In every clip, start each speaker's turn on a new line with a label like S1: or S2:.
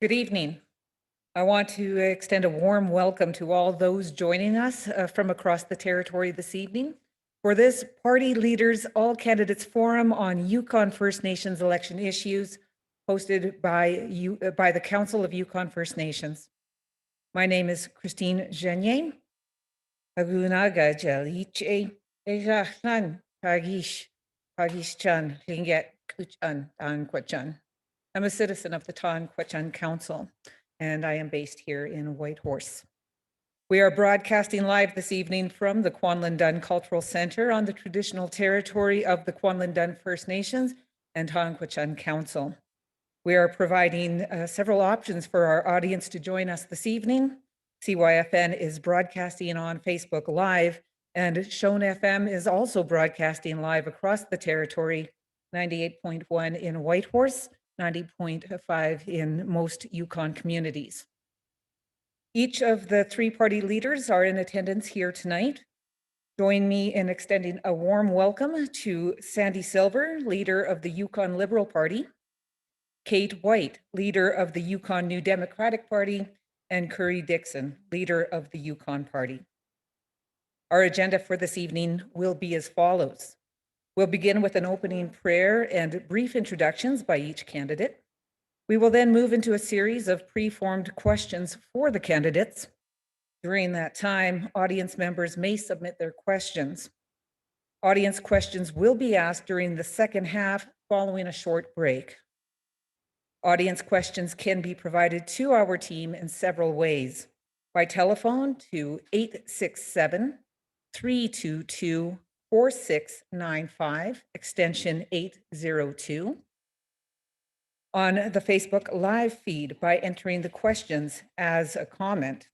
S1: Good evening. I want to extend a warm welcome to all those joining us from across the territory this evening for this Party Leaders All Candidates Forum on Yukon First Nations election issues hosted by the Council of Yukon First Nations. My name is Christine Genier. Agunaga Jaliche Ejachan Tagish Tagishchan Linget Kuchan Tan Kwachan. I'm a citizen of the Tan Kwachan Council, and I am based here in Whitehorse. We are broadcasting live this evening from the Kwanlin Dun Cultural Center on the traditional territory of the Kwanlin Dun First Nations and Tan Kwachan Council. We are providing several options for our audience to join us this evening. CYFN is broadcasting on Facebook Live, and CHON FM is also broadcasting live across the territory, 98.1 in Whitehorse, 90.5 in most Yukon communities. Each of the three party leaders are in attendance here tonight. Join me in extending a warm welcome to Sandy Silver, leader of the Yukon Liberal Party, Kate White, leader of the Yukon New Democratic Party, and Curry Dixon, leader of the Yukon Party. Our agenda for this evening will be as follows. We'll begin with an opening prayer and brief introductions by each candidate. We will then move into a series of pre-formed questions for the candidates. During that time, audience members may submit their questions. Audience questions will be asked during the second half following a short break. Audience questions can be provided to our team in several ways. By telephone to 867-322-4695, extension 802. On the Facebook Live feed by entering the questions as a comment.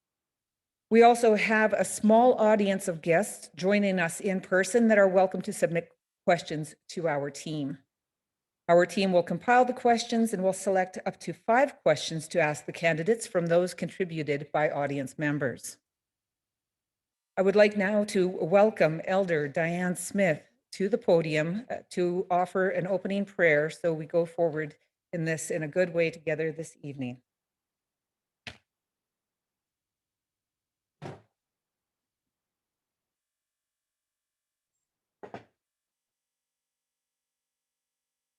S1: We also have a small audience of guests joining us in person that are welcome to submit questions to our team. Our team will compile the questions and will select up to 5 questions to ask the candidates from those contributed by audience members. I would like now to welcome Elder Diane Smith to the podium to offer an opening prayer so we go forward in this in a good way together this evening.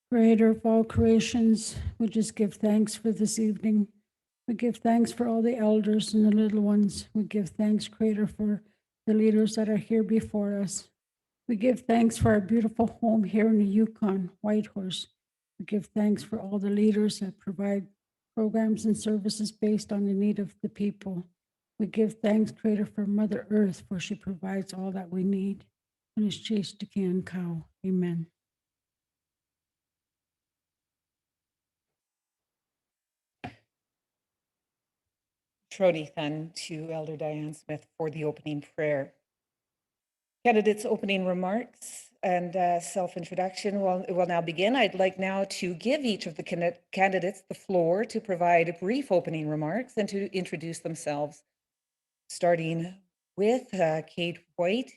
S2: Creator of all creations, we just give thanks for this evening. We give thanks for all the elders and the little ones. We give thanks, Creator, for the leaders that are here before us. We give thanks for our beautiful home here in the Yukon, Whitehorse. We give thanks for all the leaders that provide programs and services based on the need of the people. We give thanks, Creator, for Mother Earth, for she provides all that we need. And is chased to can cow. Amen.
S1: Shrodithan to Elder Diane Smith for the opening prayer. Candidates' opening remarks and self-introduction will now begin. I'd like now to give each of the candidates the floor to provide brief opening remarks and to introduce themselves, starting with Kate White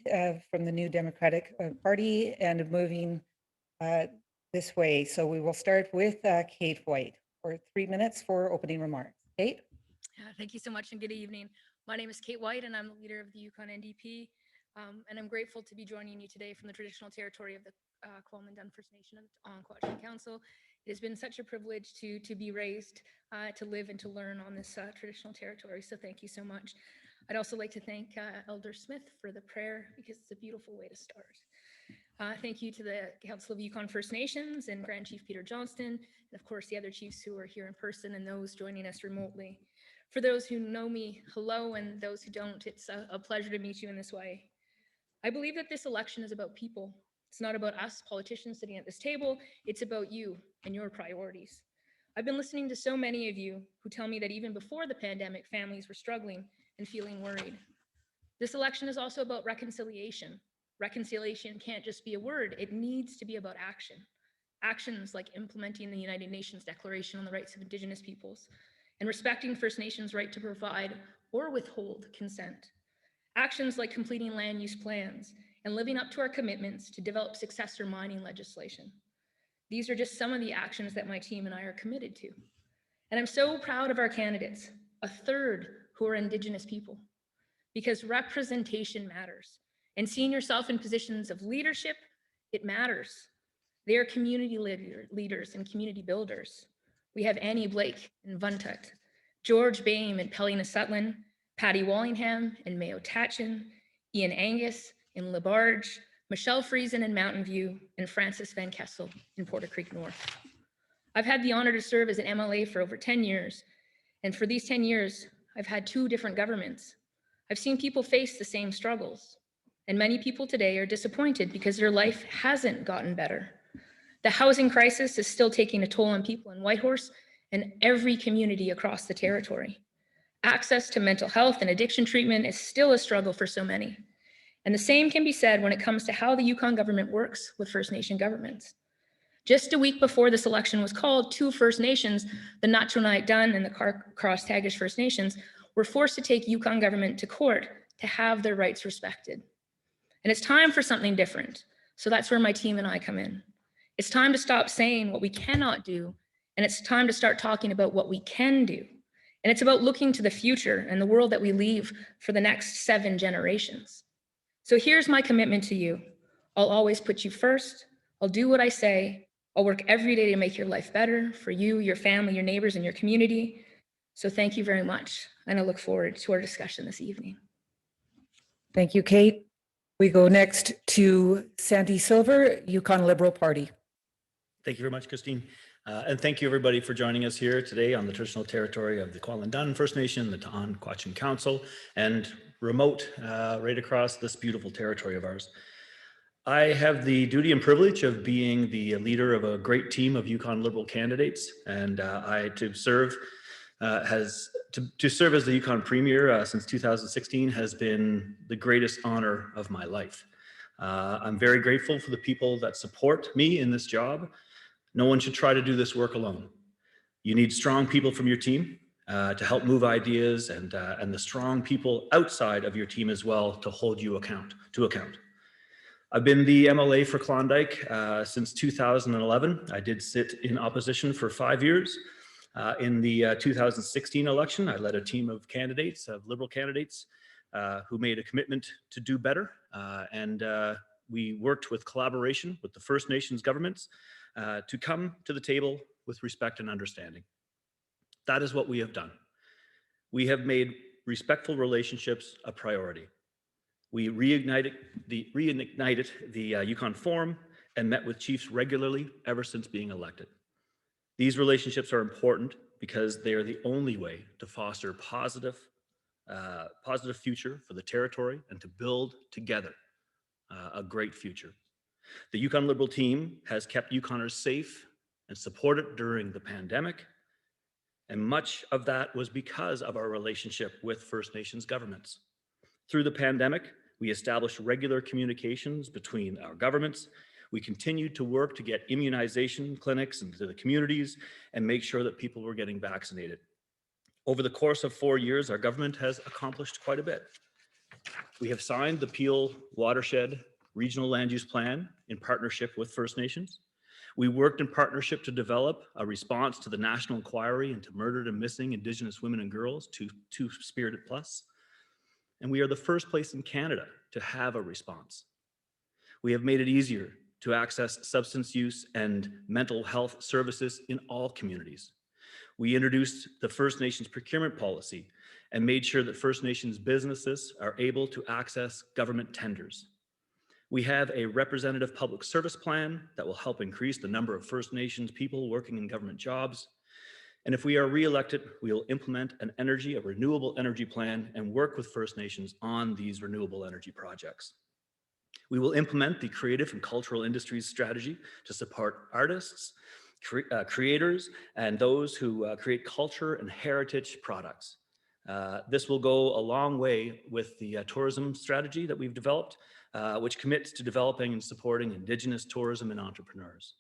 S1: from the New Democratic Party and moving this way. So we will start with Kate White for 3 minutes for opening remarks. Kate?
S3: Thank you so much and good evening. My name is Kate White and I'm the leader of the Yukon NDP. And I'm grateful to be joining you today from the traditional territory of the Kwanlin Dun First Nation on Kwachan Council. It has been such a privilege to be raised, to live and to learn on this traditional territory. So thank you so much. I'd also like to thank Elder Smith for the prayer because it's a beautiful way to start. Thank you to the Council of Yukon First Nations and Grand Chief Peter Johnston, and of course the other chiefs who are here in person and those joining us remotely. For those who know me, hello, and those who don't, it's a pleasure to meet you in this way. I believe that this election is about people. It's not about us politicians sitting at this table, it's about you and your priorities. I've been listening to so many of you who tell me that even before the pandemic, families were struggling and feeling worried. This election is also about reconciliation. Reconciliation can't just be a word, it needs to be about action. Actions like implementing the United Nations Declaration on the Rights of Indigenous Peoples and respecting First Nations' right to provide or withhold consent. Actions like completing land use plans and living up to our commitments to develop successor mining legislation. These are just some of the actions that my team and I are committed to. And I'm so proud of our candidates, a third who are Indigenous people, because representation matters. And seeing yourself in positions of leadership, it matters. They are community leaders and community builders. We have Annie Blake in Vuntut, George Boehm in Pelly-na-Sutton, Patty Wallingham in Mayo Tatchin, Ian Angus in Labarge, Michelle Friesen in Mountain View, and Francis Van Kessel in Porter Creek North. I've had the honor to serve as an MLA for over 10 years. And for these 10 years, I've had 2 different governments. I've seen people face the same struggles. And many people today are disappointed because their life hasn't gotten better. The housing crisis is still taking a toll on people in Whitehorse and every community across the territory. Access to mental health and addiction treatment is still a struggle for so many. And the same can be said when it comes to how the Yukon government works with First Nation governments. Just a week before this election was called, 2 First Nations, the Na-Cho-Ni Dun and the Cross-Tagish First Nations, were forced to take Yukon government to court to have their rights respected. And it's time for something different. So that's where my team and I come in. It's time to stop saying what we cannot do, and it's time to start talking about what we can do. And it's about looking to the future and the world that we leave for the next 7 generations. So here's my commitment to you. I'll always put you first. I'll do what I say. I'll work every day to make your life better for you, your family, your neighbors, and your community. So thank you very much. And I look forward to our discussion this evening.
S1: Thank you, Kate. We go next to Sandy Silver, Yukon Liberal Party.
S4: Thank you very much, Christine. And thank you everybody for joining us here today on the traditional territory of the Kwalin First Nation, the T'an Council, and remote right across this beautiful territory of ours. I have the duty and privilege of being the leader of a great team of Yukon Liberal candidates, and to serve as the Yukon Premier since 2016 has been the greatest honor of my life. I'm very grateful for the people that support me in this job. No one should try to do this work alone. You need strong people from your team to help move ideas, and the strong people outside of your team as well to hold you to account. I've been the MLA for Klondike since 2011. I did sit in opposition for 5 years. In the 2016 election, I led a team of candidates, of Liberal candidates, who made a commitment to do better. And we worked with collaboration with the First Nations governments to come to the table with respect and understanding. That is what we have done. We have made respectful relationships a priority. We reignited the Yukon Forum and met with chiefs regularly ever since being elected. These relationships are important because they are the only way to foster positive future for the territory and to build together a great future. The Yukon Liberal team has kept Yukoners safe and supported during the pandemic, and much of that was because of our relationship with First Nations governments. Through the pandemic, we established regular communications between our governments. We continued to work to get immunization clinics into the communities and make sure that people were getting vaccinated. Over the course of 4 years, our government has accomplished quite a bit. We have signed the Peel Watershed Regional Land Use Plan in partnership with First Nations. We worked in partnership to develop a response to the National Inquiry into Murdered and Missing Indigenous Women and Girls, Two-Spirited Plus. And we are the first place in Canada to have a response. We have made it easier to access substance use and mental health services in all communities. We introduced the First Nations procurement policy and made sure that First Nations businesses are able to access government tenders. We have a representative public service plan that will help increase the number of First Nations people working in government jobs. And if we are re-elected, we will implement a renewable energy plan and work with First Nations on these renewable energy projects. We will implement the creative and cultural industries strategy to support artists, creators, and those who create culture and heritage products. This will go a long way with the tourism strategy that we've developed, which commits to developing and supporting Indigenous tourism and entrepreneurs.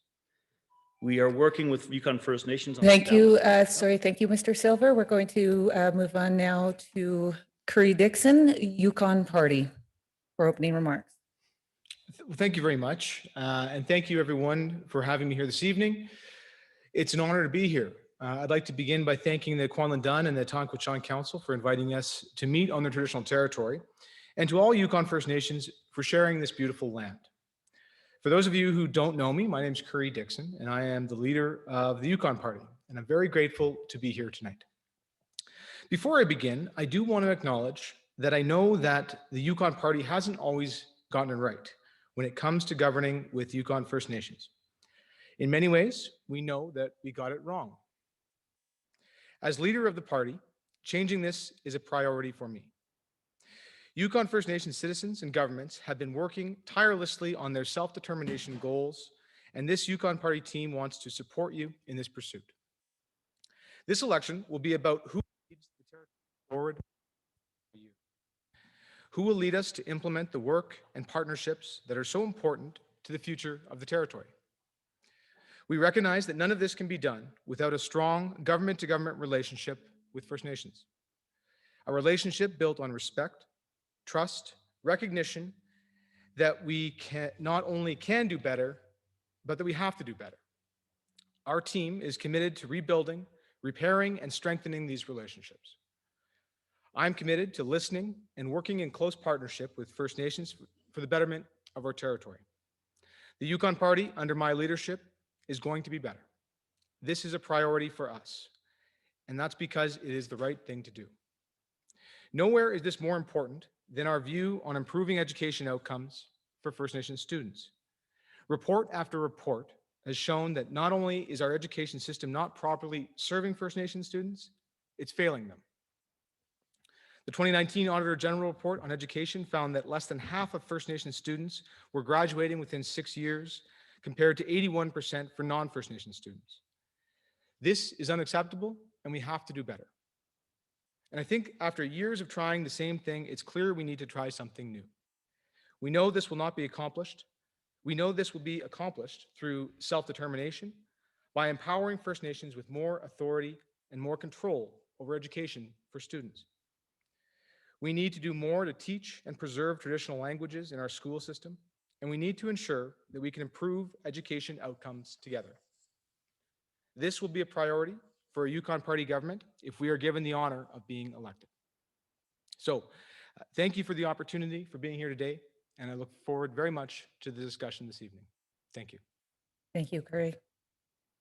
S4: We are working with Yukon First Nations.
S1: Thank you. Thank you, Mr. Silver. We're going to move on now to Curry Dixon, Yukon Party, for opening remarks.
S5: Thank you very much. And thank you everyone for having me here this evening. It's an honor to be here. I'd like to begin by thanking the Kwantlen-Dun and the CHON Council for inviting us to meet on their traditional territory, and to all Yukon First Nations for sharing this beautiful land. For those of you who don't know me, my name is Dixon, and I am the leader of the Yukon Party, and I'm very grateful to be here tonight. Before I begin, I do want to acknowledge that I know that the Yukon Party hasn't always gotten it right when it comes to governing with Yukon First Nations. In many ways, we know that we got it wrong. As leader of the party, changing this is a priority for me. Yukon First Nations citizens and governments have been working tirelessly on their self-determination goals, and this Yukon Party team wants to support you in this pursuit. This election will be about who leads the territory forward for you. Who will lead us to implement the work and partnerships that are so important to the future of the territory. We recognize that none of this can be done without a strong government-to-government relationship with First Nations. A relationship built on respect, trust, recognition that we not only can do better, but that we have to do better. Our team is committed to rebuilding, repairing, and strengthening these relationships. I'm committed to listening and working in close partnership with First Nations for the betterment of our territory. The Yukon Party, under my leadership, is going to be better. This is a priority for us, and that's because it is the right thing to do. Nowhere is this more important than our view on improving education outcomes for First Nations students. Report after report has shown that not only is our education system not properly serving First Nations students, it's failing them. The 2019 Auditor General Report on Education found that less than half of First Nations students were graduating within 6 years, compared to 81% for non-First Nations students. This is unacceptable, and we have to do better. And I think after years of trying the same thing, it's clear we need to try something new. We know this will not be accomplished. We know this will be accomplished through self-determination, by empowering First Nations with more authority and more control over education for students. We need to do more to teach and preserve traditional languages in our school system, and we need to ensure that we can improve education outcomes together. This will be a priority for a Yukon Party government if we are given the honor of being elected. So, thank you for the opportunity for being here today, and I look forward very much to the discussion this evening. Thank you.
S1: Thank you, Curry.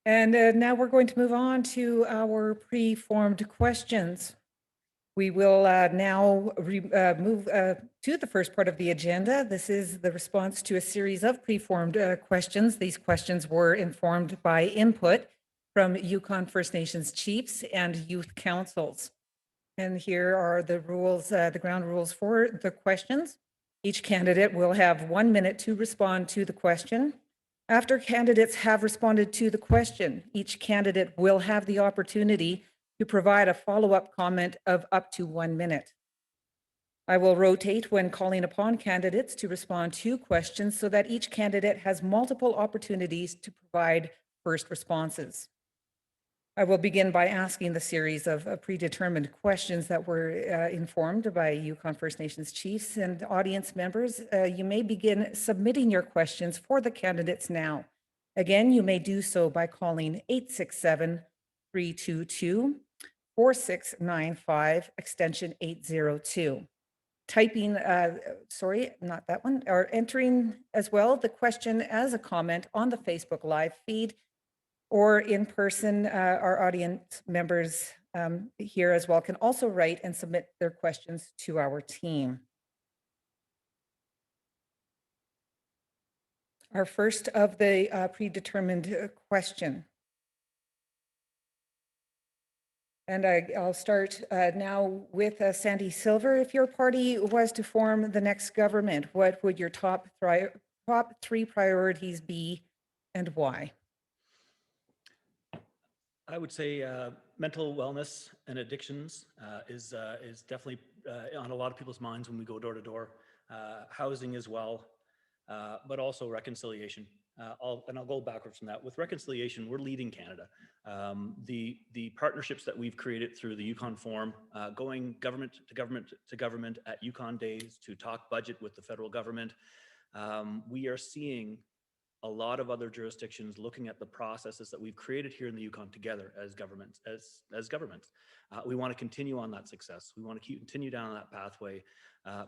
S1: And now we're going to move on to our pre-formed questions. We will now move to the first part of the agenda. This is the response to a series of pre-formed questions. These questions were informed by input from Yukon First Nations chiefs and youth councils. And here are the rules, the ground rules for the questions. Each candidate will have 1 minute to respond to the question. After candidates have responded to the question, each candidate will have the opportunity to provide a follow-up comment of up to 1 minute. I will rotate when calling upon candidates to respond to questions so that each candidate has multiple opportunities to provide first responses. I will begin by asking the series of predetermined questions that were informed by Yukon First Nations chiefs and audience members. You may begin submitting your questions for the candidates now. Again, you may do so by calling 867-322-4695, extension 802. Typing, sorry, not that one, or entering as well the question as a comment on the Facebook Live feed, or in person. Our audience members here as well can also write and submit their questions to our team. Our first of the predetermined question. And I'll start now with Sandy Silver. If your party was to form the next government, what would your top three priorities be and why?
S4: I would say mental wellness and addictions is definitely on a lot of people's minds when we go door to door. Housing as well, but also reconciliation. I'll go backwards from that. With reconciliation, we're leading Canada. The partnerships that we've created through the Yukon Forum, going government to government at Yukon Days to talk budget with the federal government, we are seeing a lot of other jurisdictions looking at the processes that we've created here in the Yukon together as governments. We want to continue on that success. We want to continue down that pathway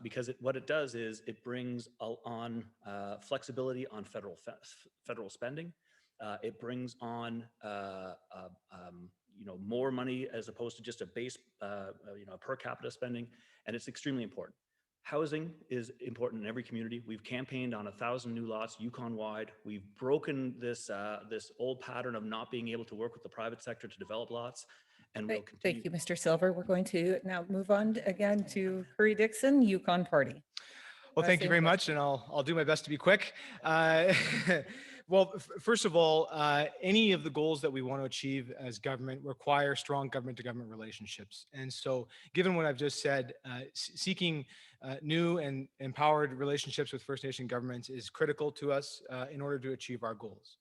S4: because what it does is it brings on flexibility on federal spending. It brings on more money as opposed to just a base per capita spending, and it's extremely important. Housing is important in every community. We've campaigned on 1,000 new lots Yukon-wide. We've broken this old pattern of not being able to work with the private sector to develop lots, and we'll continue.
S1: Thank you, Mr. Silver. We're going to now move on again to Curry Dixon, Yukon Party.
S5: Well, thank you
S1: Same
S5: very
S1: question.
S5: much, and I'll do my best to be quick. Well, first of all, any of the goals that we want to achieve as government require strong government-to-government relationships. And so, given what I've just said, seeking new and empowered relationships with First Nation governments is critical to us in order to achieve our goals.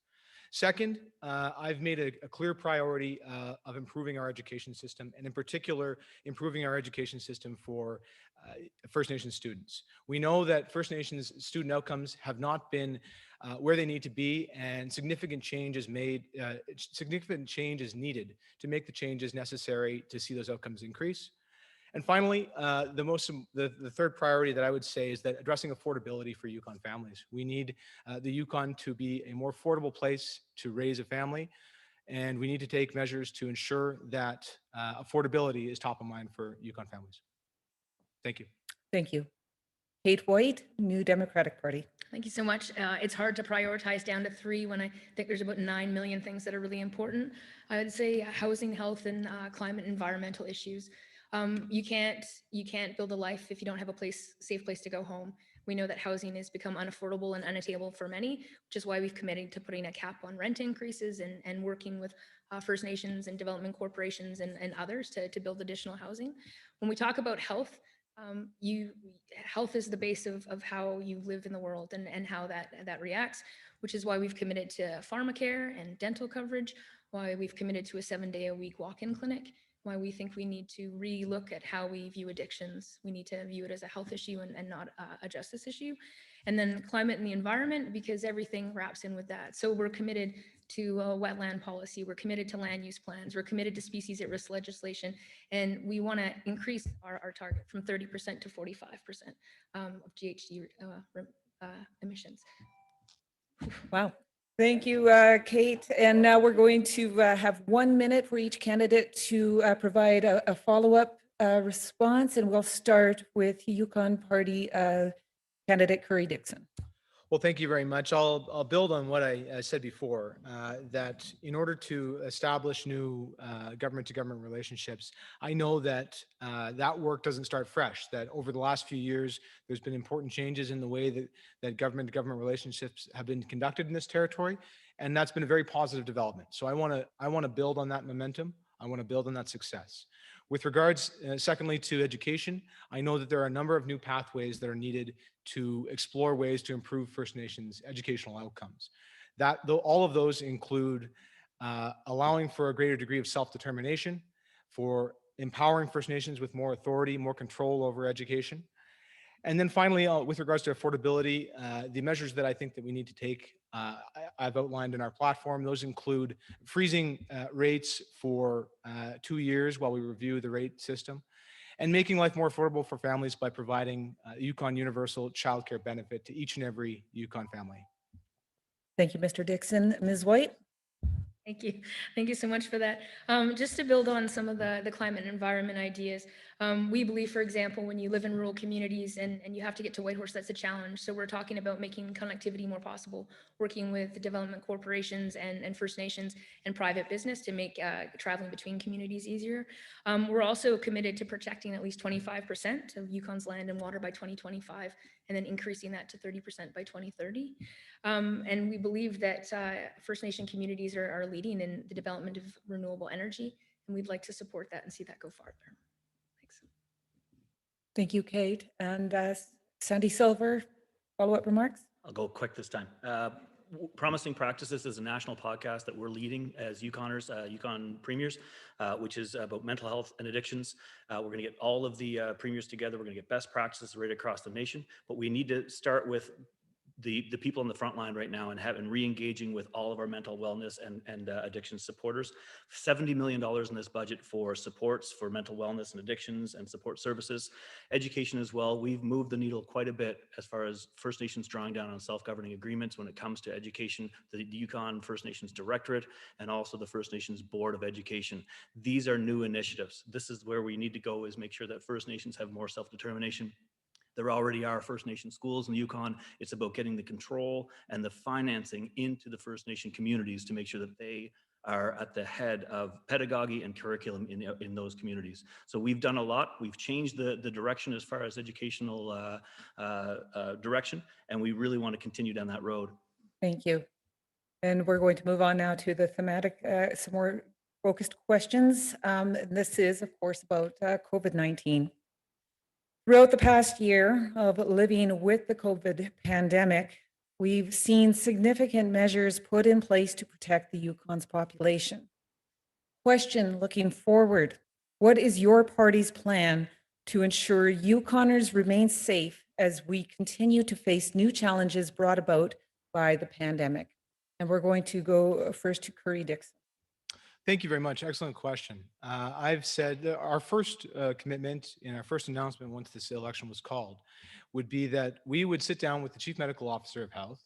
S5: Second, I've made a clear priority of improving our education system, and in particular, improving our education system for First Nations students. We know that First Nations student outcomes have not been where they need to be, and significant change is needed to make the changes necessary to see those outcomes increase. And finally, the third priority that I would say is that addressing affordability for Yukon families. We need the Yukon to be a more affordable place to raise a family, and we need to take measures to ensure that affordability is top of mind for Yukon families. Thank you.
S1: Thank you. Kate White, New Democratic Party.
S3: Thank you so much. It's hard to prioritize down to 3 when I think there's about 9 million things that are really important. I would say housing, health, and climate and environmental issues. You can't build a life if you don't have a safe place to go home. We know that housing has become unaffordable and unattainable for many, which is why we've committed to putting a cap on rent increases and working with First Nations and development corporations and others to build additional housing. When we talk about health, health is the base of how you live in the world and how that reacts, which is why we've committed to pharmacare and dental coverage, why we've committed to a 7-day-a-week walk-in clinic, why we think we need to re-look at how we view addictions. We need to view it as a health issue and not a justice issue. And then climate and the environment, because everything wraps in with that. So we're committed to a wetland policy. We're committed to land use plans. We're committed to species at risk legislation. And we want to increase our target from 30% to 45% of GHG emissions.
S1: Wow. Thank you, Kate. And now we're going to have 1 minute for each candidate to provide a follow-up response. And we'll start with Yukon Party candidate Curry Dixon.
S5: Well, thank you very much. I'll build on what I said before, that in order to establish new government-to-government relationships, I know that that work doesn't start fresh, that over the last few years, there's been important changes in the way that government-to-government relationships have been conducted in this territory, and that's been a very positive development. So I want to build on that momentum. I want to build on that success. With regards, secondly, to education, I know that there are a number of new pathways that are needed to explore ways to improve First Nations educational outcomes. All of those include allowing for a greater degree of self-determination, for empowering First Nations with more authority, more control over education. And then finally, with regards to affordability, the measures that I think that we need to take, I've outlined in our platform. Those include freezing rates for 2 years while we review the rate system, and making life more affordable for families by providing Yukon universal childcare benefit to each and every Yukon family.
S1: Thank you, Mr. Dixon. Ms. White?
S3: Thank you. Thank you so much for that. Just to build on some of the climate and environment ideas, we believe, for example, when you live in rural communities and you have to get to Whitehorse, that's a challenge. So we're talking about making connectivity more possible, working with development corporations and First Nations and private business to make traveling between communities easier. We're also committed to protecting at least 25% of Yukon's land and water by 2025, and then increasing that to 30% by 2030. And we believe that First Nation communities are leading in the development of renewable energy, and we'd like to support that and see that go farther. Thanks.
S1: Thank you, Kate. And Sandy Silver, follow-up remarks?
S4: I'll go quick this time. Promising Practices is a national podcast that we're leading as Yukoners, Yukon premiers, which is about mental health and addictions. We're going to get all of the premiers together. We're going to get best practices right across the nation, but we need to start with the people on the front line right now and re-engaging with all of our mental wellness and addiction supporters. $70 million in this budget for supports for mental wellness and addictions and support services. Education as well. We've moved the needle quite a bit as far as First Nations drawing down on self-governing agreements when it comes to education, the Yukon First Nations Directorate, and also the First Nations Board of Education. These are new initiatives. This is where we need to go, is make sure that First Nations have more self-determination. There already are First Nation schools in the Yukon. It's about getting the control and the financing into the First Nation communities to make sure that they are at the head of pedagogy and curriculum in those communities. So we've done a lot. We've changed the direction as far as educational direction, and we really want to continue down that road.
S1: Thank you. And we're going to move on now to the thematic, some more focused questions. This is, of course, about COVID-19. Throughout the past year of living with the COVID pandemic, we've seen significant measures put in place to protect the Yukon's population. Question looking forward, what is your party's plan to ensure Yukoners remain safe as we continue to face new challenges brought about by the pandemic? And we're going to go first to Curry Dixon.
S5: Thank you very much. Excellent question. I've said that our first commitment in our first announcement once this election was called would be that we would sit down with the Chief Medical Officer of Health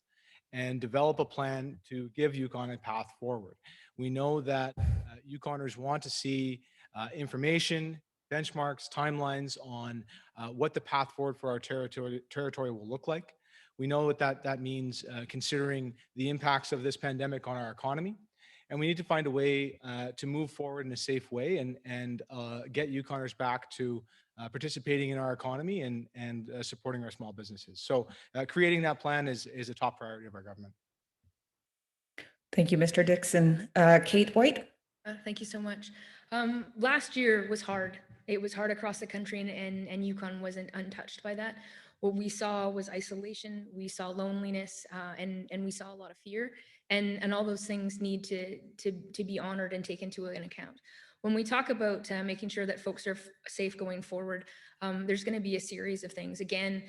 S5: and develop a plan to give Yukon a path forward. We know that Yukoners want to see information, benchmarks, timelines on what the path forward for our territory will look like. We know what that means considering the impacts of this pandemic on our economy. And we need to find a way to move forward in a safe way and get Yukoners back to participating in our economy and supporting our small businesses. So creating that plan is a top priority of our government.
S1: Thank you, Mr. Dixon. Kate White.
S3: Thank you so much. Last year was hard. It was hard across the country, and Yukon wasn't untouched by that. What we saw was isolation, we saw loneliness, and we saw a lot of fear, and all those things need to be honored and taken into account. When we talk about making sure that folks are safe going forward, there's going to be a series of things. Again,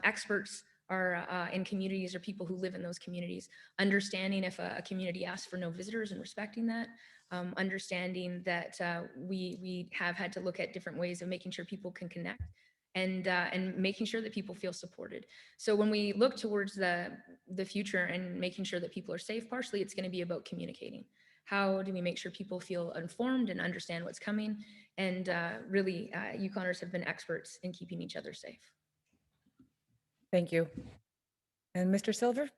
S3: experts are in communities or people who live in those communities, understanding if a community asks for no visitors and respecting that, understanding that we have had to look at different ways of making sure people can connect and making sure that people feel supported. So when we look towards the future and making sure that people are safe, partially it's going to be about communicating. How do we make sure people feel informed and understand what's coming? And really, Yukoners have been experts in keeping each other safe.
S1: Thank you. And Mr. Silver?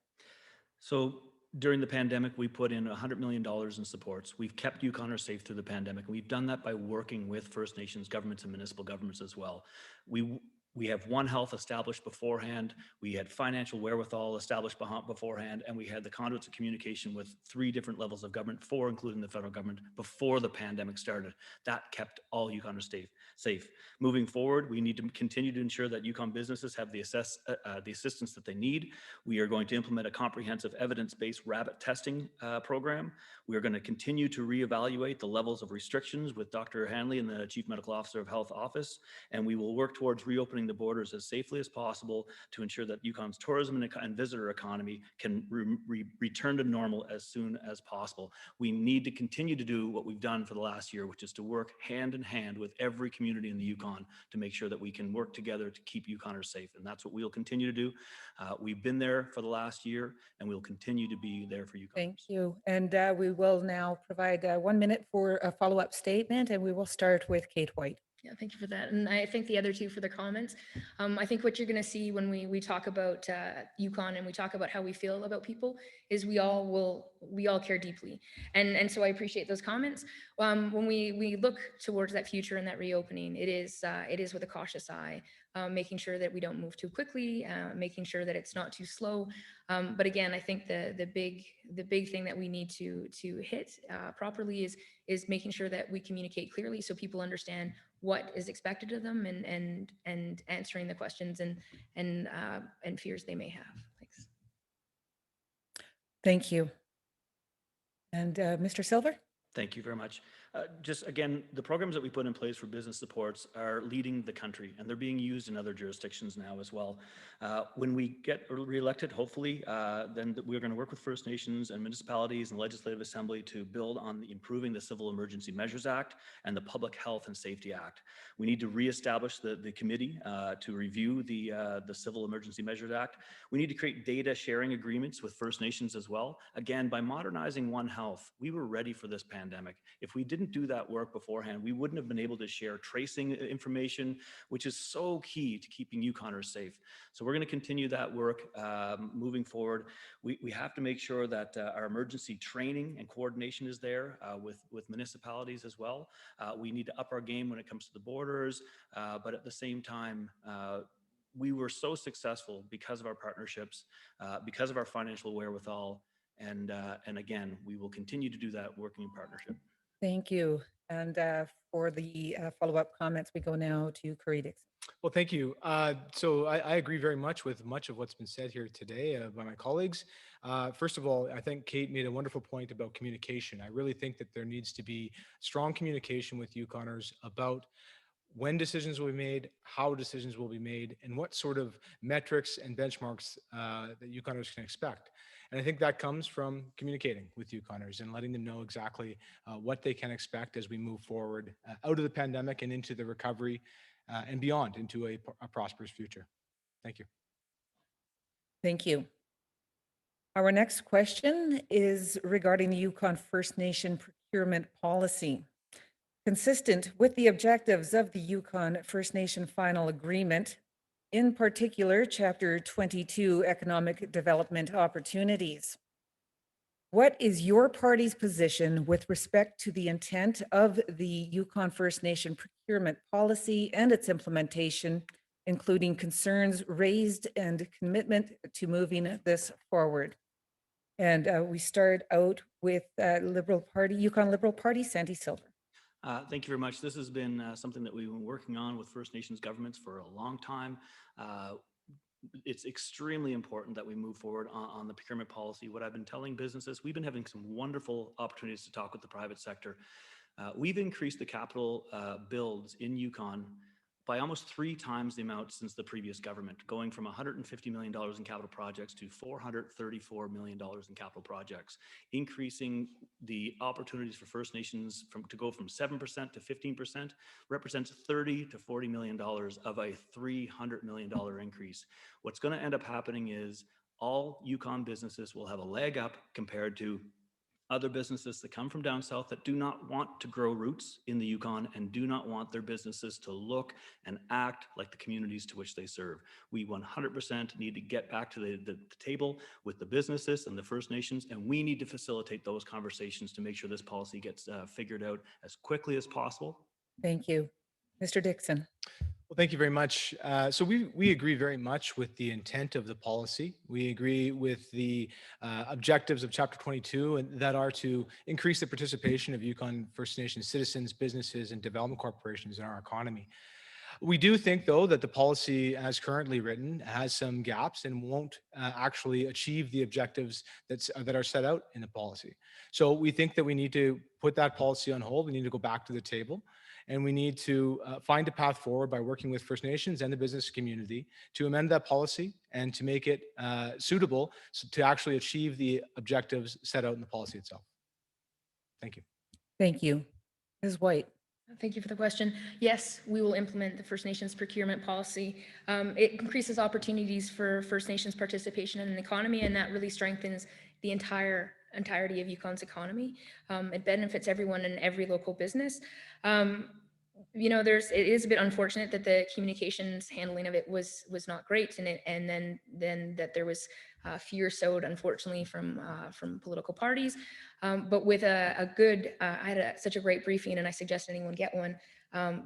S4: So during the pandemic, we put in $100 million in supports. We've kept Yukoners safe through the pandemic. And we've done that by working with First Nations governments and municipal governments as well. We have One Health established beforehand. We had financial wherewithal established beforehand, and we had the conduits of communication with 3 different levels of government, 4 including the federal government, before the pandemic started. That kept all Yukoners safe. Moving forward, we need to continue to ensure that Yukon businesses have the assistance that they need. We are going to implement a comprehensive evidence-based rabbit testing program. We are going to continue to reevaluate the levels of restrictions with Dr. Hanley and the Chief Medical Officer of Health Office, and we will work towards reopening the borders as safely as possible to ensure that Yukon's tourism and visitor economy can return to normal as soon as possible. We need to continue to do what we've done for the last year, which is to work hand in hand with every community in the Yukon to make sure that we can work together to keep Yukoners safe. And that's what we'll continue to do. We've been there for the last year, and we'll continue to be there for Yukoners.
S1: Thank you. And we will now provide 1 minute for a follow-up statement, and we will start with Kate White.
S3: Yeah, thank you for that. And I thank the other 2 for the comments. I think what you're going to see when we talk about Yukon and we talk about how we feel about people is we all care deeply. And so I appreciate those comments. When we look towards that future and that reopening, it is with a cautious eye, making sure that we don't move too quickly, making sure that it's not too slow. But again, I think the big thing that we need to hit properly is making sure that we communicate clearly so people understand what is expected of them and answering the questions and fears they may have. Thanks.
S1: Thank you. And Mr. Silver?
S4: Thank you very much. Just again, the programs that we put in place for business supports are leading the country, and they're being used in other jurisdictions now as well. When we get reelected, hopefully, then we're going to work with First Nations and municipalities and Legislative Assembly to build on improving the Civil Emergency Measures Act and the Public Health and Safety Act. We need to reestablish the committee to review the Civil Emergency Measures Act. We need to create data sharing agreements with First Nations as well. Again, by modernizing One Health, we were ready for this pandemic. If we didn't do that work beforehand, we wouldn't have been able to share tracing information, which is so key to keeping Yukoners safe. So we're going to continue that work moving forward. We have to make sure that our emergency training and coordination is there with municipalities as well. We need to up our game when it comes to the borders, but at the same time, we were so successful because of our partnerships, because of our financial wherewithal, and again, we will continue to do that working in partnership.
S1: Thank you. And for the follow-up comments, we go now to Curry Dixon.
S5: Well, thank you. So I agree very much with much of what's been said here today by my colleagues. First of all, I think Kate made a wonderful point about communication. I really think that there needs to be strong communication with Yukoners about when decisions will be made, how decisions will be made, and what sort of metrics and benchmarks that Yukoners can expect. And I think that comes from communicating with Yukoners and letting them know exactly what they can expect as we move forward out of the pandemic and into the recovery and beyond, into a prosperous future. Thank you.
S1: Thank you. Our next question is regarding the Yukon First Nation procurement policy. Consistent with the objectives of the Yukon First Nation Final Agreement, in particular, Chapter 22, Economic Development Opportunities. What is your party's position with respect to the intent of the Yukon First Nation procurement policy and its implementation, including concerns raised and commitment to moving this forward? And we start out with Liberal Party, Yukon Liberal Party, Sandy Silver.
S4: Thank you very much. This has been something that we've been working on with First Nations governments for a long time. It's extremely important that we move forward on the procurement policy. What I've been telling businesses, we've been having some wonderful opportunities to talk with the private sector. We've increased the capital builds in Yukon by almost 3 times the amount since the previous government, going from $150 million in capital projects to $434 million in capital projects, increasing the opportunities for First Nations to go from 7% to 15% represents $30 to $40 million of a $300 million increase. What's going to end up happening is all Yukon businesses will have a leg up compared to other businesses that come from down south that do not want to grow roots in the Yukon and do not want their businesses to look and act like the communities to which they serve. We 100% need to get back to the table with the businesses and the First Nations, and we need to facilitate those conversations to make sure this policy gets figured out as quickly as possible.
S1: Thank you. Mr. Dixon.
S5: Well, thank you very much. So we agree very much with the intent of the policy. We agree with the objectives of Chapter 22 and that are to increase the participation of Yukon First Nation citizens, businesses, and development corporations in our economy. We do think, though, that the policy as currently written has some gaps and won't actually achieve the objectives that are set out in the policy. So we think that we need to put that policy on hold. We need to go back to the table. And we need to find a path forward by working with First Nations and the business community to amend that policy and to make it suitable to actually achieve the objectives set out in the policy itself. Thank you.
S1: Thank you. Ms. White.
S3: Thank you for the question. Yes, we will implement the First Nations procurement policy. It increases opportunities for First Nations participation in the economy, and that really strengthens the entirety of Yukon's economy. It benefits everyone and every local business. You know, it is a bit unfortunate that the communications handling of it was not great, and then that there was fear sowed, unfortunately, from political parties. But with a good, I had such a great briefing, and I suggest anyone get one,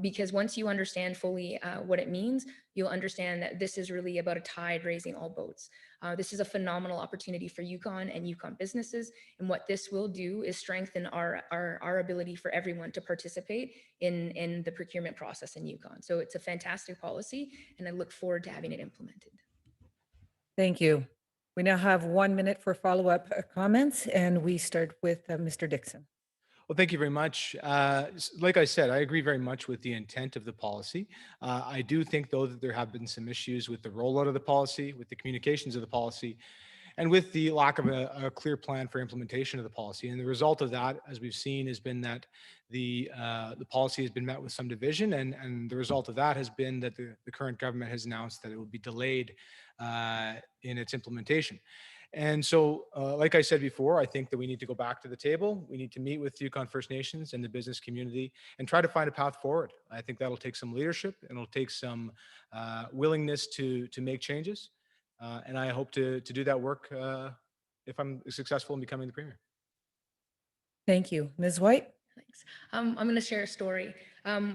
S3: because once you understand fully what it means, you'll understand that this is really about a tide raising all boats. This is a phenomenal opportunity for Yukon and Yukon businesses, and what this will do is strengthen our ability for everyone to participate in the procurement process in Yukon. So it's a fantastic policy, and I look forward to having it implemented.
S1: Thank you. We now have 1 minute for follow-up comments, and we start with Mr. Dixon.
S5: Well, thank you very much. Like I said, I agree very much with the intent of the policy. I do think, though, that there have been some issues with the rollout of the policy, with the communications of the policy, and with the lack of a clear plan for implementation of the policy. And the result of that, as we've seen, has been that the policy has been met with some division, and the result of that has been that the current government has announced that it will be delayed in its implementation. And so, like I said before, I think that we need to go back to the table. We need to meet with Yukon First Nations and the business community and try to find a path forward. I think that'll take some leadership and it'll take some willingness to make changes. And I hope to do that work if I'm successful in becoming the premier.
S1: Thank you. Ms. White?
S3: Thanks. I'm going to share a story.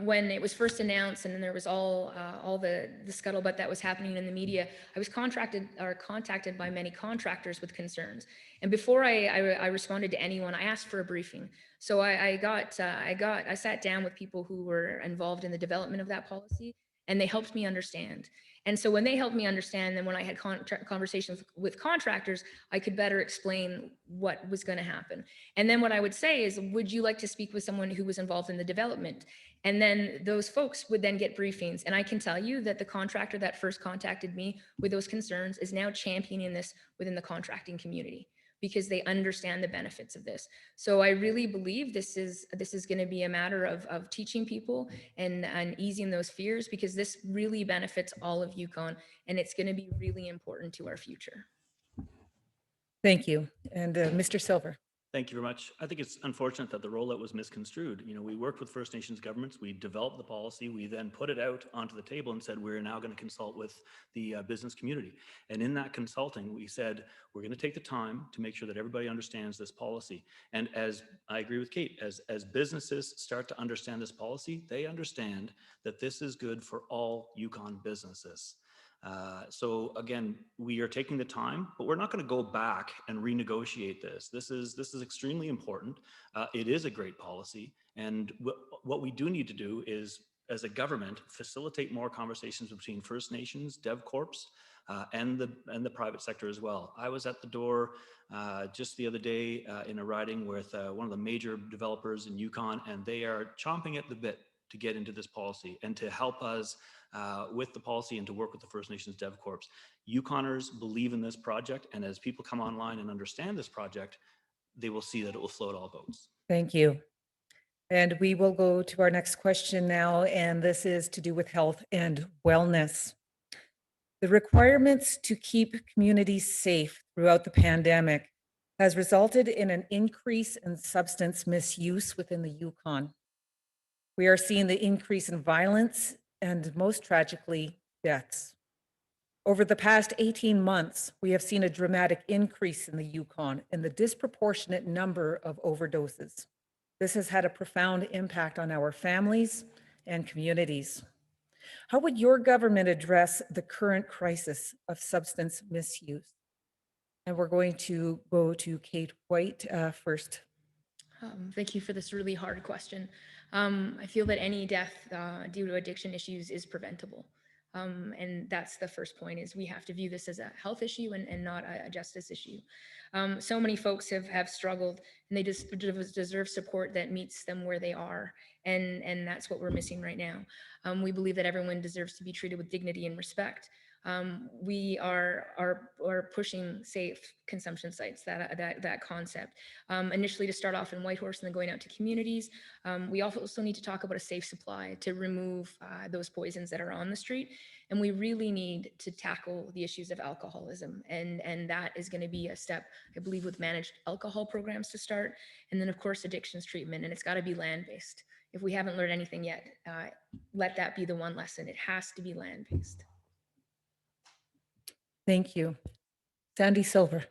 S3: When it was first announced, and then there was all the scuttlebutt that was happening in the media, I was contacted by many contractors with concerns. And before I responded to anyone, I asked for a briefing. So I sat down with people who were involved in the development of that policy, and they helped me understand. And so when they helped me understand, then when I had conversations with contractors, I could better explain what was going to happen. And then what I would say is, would you like to speak with someone who was involved in the development? And then those folks would then get briefings. And I can tell you that the contractor that first contacted me with those concerns is now championing this within the contracting community, because they understand the benefits of this. So I really believe this is going to be a matter of teaching people and easing those fears, because this really benefits all of Yukon, and it's going to be really important to our future.
S1: Thank you. And Mr. Silver?
S4: Thank you very much. I think it's unfortunate that the rollout was misconstrued. You know, we worked with First Nations governments, we developed the policy, we then put it out onto the table and said, we're now going to consult with the business community. And in that consulting, we said, we're going to take the time to make sure that everybody understands this policy. And as I agree with Kate, as businesses start to understand this policy, they understand that this is good for all Yukon businesses. So again, we are taking the time, but we're not going to go back and renegotiate this. This is extremely important. It is a great policy, and what we do need to do is, as a government, facilitate more conversations between First Nations, DevCorps, and the private sector as well. I was at the door just the other day in a riding with one of the major developers in Yukon, and they are chomping at the bit to get into this policy and to help us with the policy and to work with the First Nations DevCorps. Yukoners believe in this project, and as people come online and understand this project, they will see that it will float all boats.
S1: Thank you. And we will go to our next question now, and this is to do with health and wellness. The requirements to keep communities safe throughout the pandemic has resulted in an increase in substance misuse within the Yukon. We are seeing the increase in violence and, most tragically, deaths. Over the past 18 months, we have seen a dramatic increase in the Yukon in the disproportionate number of overdoses. This has had a profound impact on our families and communities. How would your government address the current crisis of substance misuse? And we're going to go to Kate White first.
S3: Thank you for this really hard question. I feel that any death due to addiction issues is preventable. And that's the first point, is we have to view this as a health issue and not a justice issue. So many folks have struggled, and they just deserve support that meets them where they are. And that's what we're missing right now. We believe that everyone deserves to be treated with dignity and respect. We are pushing safe consumption sites, that concept. Initially to start off in Whitehorse and then going out to communities. We also need to talk about a safe supply to remove those poisons that are on the street. And we really need to tackle the issues of alcoholism. And that is going to be a step, I believe, with managed alcohol programs to start. And then of course, addictions treatment, and it's got to be land-based. If we haven't learned anything yet, let that be the one lesson. It has to be land-based.
S1: Thank you. Sandy Silver.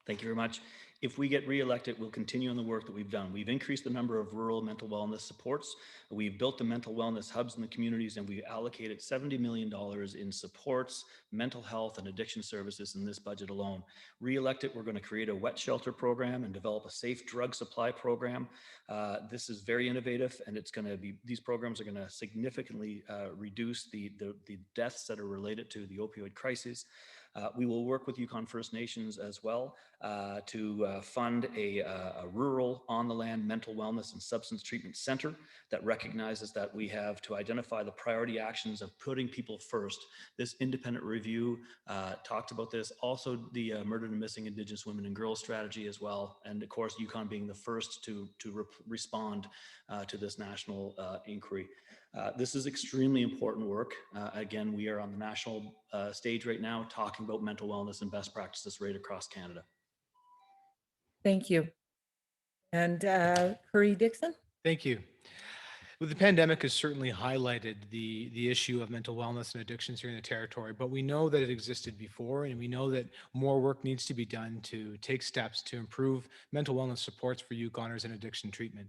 S4: Thank you very much. If we get reelected, we'll continue on the work that we've done. We've increased the number of rural mental wellness supports. We've built the mental wellness hubs in the communities, and we allocated $70 million in supports, mental health, and addiction services in this budget alone. Reelected, we're going to create a wet shelter program and develop a safe drug supply program. This is very innovative, and it's going to be, these programs are going to significantly reduce the deaths that are related to the opioid crisis. We will work with Yukon First Nations as well to fund a rural on-the-land mental wellness and substance treatment center that recognizes that we have to identify the priority actions of putting people first. This independent review talked about this, also the murdered and missing Indigenous women and girls strategy as well, and of course Yukon being the first to respond to this national inquiry. This is extremely important work. Again, we are on the national stage right now talking about mental wellness and best practices right across Canada.
S1: Thank you. And Curry Dixon?
S5: Thank you. Well, the pandemic has certainly highlighted the issue of mental wellness and addictions here in the territory, but we know that it existed before, and we know that more work needs to be done to take steps to improve mental wellness supports for Yukoners and addiction treatment.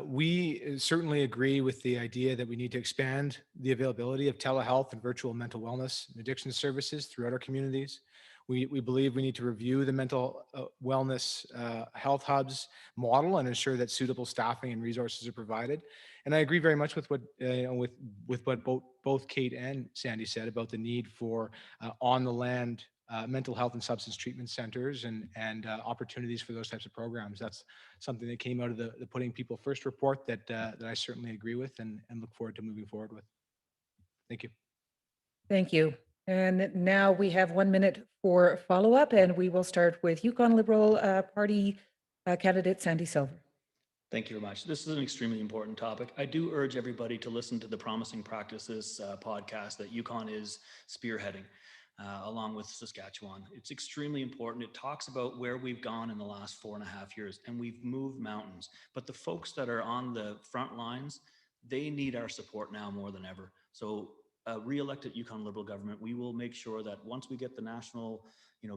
S5: We certainly agree with the idea that we need to expand the availability of telehealth and virtual mental wellness and addiction services throughout our communities. We believe we need to review the mental wellness health hubs model and ensure that suitable staffing and resources are provided. And I agree very much with what with what both Kate and Sandy said about the need for on the land mental health and substance treatment centers and opportunities for those types of programs. That's something that came out of the Putting People First report that I certainly agree with and look forward to moving forward with. Thank you.
S1: Thank you. And now we have 1 minute for follow-up, and we will start with Yukon Liberal Party candidate Sandy Silver.
S4: Thank you very much. This is an extremely important topic. I do urge everybody to listen to the Promising Practices podcast that Yukon is spearheading along with Saskatchewan. It's extremely important. It talks about where we've gone in the last 4.5 years, and we've moved mountains. But the folks that are on the front lines, they need our support now more than ever. So re-elected Yukon Liberal government, we will make sure that once we get the national,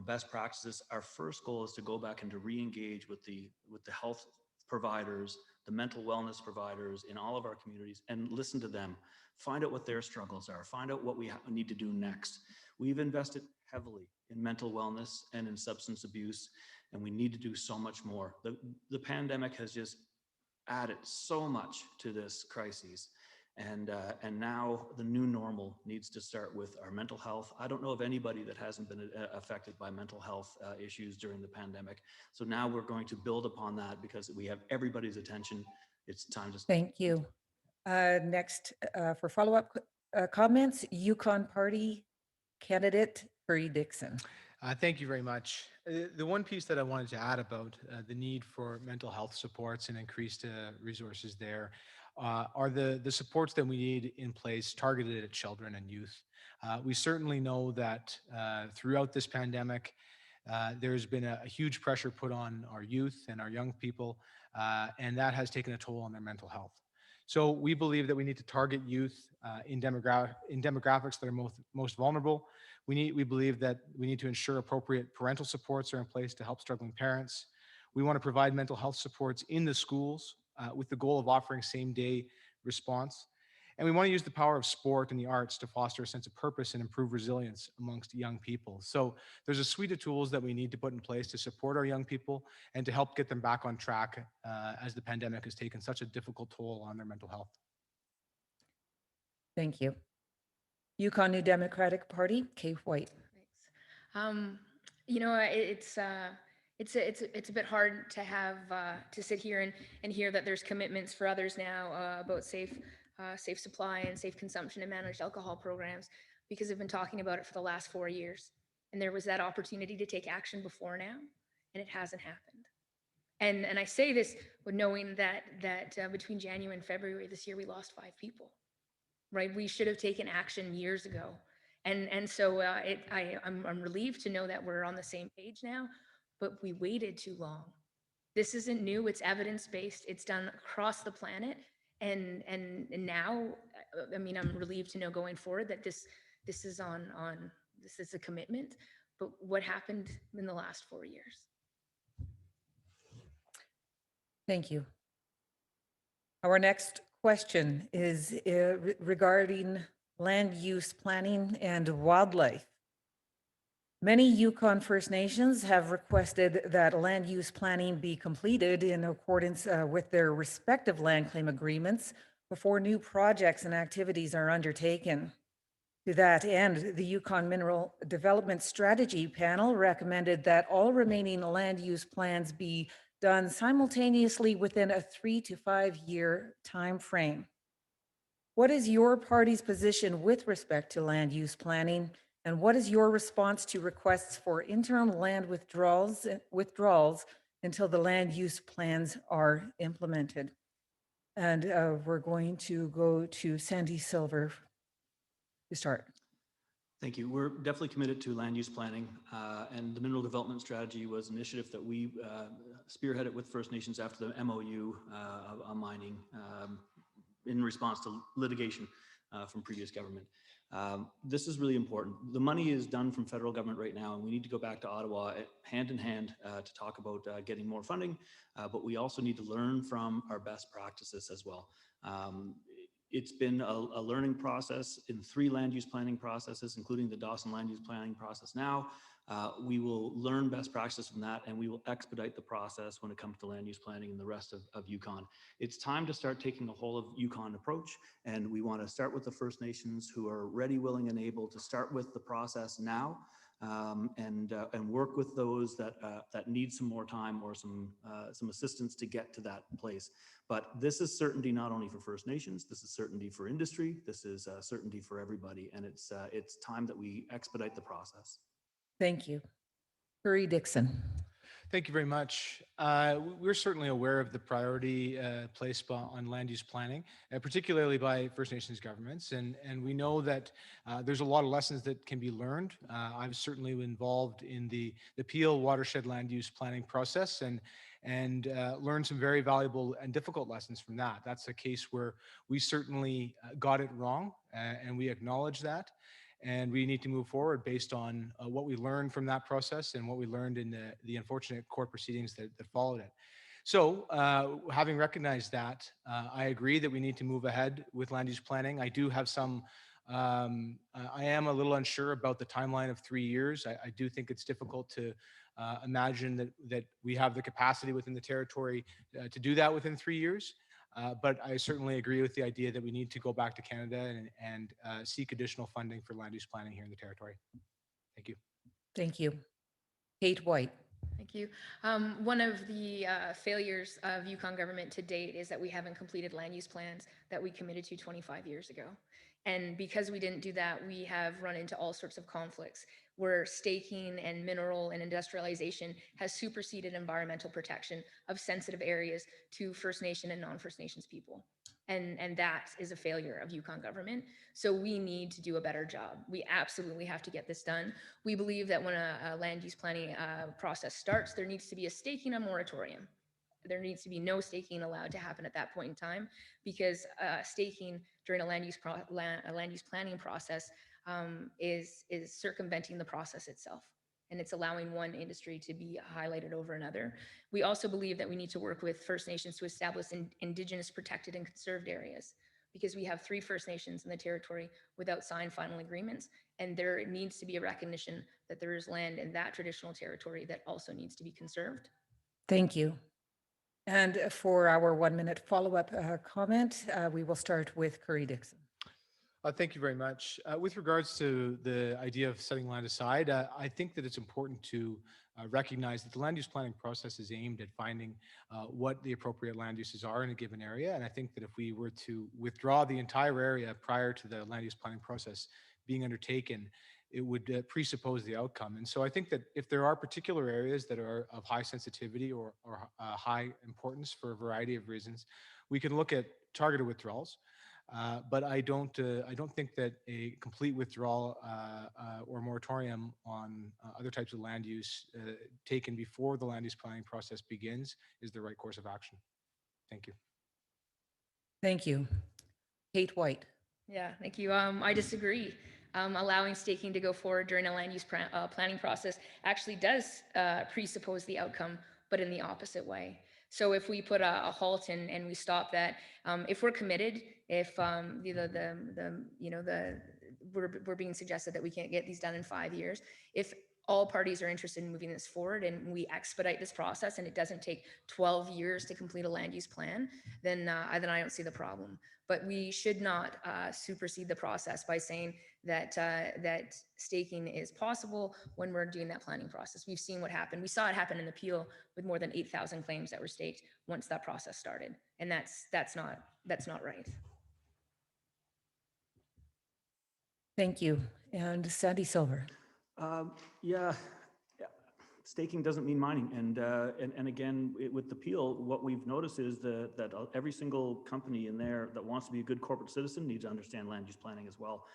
S4: best practices, our first goal is to go back and to re-engage with the health providers, the mental wellness providers in all of our communities, and listen to them. Find out what their struggles are. Find out what we need to do next. We've invested heavily in mental wellness and in substance abuse, and we need to do so much more. The pandemic has just added so much to this crisis. And now the new normal needs to start with our mental health. I don't know of anybody that hasn't been affected by mental health issues during the pandemic. So now we're going to build upon that because we have everybody's attention. It's time to.
S1: Thank you. Next, for follow-up comments, Yukon Party candidate Curry Dixon.
S5: Thank you very much. The one piece that I wanted to add about the need for mental health supports and increased resources there are the supports that we need in place targeted at children and youth. We certainly know that throughout this pandemic, there's been a huge pressure put on our youth and our young people, and that has taken a toll on their mental health. So we believe that we need to target youth in demographics that are most vulnerable. We believe that we need to ensure appropriate parental supports are in place to help struggling parents. We want to provide mental health supports in the schools with the goal of offering same-day response. And we want to use the power of sport and the arts to foster a sense of purpose and improve resilience amongst young people. So there's a suite of tools that we need to put in place to support our young people and to help get them back on track as the pandemic has taken such a difficult toll on their mental health.
S1: Thank you. Yukon New Democratic Party, Kate White.
S3: Thanks. It's a bit hard to have to sit here and hear that there's commitments for others now about safe supply and safe consumption and managed alcohol programs, because I've been talking about it for the last 4 years, and there was that opportunity to take action before now, and it hasn't happened. And I say this with knowing that between January and February this year we lost 5 people. Right, we should have taken action years ago, and so I'm relieved to know that we're on the same page now, but we waited too long. This isn't new; it's evidence-based. It's done across the planet, and now, I mean, I'm relieved to know going forward that this is this is a commitment. But what happened in the last 4 years?
S1: Thank you. Our next question is regarding land use planning and wildlife. Many Yukon First Nations have requested that land use planning be completed in accordance with their respective land claim agreements before new projects and activities are undertaken. To that end, the Yukon Mineral Development Strategy Panel recommended that all remaining land use plans be done simultaneously within a 3 to 5 year time frame. What is your party's position with respect to land use planning? And what is your response to requests for interim land withdrawals until the land use plans are implemented? And we're going to go to Sandy Silver to start.
S4: Thank you. We're definitely committed to land use planning, and the mineral development strategy was an initiative that we spearheaded with First Nations after the MOU on mining in response to litigation from previous government. This is really important. The money is done from federal government right now, and we need to go back to Ottawa hand in hand to talk about getting more funding, but we also need to learn from our best practices as well. It's been a learning process in 3 land use planning processes, including the Dawson land use planning process now. We will learn best practices from that, and we will expedite the process when it comes to land use planning in the rest of Yukon. It's time to start taking a whole of Yukon approach, and we want to start with the First Nations who are ready, willing, and able to start with the process now, and work with those that need some more time or some assistance to get to that place. But this is certainty not only for First Nations, this is certainty for industry, this is certainty for everybody, and it's time that we expedite the process.
S1: Thank you. Curry Dixon.
S5: Thank you very much. We're certainly aware of the priority placed on land use planning, particularly by First Nations governments. And we know that there's a lot of lessons that can be learned. I was certainly involved in the Peel watershed land use planning process and learned some very valuable and difficult lessons from that. That's a case where we certainly got it wrong, and we acknowledge that. And we need to move forward based on what we learned from that process and what we learned in the unfortunate court proceedings that followed it. So having recognized that, I agree that we need to move ahead with land use planning. I do have some, I am a little unsure about the timeline of 3 years. I do think it's difficult to imagine that we have the capacity within the territory to do that within 3 years. But I certainly agree with the idea that we need to go back to Canada and seek additional funding for land use planning here in the territory. Thank you.
S1: Thank you. Kate White.
S3: Thank you. One of the failures of Yukon government to date is that we haven't completed land use plans that we committed to 25 years ago. And because we didn't do that, we have run into all sorts of conflicts where staking and mineral and industrialization has superseded environmental protection of sensitive areas to First Nation and non-First Nations people. And that is a failure of Yukon government. So we need to do a better job. We absolutely have to get this done. We believe that when a land use planning process starts, there needs to be a staking and moratorium. There needs to be no staking allowed to happen at that point in time, because staking during a land use planning process is circumventing the process itself, and it's allowing one industry to be highlighted over another. We also believe that we need to work with First Nations to establish Indigenous protected and conserved areas, because we have 3 First Nations in the territory without signed final agreements, and there needs to be a recognition that there is land in that traditional territory that also needs to be conserved.
S1: Thank you. And for our 1 minute follow-up comment, we will start with Curry Dixon.
S5: Thank you very much. With regards to the idea of setting land aside, I think that it's important to recognize that the land use planning process is aimed at finding what the appropriate land uses are in a given area. And I think that if we were to withdraw the entire area prior to the land use planning process being undertaken, it would presuppose the outcome. And so I think that if there are particular areas that are of high sensitivity or high importance for a variety of reasons, we can look at targeted withdrawals. But I don't think that a complete withdrawal or moratorium on other types of land use taken before the land use planning process begins is the right course of action. Thank you.
S1: Thank you. Kate White.
S3: Yeah, thank you. I disagree. Allowing staking to go forward during a land use planning process actually does presuppose the outcome, but in the opposite way. So if we put a halt and we stop that, if we're committed, if we're being suggested that we can't get these done in 5 years, if all parties are interested in moving this forward and we expedite this process and it doesn't take 12 years to complete a land use plan, then I don't see the problem. But we should not supersede the process by saying that that staking is possible when we're doing that planning process. We've seen what happened. We saw it happen in the Peel with more than 8,000 claims that were staked once that process started, and that's not right.
S1: Thank you. And Sandy Silver.
S4: Yeah, yeah, staking doesn't mean mining. And again, with the Peel, what we've noticed is that every single company in there that wants to be a good corporate citizen needs to understand land use planning as well.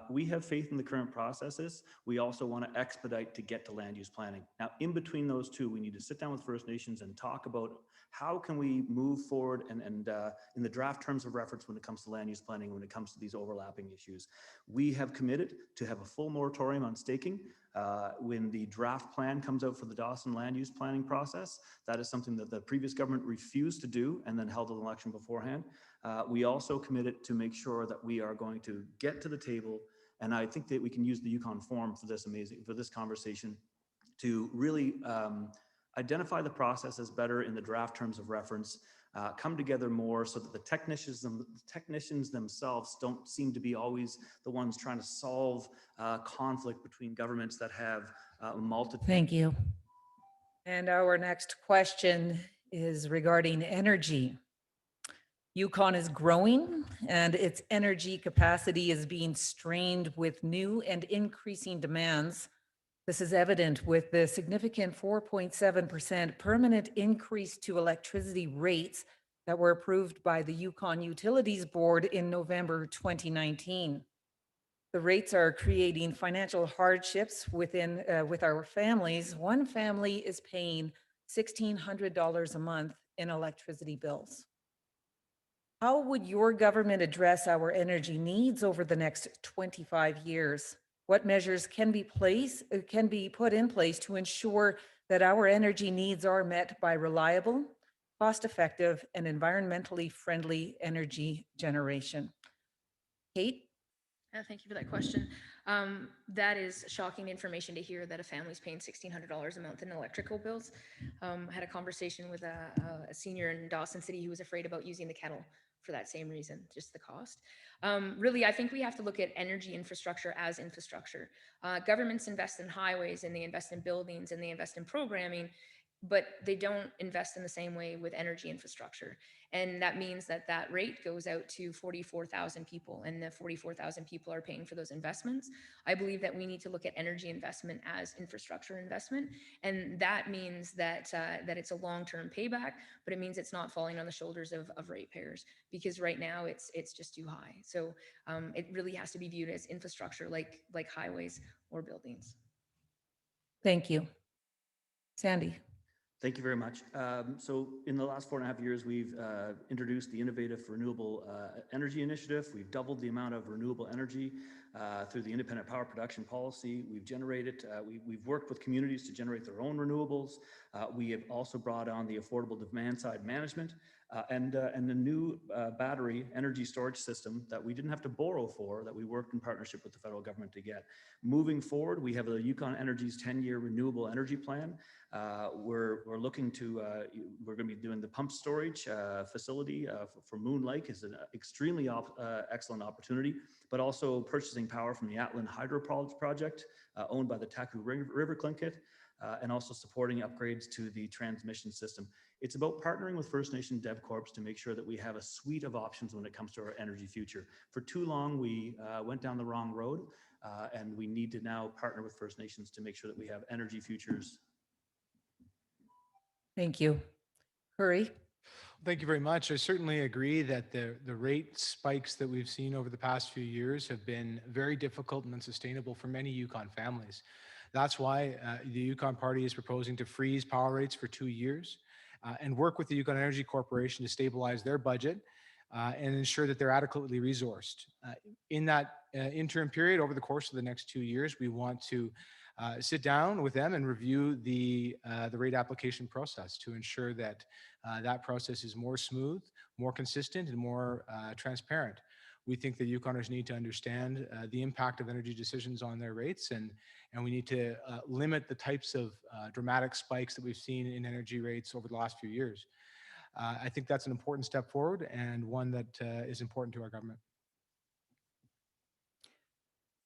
S4: We have faith in the current processes. We also want to expedite to get to land use planning. Now, in between those two, we need to sit down with First Nations and talk about how can we move forward and in the draft terms of reference when it comes to land use planning, when it comes to these overlapping issues. We have committed to have a full moratorium on staking. When the draft plan comes out for the Dawson land use planning process, that is something that the previous government refused to do and then held an election beforehand. We also committed to make sure that we are going to get to the table, and I think that we can use the Yukon Forum for this conversation to really identify the processes better in the draft terms of reference, come together more so that the technicians themselves don't seem to be always the ones trying to solve conflict between governments that have multiple.
S1: Thank you. And our next question is regarding energy. Yukon is growing and its energy capacity is being strained with new and increasing demands. This is evident with the significant 4.7% permanent increase to electricity rates that were approved by the Yukon Utilities Board in November 2019. The rates are creating financial hardships with our families. One family is paying $1,600 a month in electricity bills. How would your government address our energy needs over the next 25 years? What measures can be put in place to ensure that our energy needs are met by reliable, cost-effective, and environmentally friendly energy generation? Kate?
S3: Thank you for that question. That is shocking information to hear that a family's paying $1,600 a month in electrical bills. I had a conversation with a senior in Dawson City who was afraid about using the kettle for that same reason, just the cost. Really, I think we have to look at energy infrastructure as infrastructure. Governments invest in highways and they invest in buildings and they invest in programming, but they don't invest in the same way with energy infrastructure. And that means that that rate goes out to 44,000 people, and the 44,000 people are paying for those investments. I believe that we need to look at energy investment as infrastructure investment, and that means that that it's a long-term payback, but it means it's not falling on the shoulders of ratepayers, because right now it's just too high. So it really has to be viewed as infrastructure, like highways or buildings.
S1: Thank you. Sandy?
S4: Thank you very much. So in the last 4.5 years, we've introduced the Innovative Renewable Energy Initiative. We've doubled the amount of renewable energy through the independent power production policy. We've worked with communities to generate their own renewables. We have also brought on the affordable demand side management and the new battery energy storage system that we didn't have to borrow for, that we worked in partnership with the federal government to get. Moving forward, we have the Yukon Energy's 10-year renewable energy plan. We're looking to, we're going to be doing the pump storage facility for Moon Lake is an extremely excellent opportunity, but also purchasing power from the Atlin Hydro Project owned by the Taku River Tlingit, and also supporting upgrades to the transmission system. It's about partnering with First Nation DevCorps to make sure that we have a suite of options when it comes to our energy future. For too long, we went down the wrong road, and we need to now partner with First Nations to make sure that we have energy futures.
S1: Thank you. Curry?
S5: Thank you very much. I certainly agree that the rate spikes that we've seen over the past few years have been very difficult and unsustainable for many Yukon families. That's why the Yukon Party is proposing to freeze power rates for 2 years and work with the Yukon Energy Corporation to stabilize their budget and ensure that they're adequately resourced. In that interim period, over the course of the next 2 years, we want to sit down with them and review the rate application process to ensure that that process is more smooth, more consistent, and more transparent. We think that Yukoners need to understand the impact of energy decisions on their rates, and we need to limit the types of dramatic spikes that we've seen in energy rates over the last few years. I think that's an important step forward and one that is important to our government.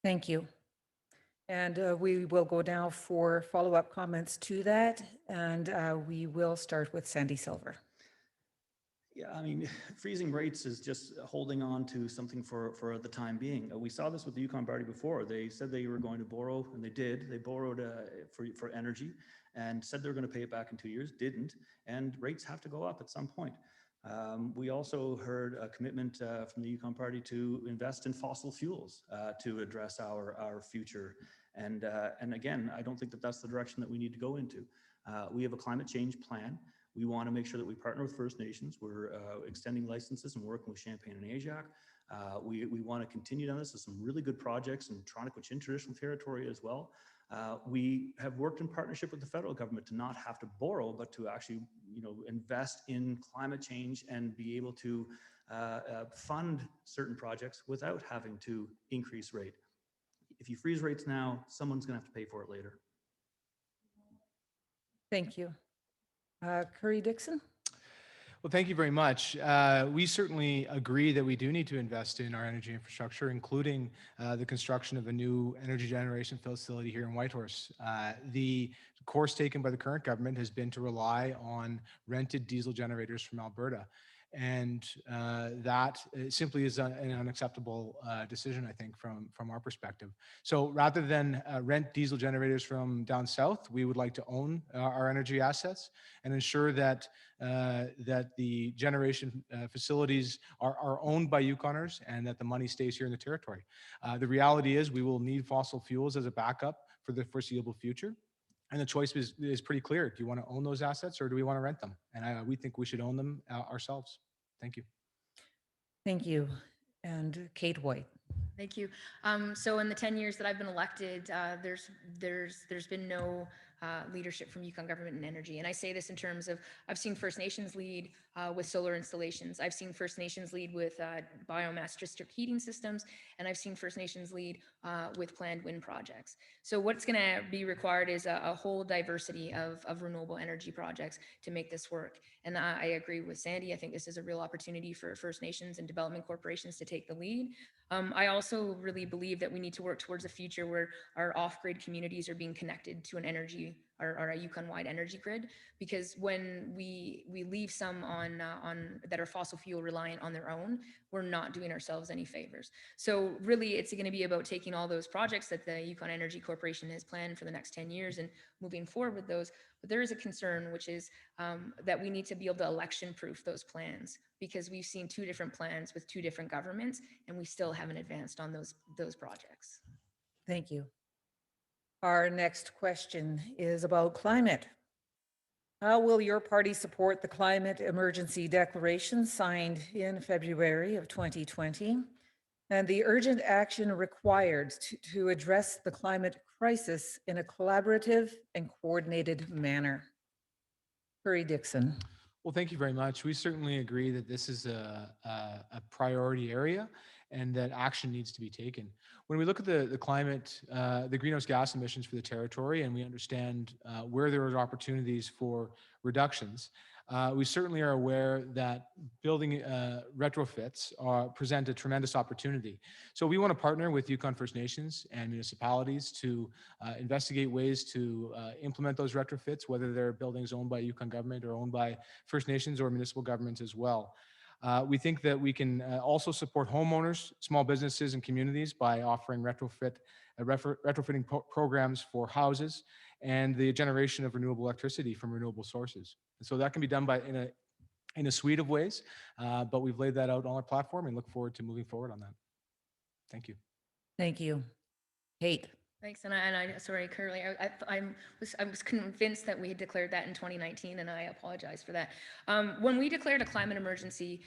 S1: Thank you. And we will go now for follow-up comments to that, and we will start with Sandy Silver.
S4: Yeah, I mean, freezing rates is just holding on to something for the time being. We saw this with the Yukon Party before. They said they were going to borrow, and they did. They borrowed for energy and said they were going to pay it back in 2 years, didn't, and rates have to go up at some point. We also heard a commitment from the Yukon Party to invest in fossil fuels to address our future. And again, I don't think that that's the direction that we need to go into. We have a climate change plan. We want to make sure that we partner with First Nations. We're extending licenses and working with Champagne and Ajax. We want to continue on this with some really good projects in Tronic-Wichin traditional territory as well. We have worked in partnership with the federal government to not have to borrow, but to actually, invest in climate change and be able to fund certain projects without having to increase rate. If you freeze rates now, someone's going to have to pay for it later.
S1: Thank you. Curry Dixon?
S5: Well, thank you very much. We certainly agree that we do need to invest in our energy infrastructure, including the construction of a new energy generation facility here in Whitehorse. The course taken by the current government has been to rely on rented diesel generators from Alberta. And that simply is an unacceptable decision, I think, from our perspective. So rather than rent diesel generators from down south, we would like to own our energy assets and ensure that that the generation facilities are owned by Yukoners and that the money stays here in the territory. The reality is we will need fossil fuels as a backup for the foreseeable future. And the choice is pretty clear. Do you want to own those assets or do we want to rent them? And we think we should own them ourselves. Thank you.
S1: Thank you. And Kate White.
S3: Thank you. So in the 10 years that I've been elected, there's been no leadership from Yukon government in energy. And I say this in terms of, I've seen First Nations lead with solar installations. I've seen First Nations lead with biomass district heating systems. And I've seen First Nations lead with planned wind projects. So what's going to be required is a whole diversity of renewable energy projects to make this work. And I agree with Sandy. I think this is a real opportunity for First Nations and development corporations to take the lead. I also really believe that we need to work towards a future where our off-grid communities are being connected to an energy or a Yukon-wide energy grid, because when we leave some on that are fossil fuel reliant on their own, we're not doing ourselves any favors. So really, it's going to be about taking all those projects that the Yukon Energy Corporation has planned for the next 10 years and moving forward with those. But there is a concern, which is that we need to be able to election-proof those plans, because we've seen two different plans with two different governments, and we still haven't advanced on those projects.
S1: Thank you. Our next question is about climate. How will your party support the climate emergency declaration signed in February of 2020 and the urgent action required to address the climate crisis in a collaborative and coordinated manner? Curry Dixon.
S5: Well, thank you very much. We certainly agree that this is a priority area and that action needs to be taken. When we look at the climate, the greenhouse gas emissions for the territory, and we understand where there are opportunities for reductions, we certainly are aware that building retrofits present a tremendous opportunity. So we want to partner with Yukon First Nations and municipalities to investigate ways to implement those retrofits, whether they're buildings owned by Yukon government or owned by First Nations or municipal governments as well. We think that we can also support homeowners, small businesses, and communities by offering retrofitting programs for houses and the generation of renewable electricity from renewable sources. And so that can be done in a suite of ways, but we've laid that out on our platform and look forward to moving forward on that. Thank you.
S1: Thank you. Kate.
S3: Thanks, and I sorry, Curly, I was convinced that we had declared that in 2019, and I apologize for that. When we declared a climate emergency,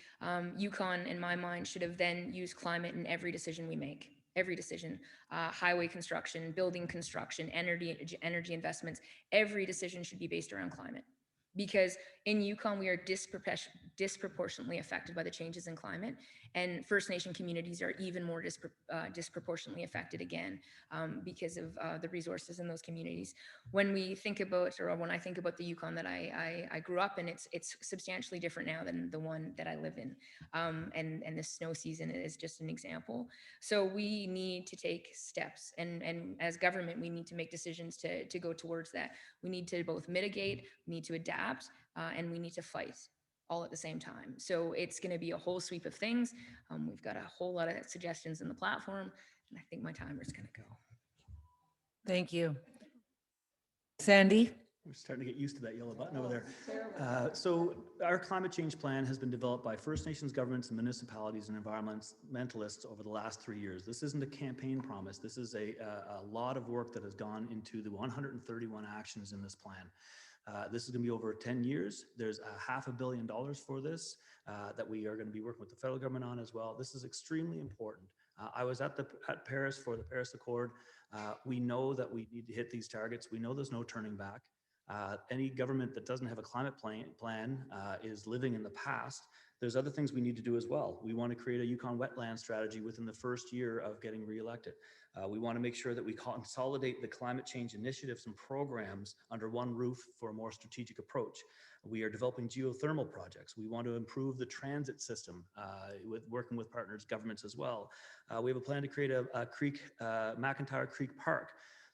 S3: Yukon, in my mind, should have then used climate in every decision we make. Every decision, highway construction, building construction, energy investments, every decision should be based around climate. Because in Yukon, we are disproportionately affected by the changes in climate, and First Nation communities are even more disproportionately affected again because of the resources in those communities. When we think about, or when I think about the Yukon that I grew up in, it's substantially different now than the one that I live in. And the snow season is just an example. So we need to take steps, and as government, we need to make decisions to go towards that. We need to both mitigate, we need to adapt, and we need to fight all at the same time. So it's going to be a whole sweep of things. We've got a whole lot of suggestions in the platform, and I think my timer's going to go.
S1: Thank you. Sandy?
S4: We're starting to get used to that yellow button over there. So our climate change plan has been developed by First Nations governments and municipalities and environmentalists over the last 3 years. This isn't a campaign promise. This is a lot of work that has gone into the 131 actions in this plan. This is going to be over 10 years. There's $500 million for this that we are going to be working with the federal government on as well. This is extremely important. I was at Paris for the Paris Accord. We know that we need to hit these targets. We know there's no turning back. Any government that doesn't have a climate plan is living in the past. There's other things we need to do as well. We want to create a Yukon wetland strategy within the first year of getting reelected. We want to make sure that we consolidate the climate change initiatives and programs under one roof for a more strategic approach. We are developing geothermal projects. We want to improve the transit system with working with partners, governments as well. We have a plan to create a McIntyre Creek Park.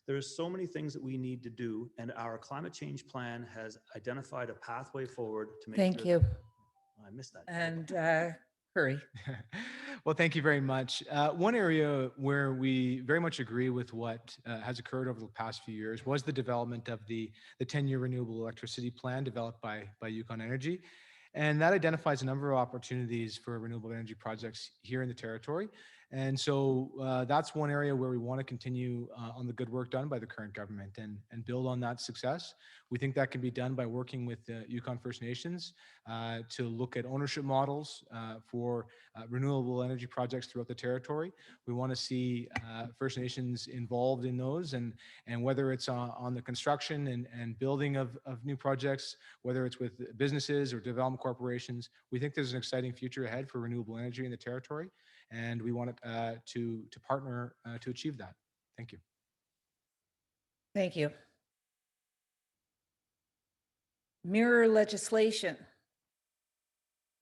S4: There's so many things that we need to do, and our climate change plan has identified a pathway forward to make
S1: Thank
S4: sure
S1: you.
S4: I missed that.
S1: And Curry?
S5: Well, thank you very much. One area where we very much agree with what has occurred over the past few years was the development of the 10-year renewable electricity plan developed by Yukon Energy. And that identifies a number of opportunities for renewable energy projects here in the territory. And so that's one area where we want to continue on the good work done by the current government and build on that success. We think that can be done by working with the Yukon First Nations to look at ownership models for renewable energy projects throughout the territory. We want to see First Nations involved in those, and whether it's on the construction and building of new projects, whether it's with businesses or development corporations, we think there's an exciting future ahead for renewable energy in the territory, and we want to partner to achieve that. Thank you.
S1: Thank you. Mirror legislation.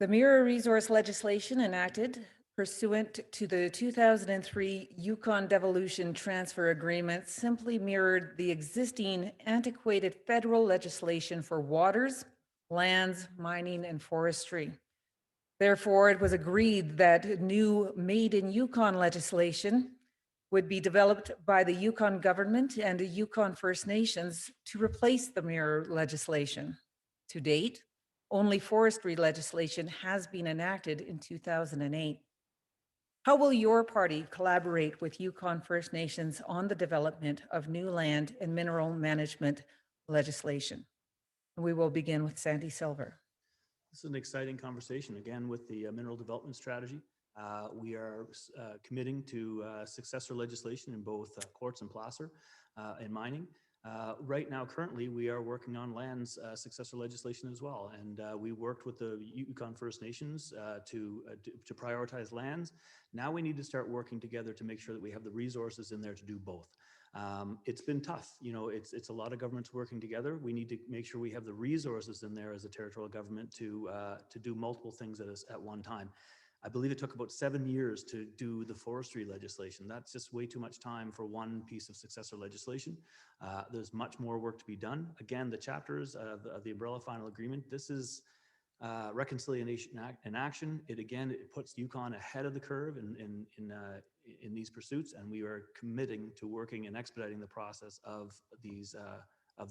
S1: The mirror resource legislation enacted pursuant to the 2003 Yukon Devolution Transfer Agreement simply mirrored the existing antiquated federal legislation for waters, lands, mining, and forestry. Therefore, it was agreed that new Made in Yukon legislation would be developed by the Yukon government and the Yukon First Nations to replace the mirror legislation. To date, only forestry legislation has been enacted in 2008. How will your party collaborate with Yukon First Nations on the development of new land and mineral management legislation? We will begin with Sandy Silver.
S4: This is an exciting conversation, again, with the mineral development strategy. We are committing to successor legislation in both quartz and placer and mining. Right now, currently, we are working on lands successor legislation as well. And we worked with the Yukon First Nations to prioritize lands. Now we need to start working together to make sure that we have the resources in there to do both. It's been tough. You know, it's a lot of governments working together. We need to make sure we have the resources in there as a territorial government to do multiple things at one time. I believe it took about 7 years to do the forestry legislation. That's just way too much time for one piece of successor legislation. There's much more work to be done. Again, the chapters of the umbrella final agreement, this is reconciliation in action. It puts Yukon ahead of the curve in these pursuits, and we are committing to working and expediting the process of these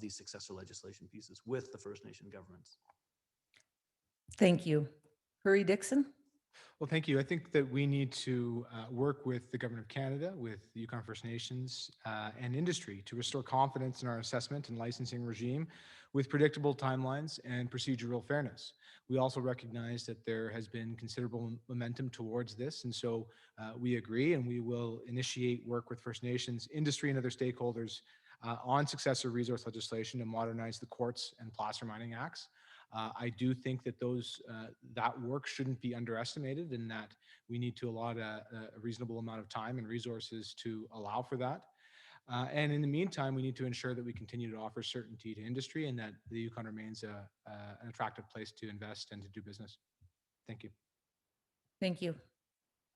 S4: successor legislation pieces with the First Nation governments.
S1: Thank you. Curry Dixon.
S5: Well, thank you. I think that we need to work with the Government of Canada, with the Yukon First Nations and industry to restore confidence in our assessment and licensing regime with predictable timelines and procedural fairness. We also recognize that there has been considerable momentum towards this, and so we agree, and we will initiate work with First Nations, industry, and other stakeholders on successor resource legislation to modernize the quartz and placer mining acts. I do think that that work shouldn't be underestimated, and that we need to allot a reasonable amount of time and resources to allow for that. And in the meantime, we need to ensure that we continue to offer certainty to industry and that the Yukon remains an attractive place to invest and to do business. Thank you.
S1: Thank you.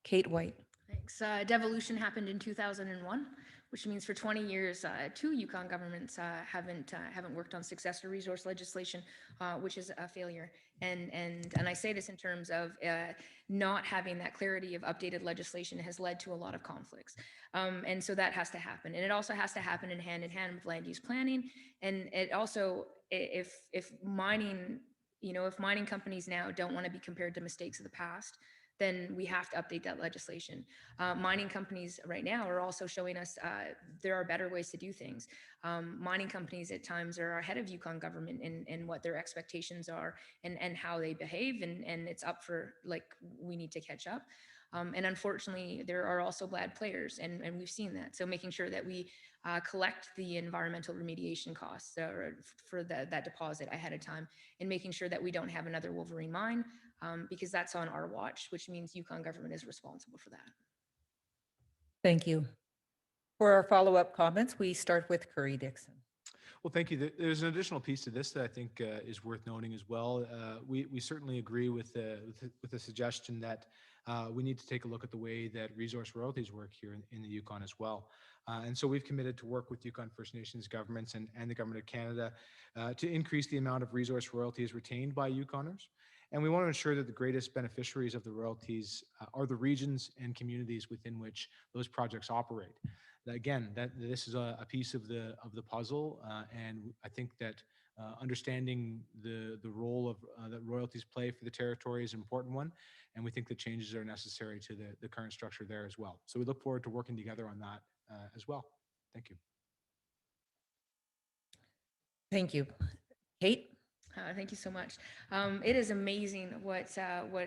S1: Kate White.
S3: Thanks. Devolution happened in 2001, which means for 20 years, two Yukon governments haven't worked on successor resource legislation, which is a failure. And I say this in terms of not having that clarity of updated legislation has led to a lot of conflicts. And so that has to happen. And it also has to happen in hand with land use planning. And it also, if mining, if mining companies now don't want to be compared to mistakes of the past, then we have to update that legislation. Mining companies right now are also showing us there are better ways to do things. Mining companies at times are ahead of Yukon government in what their expectations are and how they behave, and it's up for, we need to catch up. And unfortunately, there are also bad players, and we've seen that. So making sure that we collect the environmental remediation costs for that deposit ahead of time, and making sure that we don't have another Wolverine mine, because that's on our watch, which means Yukon government is responsible for that.
S1: Thank you. For our follow-up comments, we start with Curry Dixon.
S5: Well, thank you. There's an additional piece to this that I think is worth noting as well. We certainly agree with the suggestion that we need to take a look at the way that resource royalties work here in the Yukon as well. And so we've committed to work with Yukon First Nations governments and the Government of Canada to increase the amount of resource royalties retained by Yukoners. And we want to ensure that the greatest beneficiaries of the royalties are the regions and communities within which those projects operate. Again, this is a piece of the puzzle, and I think that understanding the role that royalties play for the territory is an important one, and we think that changes are necessary to the current structure there as well. So we look forward to working together on that as well. Thank you.
S1: Thank you. Kate?
S3: Thank you so much. It is amazing what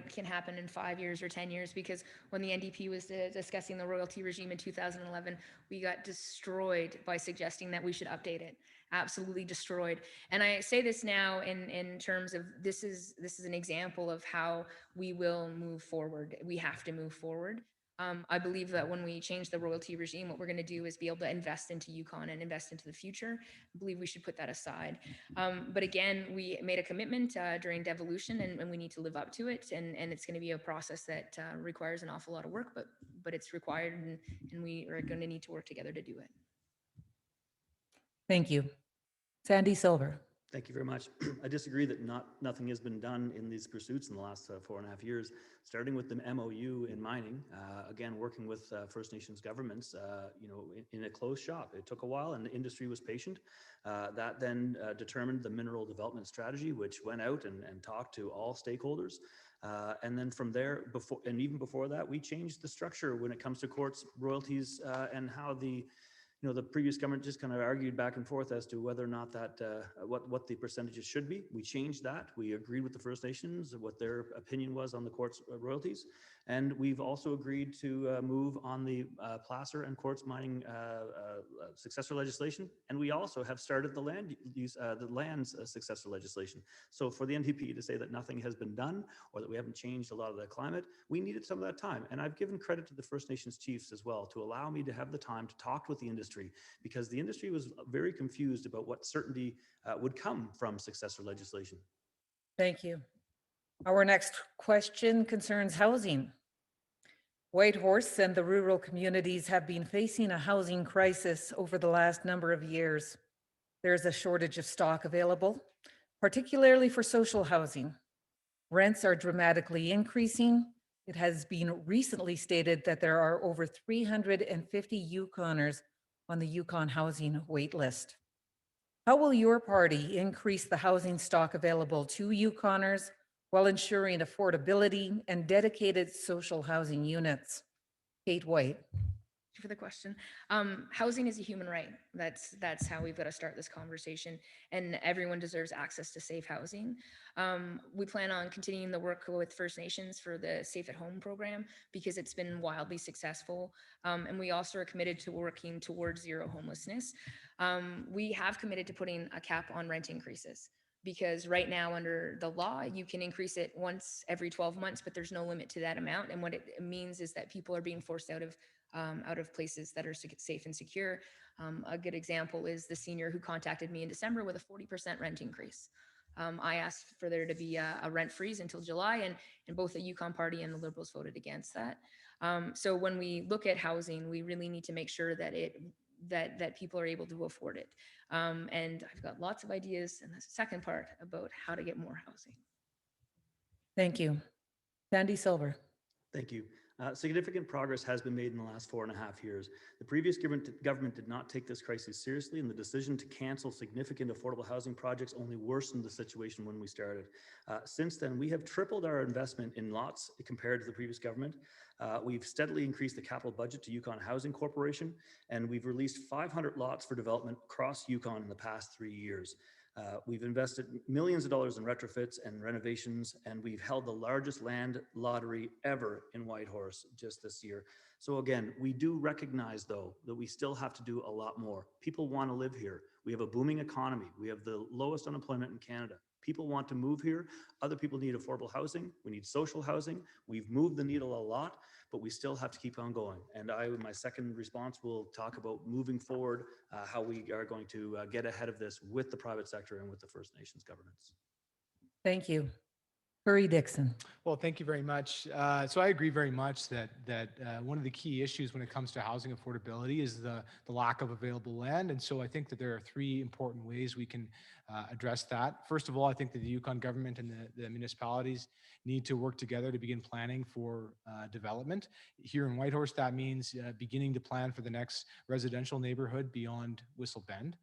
S3: can happen in 5 years or 10 years, because when the NDP was discussing the royalty regime in 2011, we got destroyed by suggesting that we should update it. Absolutely destroyed. And I say this now in terms of this is an example of how we will move forward. We have to move forward. I believe that when we change the royalty regime, what we're going to do is be able to invest into Yukon and invest into the future. I believe we should put that aside. But again, we made a commitment during devolution, and we need to live up to it. And it's going to be a process that requires an awful lot of work, but it's required, and we are going to need to work together to do it.
S1: Thank you. Sandy Silver.
S4: Thank you very much. I disagree that nothing has been done in these pursuits in the last 4.5 years, starting with the MOU in mining, again, working with First Nations governments, in a closed shop. It took a while and the industry was patient. That then determined the mineral development strategy, which went out and talked to all stakeholders. And then from there, even before that, we changed the structure when it comes to quartz royalties and how the previous government just kind of argued back and forth as to whether or not that, what the percentages should be. We changed that. We agreed with the First Nations what their opinion was on the quartz royalties. And we've also agreed to move on the placer and quartz mining successor legislation. And we also have started the lands successor legislation. So for the NDP to say that nothing has been done or that we haven't changed a lot of the climate, we needed some of that time. And I've given credit to the First Nations chiefs as well to allow me to have the time to talk with the industry, because the industry was very confused about what certainty would come from successor legislation.
S1: Thank you. Our next question concerns housing. Whitehorse and the rural communities have been facing a housing crisis over the last number of years. There's a shortage of stock available, particularly for social housing. Rents are dramatically increasing. It has been recently stated that there are over 350 Yukoners on the Yukon housing wait list. How will your party increase the housing stock available to Yukoners while ensuring affordability and dedicated social housing units? Kate White.
S3: Thank you for the question. Housing is a human right. That's how we've got to start this conversation, and everyone deserves access to safe housing. We plan on continuing the work with First Nations for the Safe at Home program, because it's been wildly successful. And we also are committed to working towards zero homelessness. We have committed to putting a cap on rent increases. because right now under the law, you can increase it once every 12 months, but there's no limit to that amount. And what it means is that people are being forced out of places that are safe and secure. A good example is the senior who contacted me in December with a 40% rent increase. I asked for there to be a rent freeze until July, and both the Yukon Party and the Liberals voted against that. So when we look at housing, we really need to make sure that that people are able to afford it. And I've got lots of ideas in the second part about how to get more housing.
S1: Thank you. Sandy Silver.
S4: Thank you. Significant progress has been made in the last 4.5 years. The previous government did not take this crisis seriously, and the decision to cancel significant affordable housing projects only worsened the situation when we started. Since then, we have tripled our investment in lots compared to the previous government. We've steadily increased the capital budget to Yukon Housing Corporation, and we've released 500 lots for development across Yukon in the past 3 years. We've invested millions of dollars in retrofits and renovations, and we've held the largest land lottery ever in Whitehorse just this year. So again, we do recognize, though, that we still have to do a lot more. People want to live here. We have a booming economy. We have the lowest unemployment in Canada. People want to move here. Other people need affordable housing. We need social housing. We've moved the needle a lot, but we still have to keep on going. And in my second response, will talk about moving forward, how we are going to get ahead of this with the private sector and with the First Nations governments.
S1: Thank you. Curry Dixon.
S5: Well, thank you very much. So I agree very much that one of the key issues when it comes to housing affordability is the lack of available land. And so I think that there are 3 important ways we can address that. First of all, I think that the Yukon government and the municipalities need to work together to begin planning for development. Here in Whitehorse, that means beginning to plan for the next residential neighborhood beyond Whistle Bend.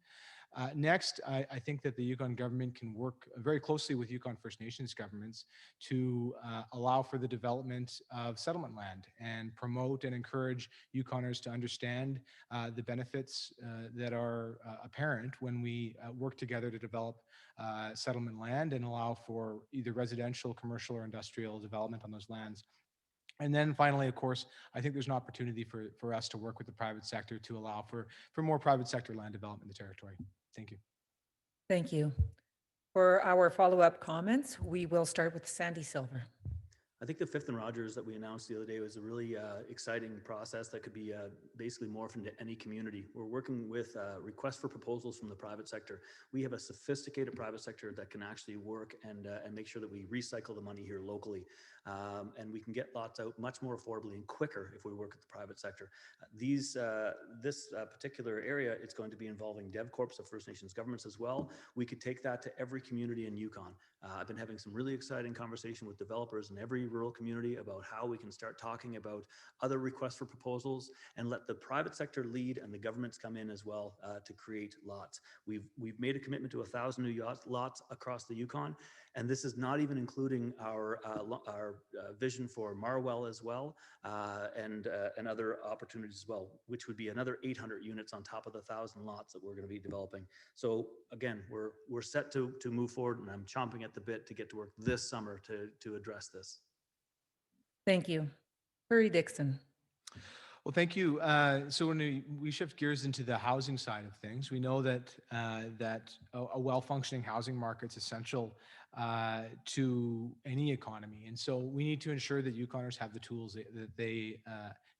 S5: Next, I think that the Yukon government can work very closely with Yukon First Nations governments to allow for the development of settlement land and promote and encourage Yukoners to understand the benefits that are apparent when we work together to develop settlement land and allow for either residential, commercial, or industrial development on those lands. And then finally, of course, I think there's an opportunity for us to work with the private sector to allow for more private sector land development in the territory. Thank you.
S1: Thank you. For our follow-up comments, we will start with Sandy Silver.
S4: I think the Fifth and Rogers that we announced the other day was a really exciting process that could be basically morphed into any community. We're working with requests for proposals from the private sector. We have a sophisticated private sector that can actually work and make sure that we recycle the money here locally. And we can get lots out much more affordably and quicker if we work with the private sector. This particular area, it's going to be involving DevCorps of First Nations governments as well. We could take that to every community in Yukon. I've been having some really exciting conversation with developers in every rural community about how we can start talking about other requests for proposals and let the private sector lead and the governments come in as well to create lots. We've made a commitment to 1,000 new lots across the Yukon, and this is not even including our vision for Marwell as well, and other opportunities as well, which would be another 800 units on top of the 1,000 lots that we're going to be developing. So again, we're set to move forward, and I'm chomping at the bit to get to work this summer to address this.
S1: Thank you. Curry Dixon.
S5: Well, thank you. So when we shift gears into the housing side of things, we know that a well-functioning housing market is essential to any economy. And so we need to ensure that Yukoners have the tools that they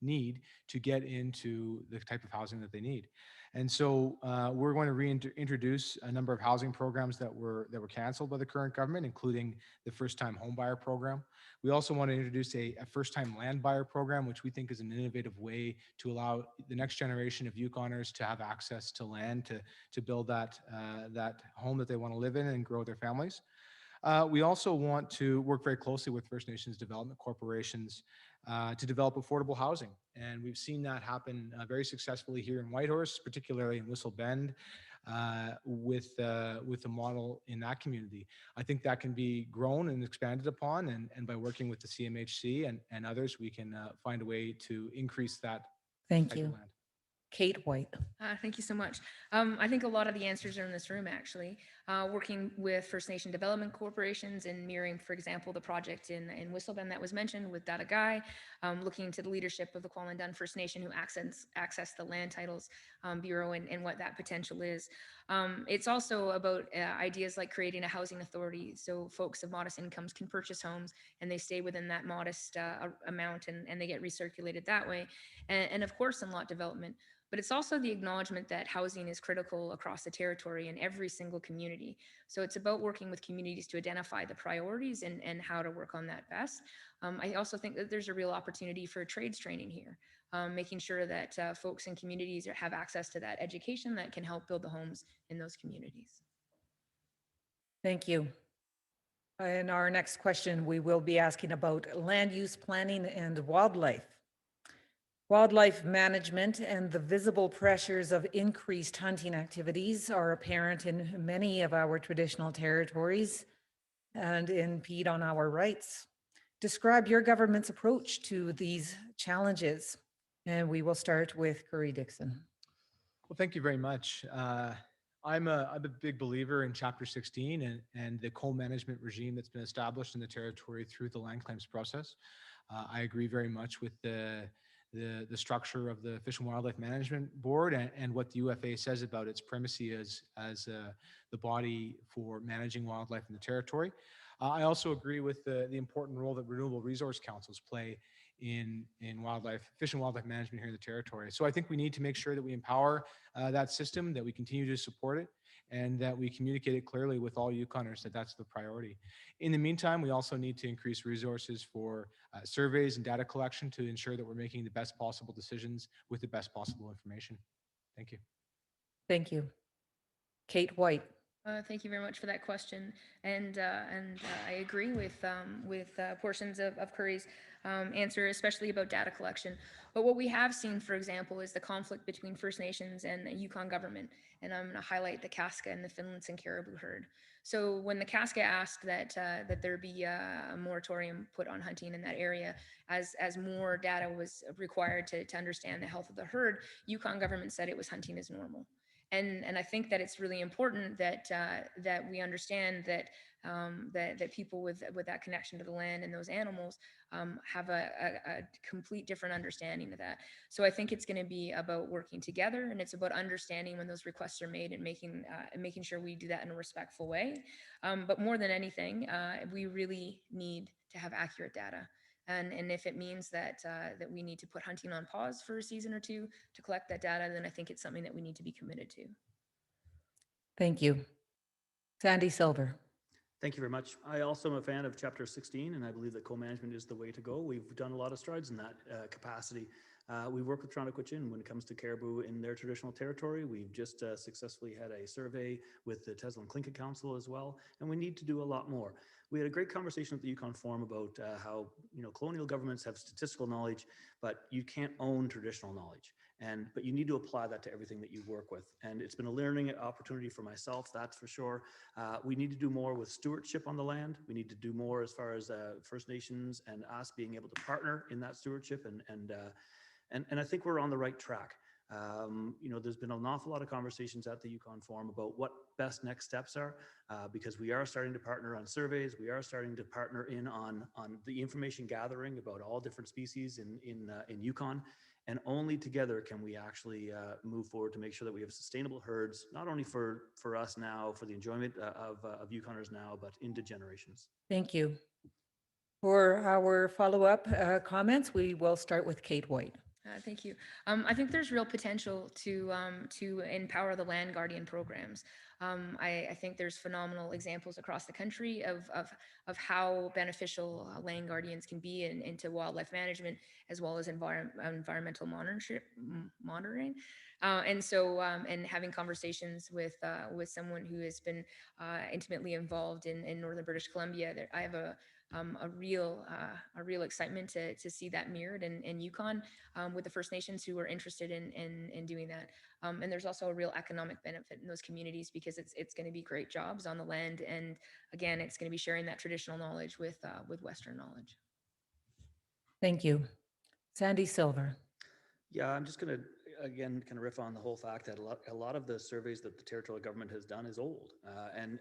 S5: need to get into the type of housing that they need. And so we're going to reintroduce a number of housing programs that were canceled by the current government, including the first-time homebuyer program. We also want to introduce a first-time land buyer program, which we think is an innovative way to allow the next generation of Yukoners to have access to land to build that home that they want to live in and grow their families. We also want to work very closely with First Nations development corporations to develop affordable housing. And we've seen that happen very successfully here in Whitehorse, particularly in Whistle Bend, with the model in that community. I think that can be grown and expanded upon, and by working with the CMHC and others, we can find a way to increase that
S1: Thank
S5: type
S1: you.
S5: of land.
S1: Kate White.
S3: Thank you so much. I think a lot of the answers are in this room, actually. Working with First Nation development corporations and mirroring, for example, the project in Whistlebend that was mentioned with Data Guy, looking into the leadership of the Kwalindun First Nation who access the Land Titles Bureau and what that potential is. It's also about ideas like creating a housing authority so folks of modest incomes can purchase homes and they stay within that modest amount and they get recirculated that way. And of course, in lot development. But it's also the acknowledgement that housing is critical across the territory in every single community. So it's about working with communities to identify the priorities and how to work on that best. I also think that there's a real opportunity for trades training here, making sure that folks in communities have access to that education that can help build the homes in those communities.
S1: Thank you. In our next question, we will be asking about land use planning and wildlife. Wildlife management and the visible pressures of increased hunting activities are apparent in many of our traditional territories and impede on our rights. Describe your government's approach to these challenges. And we will start with Curry Dixon.
S5: Well, thank you very much. I'm a big believer in Chapter 16 and the co-management regime that's been established in the territory through the land claims process. I agree very much with the structure of the Fish and Wildlife Management Board and what the UFA says about its primacy as the body for managing wildlife in the territory. I also agree with the important role that renewable resource councils play in fish and wildlife management here in the territory. So I think we need to make sure that we empower that system, that we continue to support it, and that we communicate it clearly with all Yukoners that that's the priority. In the meantime, we also need to increase resources for surveys and data collection to ensure that we're making the best possible decisions with the best possible information. Thank you.
S1: Thank you. Kate White.
S3: Thank you very much for that question, and I agree with portions of Curry's answer, especially about data collection. But what we have seen, for example, is the conflict between First Nations and the Yukon government, and I'm going to highlight the Casca and the Finlandson caribou herd. So when the Casca asked that there be a moratorium put on hunting in that area, as more data was required to understand the health of the herd, Yukon government said it was hunting as normal. And I think that it's really important that we understand that that people with that connection to the land and those animals have a complete different understanding of that. So I think it's going to be about working together, and it's about understanding when those requests are made and making sure we do that in a respectful way. But more than anything, we really need to have accurate data. And if it means that that we need to put hunting on pause for a season or two to collect that data, then I think it's something that we need to be committed to.
S1: Thank you. Sandy Silver.
S4: Thank you very much. I also am a fan of Chapter 16, and I believe that co-management is the way to go. We've done a lot of strides in that capacity. We work with Toronto-Quechin when it comes to caribou in their traditional territory. We've just successfully had a survey with the Tesla and Tlingit Council as well, and we need to do a lot more. We had a great conversation at the Yukon Forum about how colonial governments have statistical knowledge, but you can't own traditional knowledge. But you need to apply that to everything that you work with. And it's been a learning opportunity for myself, that's for sure. We need to do more with stewardship on the land. We need to do more as far as First Nations and us being able to partner in that stewardship. And I think we're on the right track. There's been an awful lot of conversations at the Yukon Forum about what best next steps are, because we are starting to partner on surveys. We are starting to partner in on the information gathering about all different species in Yukon. And only together can we actually move forward to make sure that we have sustainable herds, not only for us now, for the enjoyment of Yukoners now, but into generations.
S1: Thank you. For our follow-up comments, we will start with Kate White.
S3: Thank you. I think there's real potential to empower the land guardian programs. I think there's phenomenal examples across the country of how beneficial land guardians can be into wildlife management as well as environmental monitoring. And having conversations with someone who has been intimately involved in northern British Columbia, I have a real excitement to see that mirrored in Yukon with the First Nations who are interested in doing that. And there's also a real economic benefit in those communities because it's going to be great jobs on the land, and again, it's going to be sharing that traditional knowledge with Western knowledge.
S1: Thank you. Sandy Silver.
S4: Yeah, I'm just going to again, kind of riff on the whole fact that a lot of the surveys that the territorial government has done is old. And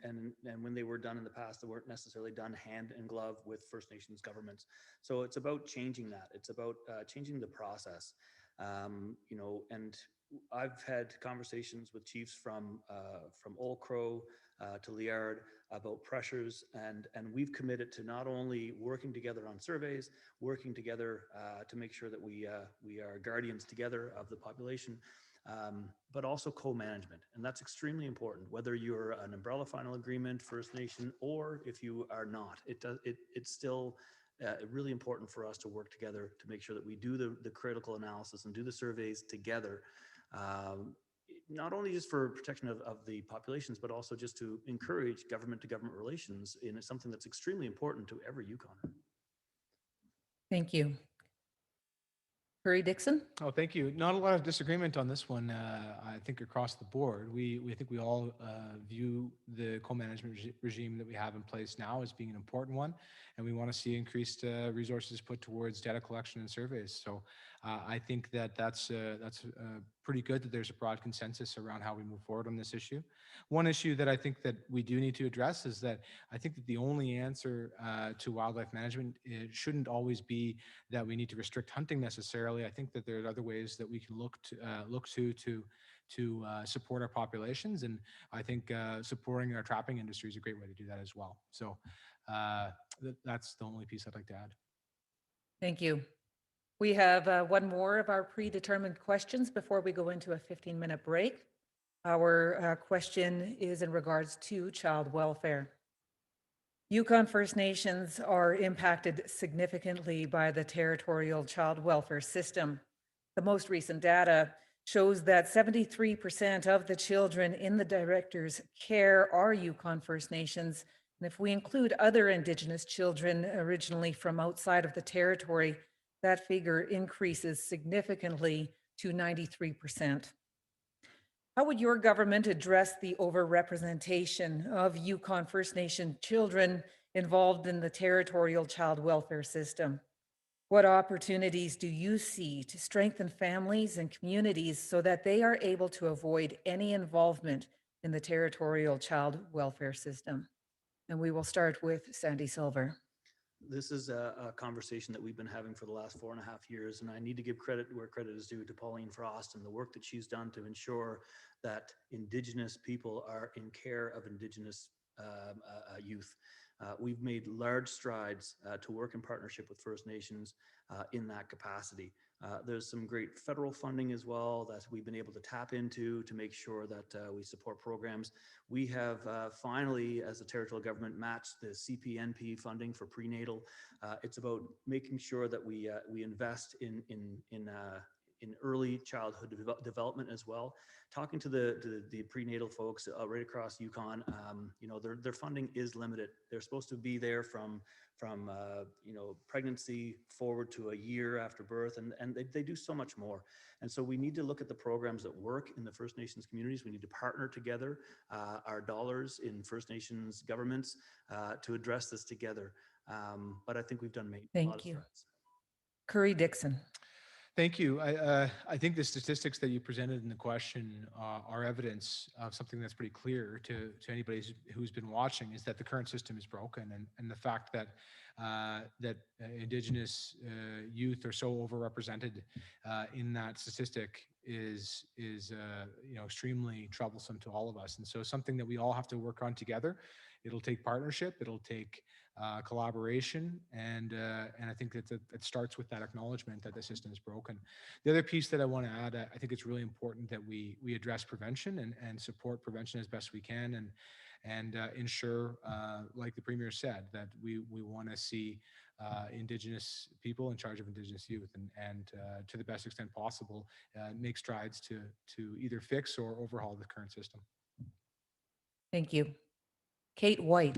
S4: when they were done in the past, they weren't necessarily done hand in glove with First Nations governments. So it's about changing that. It's about changing the process. And I've had conversations with chiefs from Old Crow to Liard about pressures, and we've committed to not only working together on surveys, working together to make sure that we are guardians together of the population, but also co-management, and that's extremely important. Whether you're an umbrella final agreement First Nation or if you are not, it's still really important for us to work together to make sure that we do the critical analysis and do the surveys together. Not only just for protection of the populations, but also just to encourage government to government relations in something that's extremely important to every Yukoner.
S1: Thank you. Curry Dixon?
S5: Oh, thank you. Not a lot of disagreement on this one. I think across the board, we think we all view the co-management regime that we have in place now as being an important one, and we want to see increased resources put towards data collection and surveys. So I think that's pretty good that there's a broad consensus around how we move forward on this issue. One issue that I think that we do need to address is that I think that the only answer to wildlife management shouldn't always be that we need to restrict hunting necessarily. I think that there are other ways that we can look to support our populations, and I think supporting our trapping industry is a great way to do that as well. So that's the only piece I'd like to add.
S1: Thank you. We have one more of our predetermined questions before we go into a 15-minute break. Our question is in regards to child welfare. Yukon First Nations are impacted significantly by the territorial child welfare system. The most recent data shows that 73% of the children in the director's care are Yukon First Nations. And if we include other Indigenous children originally from outside of the territory, that figure increases significantly to 93%. How would your government address the overrepresentation of Yukon First Nation children involved in the territorial child welfare system? What opportunities do you see to strengthen families and communities so that they are able to avoid any involvement in the territorial child welfare system? And we will start with Sandy Silver.
S4: This is a conversation that we've been having for the last 4.5 years, and I need to give credit where credit is due to Pauline Frost and the work that she's done to ensure that Indigenous people are in care of Indigenous youth. We've made large strides to work in partnership with First Nations in that capacity. There's some great federal funding as well that we've been able to tap into to make sure that we support programs. We have finally, as a territorial government, matched the CPNP funding for prenatal. It's about making sure that we invest in early childhood development as well. Talking to the prenatal folks right across Yukon, their funding is limited. They're supposed to be there from pregnancy forward to a year after birth, and they do so much more. And so we need to look at the programs that work in the First Nations communities. We need to partner together our dollars in First Nations governments to address this together. But I think we've done a lot of strides.
S1: Curry Dixon.
S5: Thank you. I think the statistics that you presented in the question are evidence of something that's pretty clear to anybody who's been watching, is that the current system is broken, and the fact that Indigenous youth are so overrepresented in that statistic is extremely troublesome to all of us. And so something that we all have to work on together. It'll take partnership. It'll take collaboration, and I think that it starts with that acknowledgement that the system is broken. The other piece that I want to add, I think it's really important that we address prevention and support prevention as best we can, and ensure, like the Premier said, that we want to see Indigenous people in charge of Indigenous youth, and to the best extent possible, make strides to either fix or overhaul the current system.
S1: Thank you. Kate White.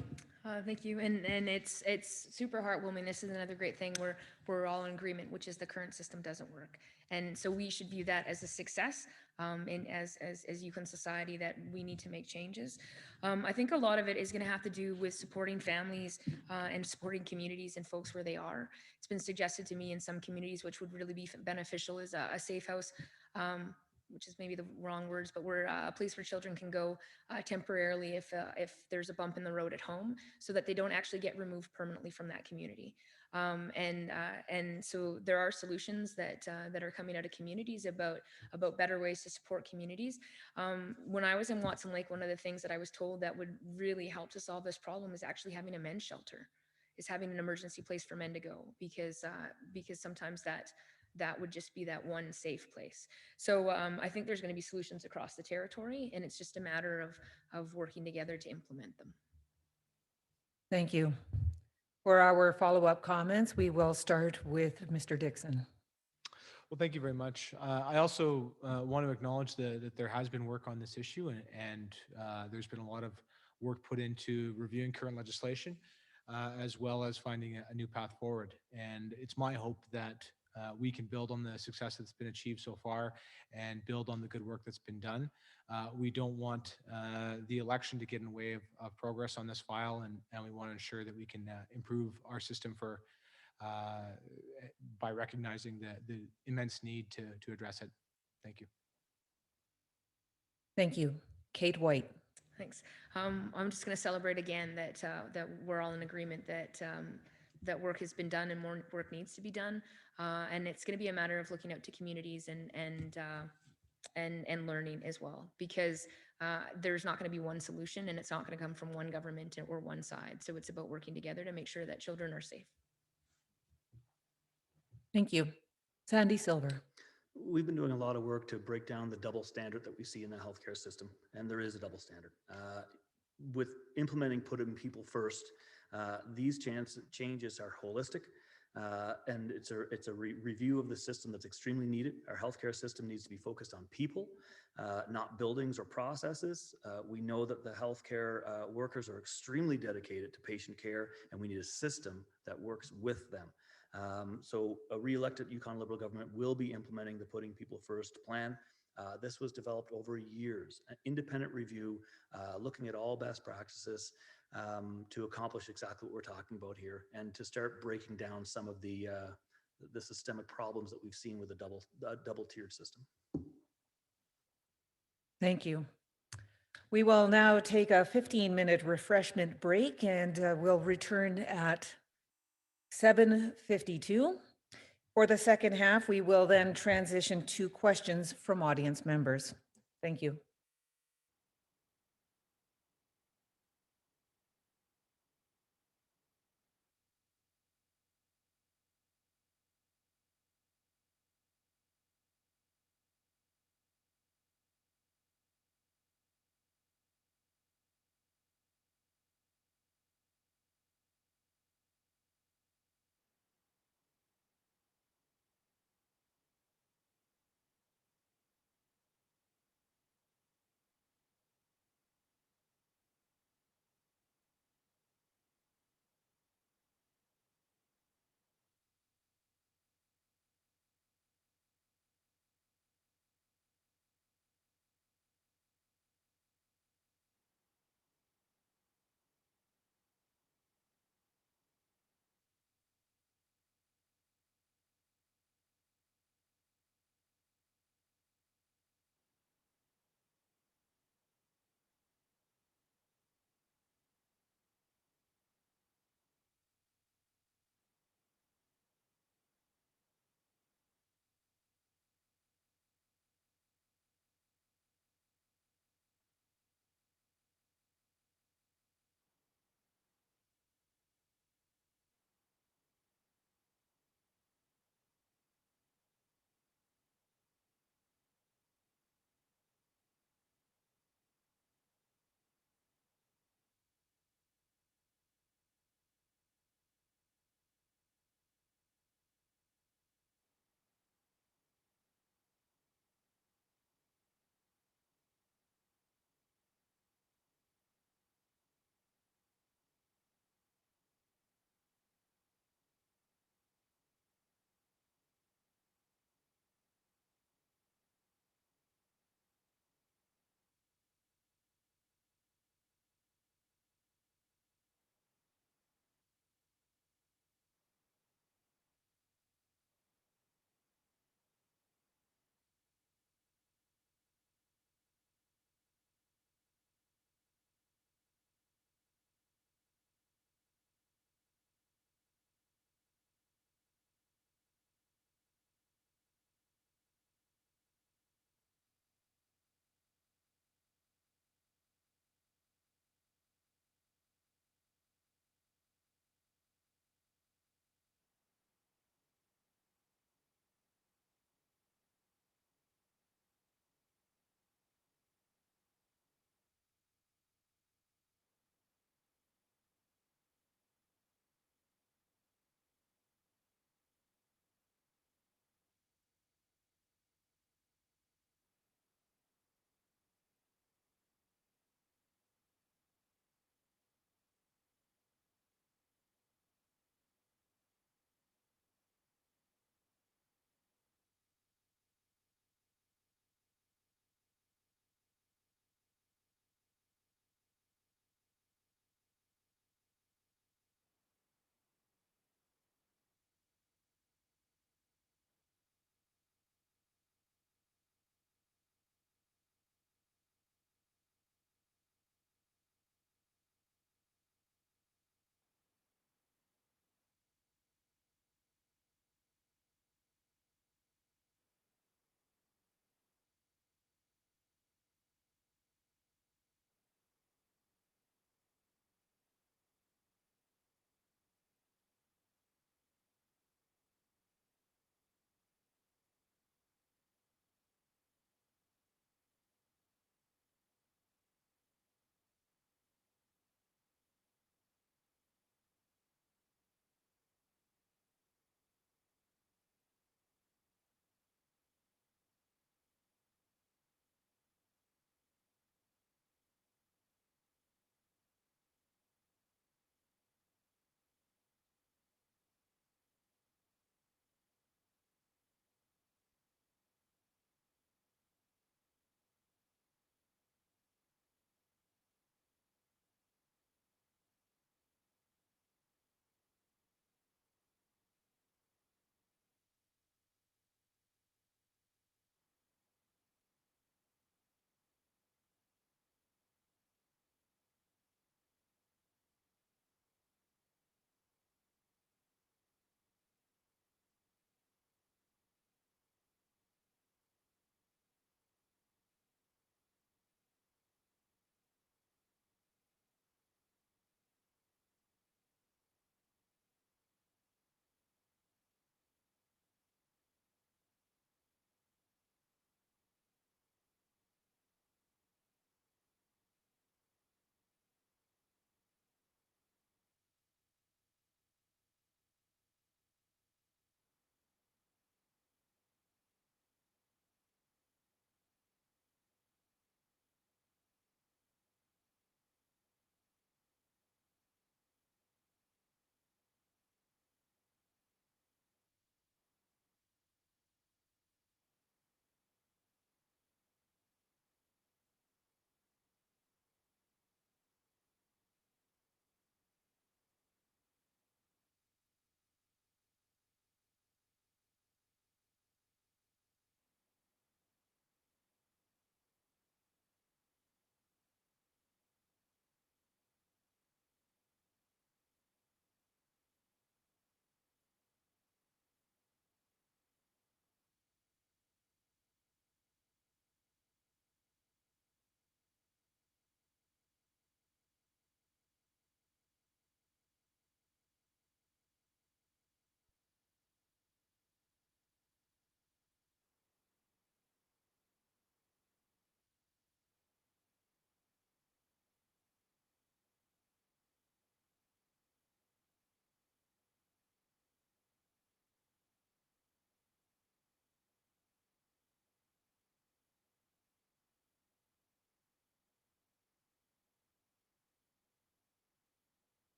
S3: Thank you, and it's super heartwarming. This is another great thing where we're all in agreement, which is the current system doesn't work, and so we should view that as a success. And as Yukon society, that we need to make changes. I think a lot of it is going to have to do with supporting families and supporting communities and folks where they are. It's been suggested to me in some communities, which would really be beneficial, is a safe house which is maybe the wrong words, but where a place for children can go temporarily if there's a bump in the road at home, so that they don't actually get removed permanently from that community. And so there are solutions that are coming out of communities about better ways to support communities. When I was in Watson Lake, one of the things that I was told that would really help to solve this problem is actually having a men's shelter, is having an emergency place for men to go, because sometimes that would just be that one safe place. So I think there's going to be solutions across the territory, and it's just a matter of working together to implement them.
S1: Thank you. For our follow-up comments, we will start with Mr. Dixon.
S5: Well, thank you very much. I also want to acknowledge that there has been work on this issue, and there's been a lot of work put into reviewing current legislation, as well as finding a new path forward. And it's my hope that we can build on the success that's been achieved so far and build on the good work that's been done. We don't want the election to get in the way of progress on this file, and we want to ensure that we can improve our system for by recognizing the immense need to address it. Thank you.
S1: Thank you. Kate White.
S3: Thanks. I'm just going to celebrate again that we're all in agreement that work has been done and more work needs to be done, and it's going to be a matter of looking out to communities and learning as well, because there's not going to be one solution, and it's not going to come from one government or one side. So it's about working together to make sure that children are safe.
S1: Thank you. Sandy Silver.
S4: We've been doing a lot of work to break down the double standard that we see in the healthcare system, and there is a double standard. With implementing putting people first, these changes are holistic, and it's a review of the system that's extremely needed. Our healthcare system needs to be focused on people, not buildings or processes. We know that the healthcare workers are extremely dedicated to patient care, and we need a system that works with them. So a re-elected Yukon Liberal government will be implementing the Putting People First plan. This was developed over years, an independent review, looking at all best practices to accomplish exactly what we're talking about here, and to start breaking down some of the systemic problems that we've seen with a double-tiered system.
S1: Thank you. We will now take a 15-minute refreshment break, and we'll return at 7:52. For the second half, we will then transition to questions from audience members. Thank you.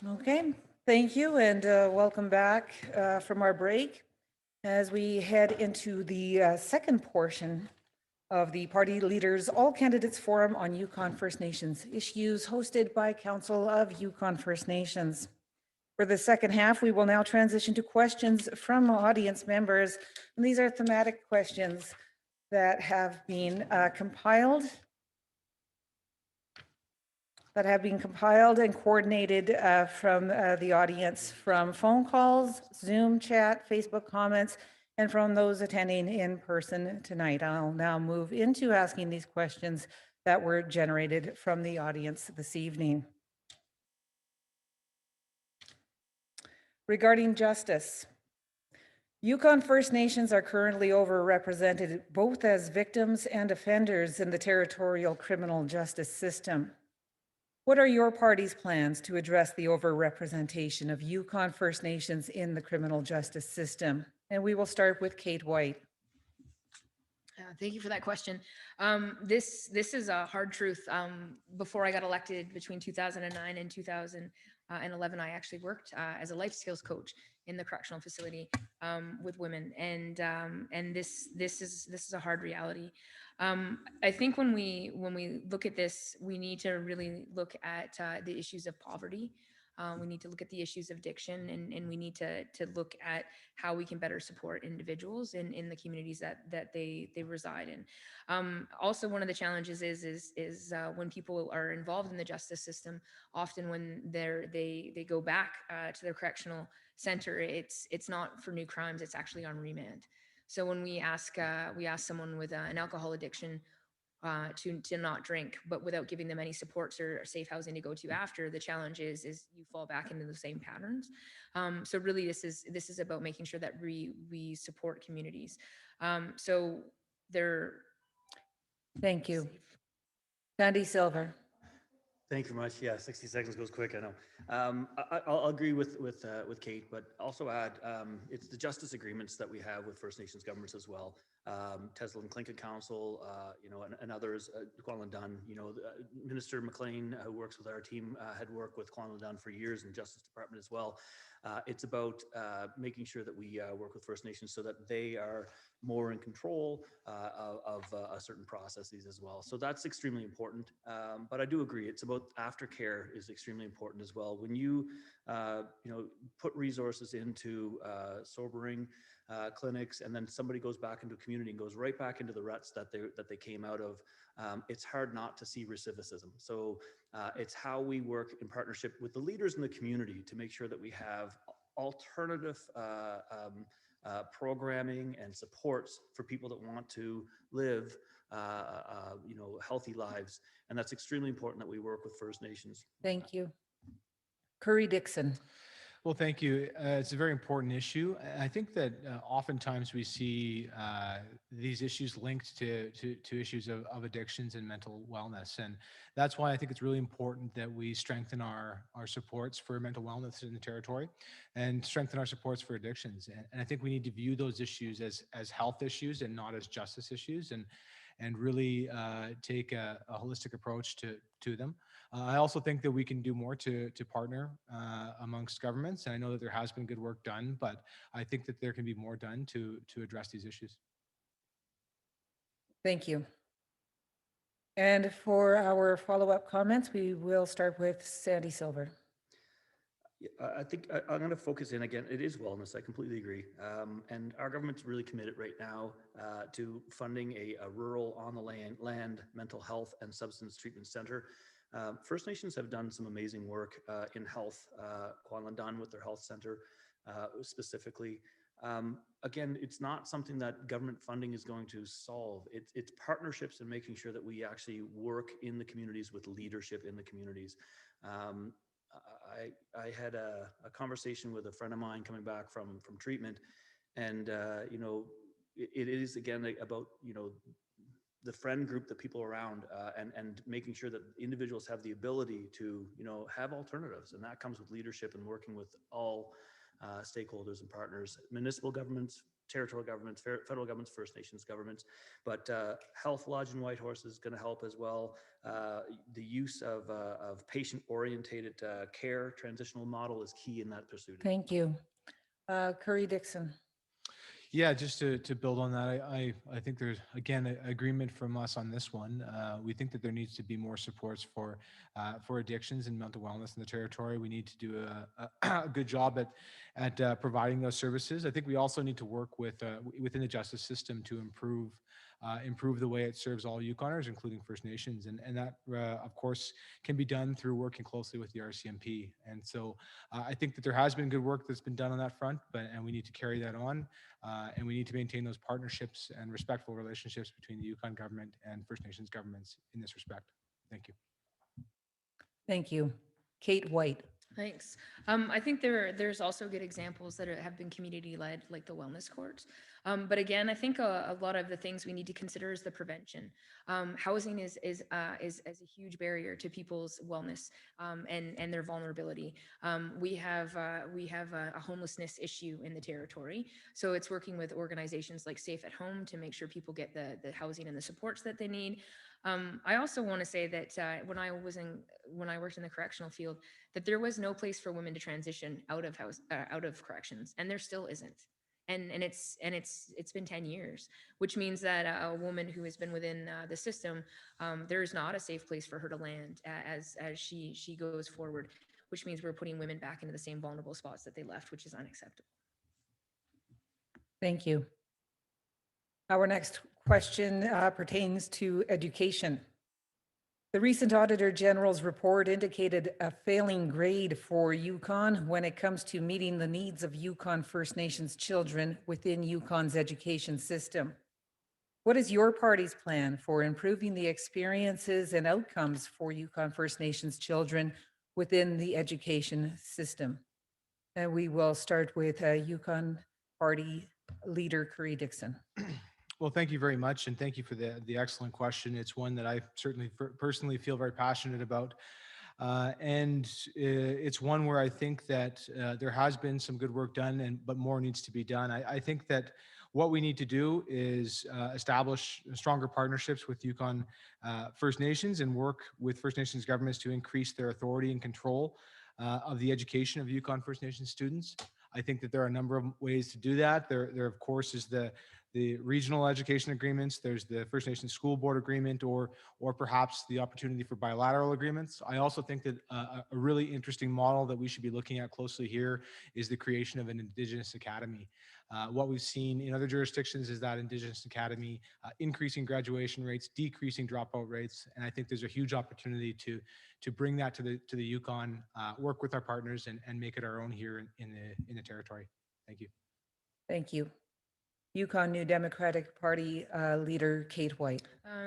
S1: Okay, thank you, and welcome back from our break. As we head into the second portion of the Party Leaders All Candidates Forum on Yukon First Nations issues, hosted by Council of Yukon First Nations. For the second half, we will now transition to questions from audience members. And these are thematic questions that have been compiled and coordinated from the audience, from phone calls, Zoom chat, Facebook comments, and from those attending in person tonight. I'll now move into asking these questions that were generated from the audience this evening. Regarding justice, Yukon First Nations are currently overrepresented both as victims and offenders in the territorial criminal justice system. What are your party's plans to address the overrepresentation of Yukon First Nations in the criminal justice system? And we will start with Kate White.
S3: Thank you for that question. This is a hard truth. Before I got elected between 2009 and 2011, I actually worked as a life skills coach in the correctional facility with women, and this is a hard reality. I think when we look at this, we need to really look at the issues of poverty. We need to look at the issues of addiction, and we need to look at how we can better support individuals in the communities that they reside in. Also, one of the challenges is when people are involved in the justice system, often when they go back to their correctional center, it's not for new crimes, it's actually on remand. So when we ask someone with an alcohol addiction to not drink, but without giving them any supports or safe housing to go to after, the challenge is you fall back into the same patterns. So really, this is about making sure that we support communities. So they're
S1: Thank you.
S3: safe.
S1: Sandy Silver.
S4: Thank you very much. Yeah, 60 seconds goes quick, I know. I'll agree with Kate, but also add it's the justice agreements that we have with First Nations governments as well. Tesla and Clinton Council, and others, Kwalin Dunn, Minister McLean, who works with our team, had worked with Kwalin Dunn for years in the Justice Department as well. It's about making sure that we work with First Nations so that they are more in control of certain processes as well. So that's extremely important. But I do agree, it's about aftercare is extremely important as well. When you put resources into sobering clinics, and then somebody goes back into a community and goes right back into the ruts that they came out of, it's hard not to see recidivism. So it's how we work in partnership with the leaders in the community to make sure that we have alternative programming and supports for people that want to live healthy lives. And that's extremely important that we work with First Nations.
S1: Thank you. Curry Dixon.
S5: Well, thank you. It's a very important issue. I think that oftentimes we see these issues linked to issues of addictions and mental wellness. And that's why I think it's really important that we strengthen our supports for mental wellness in the territory and strengthen our supports for addictions. And I think we need to view those issues as health issues and not as justice issues, and really take a holistic approach to them. I also think that we can do more to partner amongst governments. And I know that there has been good work done, but I think that there can be more done to address these issues.
S1: Thank you. And for our follow-up comments, we will start with Sandy Silver.
S4: I think I'm going to focus in again. It is wellness. I completely agree. And our government's really committed right now to funding a rural on the land mental health and substance treatment center. First Nations have done some amazing work in health. Kwalin Dunn with their health center specifically. Again, it's not something that government funding is going to solve. It's partnerships and making sure that we actually work in the communities with leadership in the communities. I had a conversation with a friend of mine coming back from treatment, and it is again about the friend group, the people around, and making sure that individuals have the ability to have alternatives, and that comes with leadership and working with all stakeholders and partners, municipal governments, territorial governments, federal governments, First Nations governments. But Health Lodge in Whitehorse is going to help as well. The use of patient-orientated care transitional model is key in that pursuit.
S1: Thank you. Curry Dixon.
S5: Yeah, just to build on that, I think there's, again, agreement from us on this one. We think that there needs to be more supports for addictions and mental wellness in the territory. We need to do a good job at providing those services. I think we also need to work within the justice system to improve the way it serves all Yukoners, including First Nations. And that, of course, can be done through working closely with the RCMP. And so I think that there has been good work that's been done on that front, and we need to carry that on. And we need to maintain those partnerships and respectful relationships between the Yukon government and First Nations governments in this respect. Thank you.
S1: Thank you. Kate White.
S3: Thanks. I think there's also good examples that have been community-led, like the wellness courts. But again, I think a lot of the things we need to consider is the prevention. Housing is a huge barrier to people's wellness and their vulnerability. We have a homelessness issue in the territory, so it's working with organizations like Safe at Home to make sure people get the housing and the supports that they need. I also want to say that when I worked in the correctional field, that there was no place for women to transition out of corrections, and there still isn't. And it's been 10 years, which means that a woman who has been within the system, there is not a safe place for her to land as she goes forward, which means we're putting women back into the same vulnerable spots that they left, which is unacceptable.
S1: Thank you. Our next question pertains to education. The recent Auditor General's report indicated a failing grade for Yukon when it comes to meeting the needs of Yukon First Nations children within Yukon's education system. What is your party's plan for improving the experiences and outcomes for Yukon First Nations children within the education system? And we will start with Yukon Party Leader Curry Dixon.
S5: Well, thank you very much, and thank you for the excellent question. It's one that I certainly personally feel very passionate about. And it's one where I think that there has been some good work done, but more needs to be done. I think that what we need to do is establish stronger partnerships with Yukon First Nations and work with First Nations governments to increase their authority and control of the education of Yukon First Nations students. I think that there are a number of ways to do that. There of course, is the regional education agreements. There's the First Nations School Board agreement, or perhaps the opportunity for bilateral agreements. I also think that a really interesting model that we should be looking at closely here is the creation of an Indigenous Academy. What we've seen in other jurisdictions is that Indigenous Academy increasing graduation rates, decreasing dropout rates, and I think there's a huge opportunity to bring that to the Yukon, work with our partners, and make it our own here in the territory. Thank you.
S1: Thank you. Yukon New Democratic Party Leader Kate White.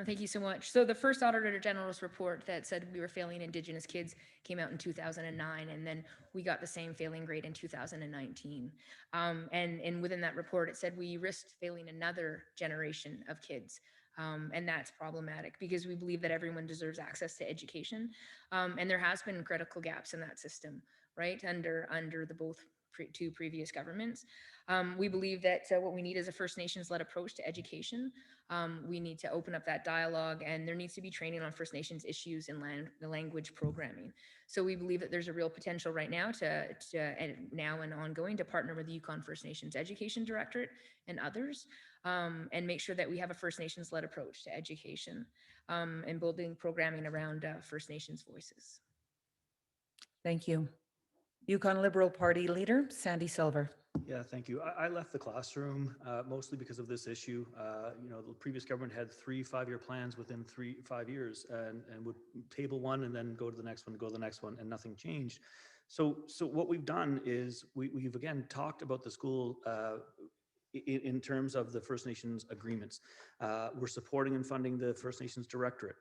S3: Thank you so much. So the first Auditor General's report that said we were failing Indigenous kids came out in 2009, and then we got the same failing grade in 2019. And within that report, it said we risked failing another generation of kids. And that's problematic because we believe that everyone deserves access to education. And there has been critical gaps in that system, right, under the both two previous governments. We believe that what we need is a First Nations-led approach to education. We need to open up that dialogue, and there needs to be training on First Nations issues in the language programming. So we believe that there's a real potential right now and now and ongoing to partner with the Yukon First Nations Education Directorate and others, and make sure that we have a First Nations-led approach to education and building programming around First Nations voices.
S1: Thank you. Yukon Liberal Party Leader Sandy Silver.
S4: Yeah, thank you. I left the classroom mostly because of this issue. The previous government had 3 5-year plans within 5 years, and would table one and then go to the next one, go to the next one, and nothing changed. So what we've done is we've again talked about the school in terms of the First Nations agreements. We're supporting and funding the First Nations Directorate.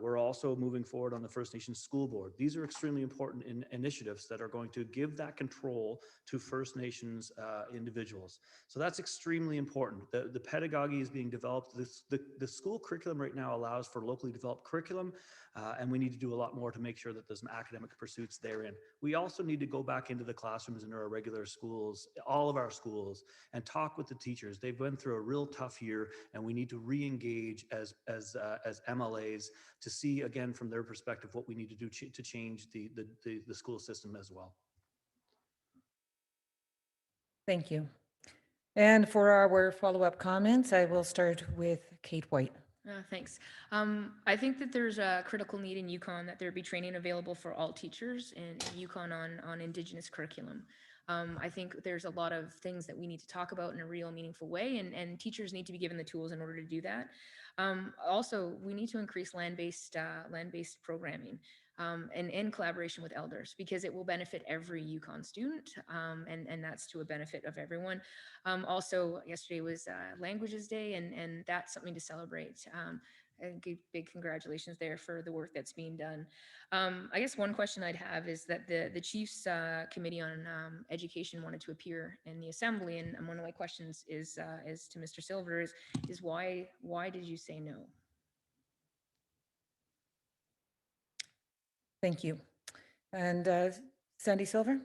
S4: We're also moving forward on the First Nations School Board. These are extremely important initiatives that are going to give that control to First Nations individuals. So that's extremely important. The pedagogy is being developed. The school curriculum right now allows for locally developed curriculum, and we need to do a lot more to make sure that there's academic pursuits therein. We also need to go back into the classrooms in our regular schools, all of our schools, and talk with the teachers. They've been through a real tough year, and we need to re-engage as MLAs to see again from their perspective what we need to do to change the school system as well.
S1: Thank you. And for our follow-up comments, I will start with Kate White.
S3: Thanks. I think that there's a critical need in Yukon that there be training available for all teachers in Yukon on Indigenous curriculum. I think there's a lot of things that we need to talk about in a real meaningful way, and teachers need to be given the tools in order to do that. Also, we need to increase land-based programming and in collaboration with elders, because it will benefit every Yukon student, and that's to a benefit of everyone. Also, yesterday was Languages Day, and that's something to celebrate. And big congratulations there for the work that's being done. I guess one question I'd have is that the Chiefs Committee on Education wanted to appear in the Assembly, and one of my questions is to Mr. Silver is why did you say no?
S1: Thank you. And Sandy Silver?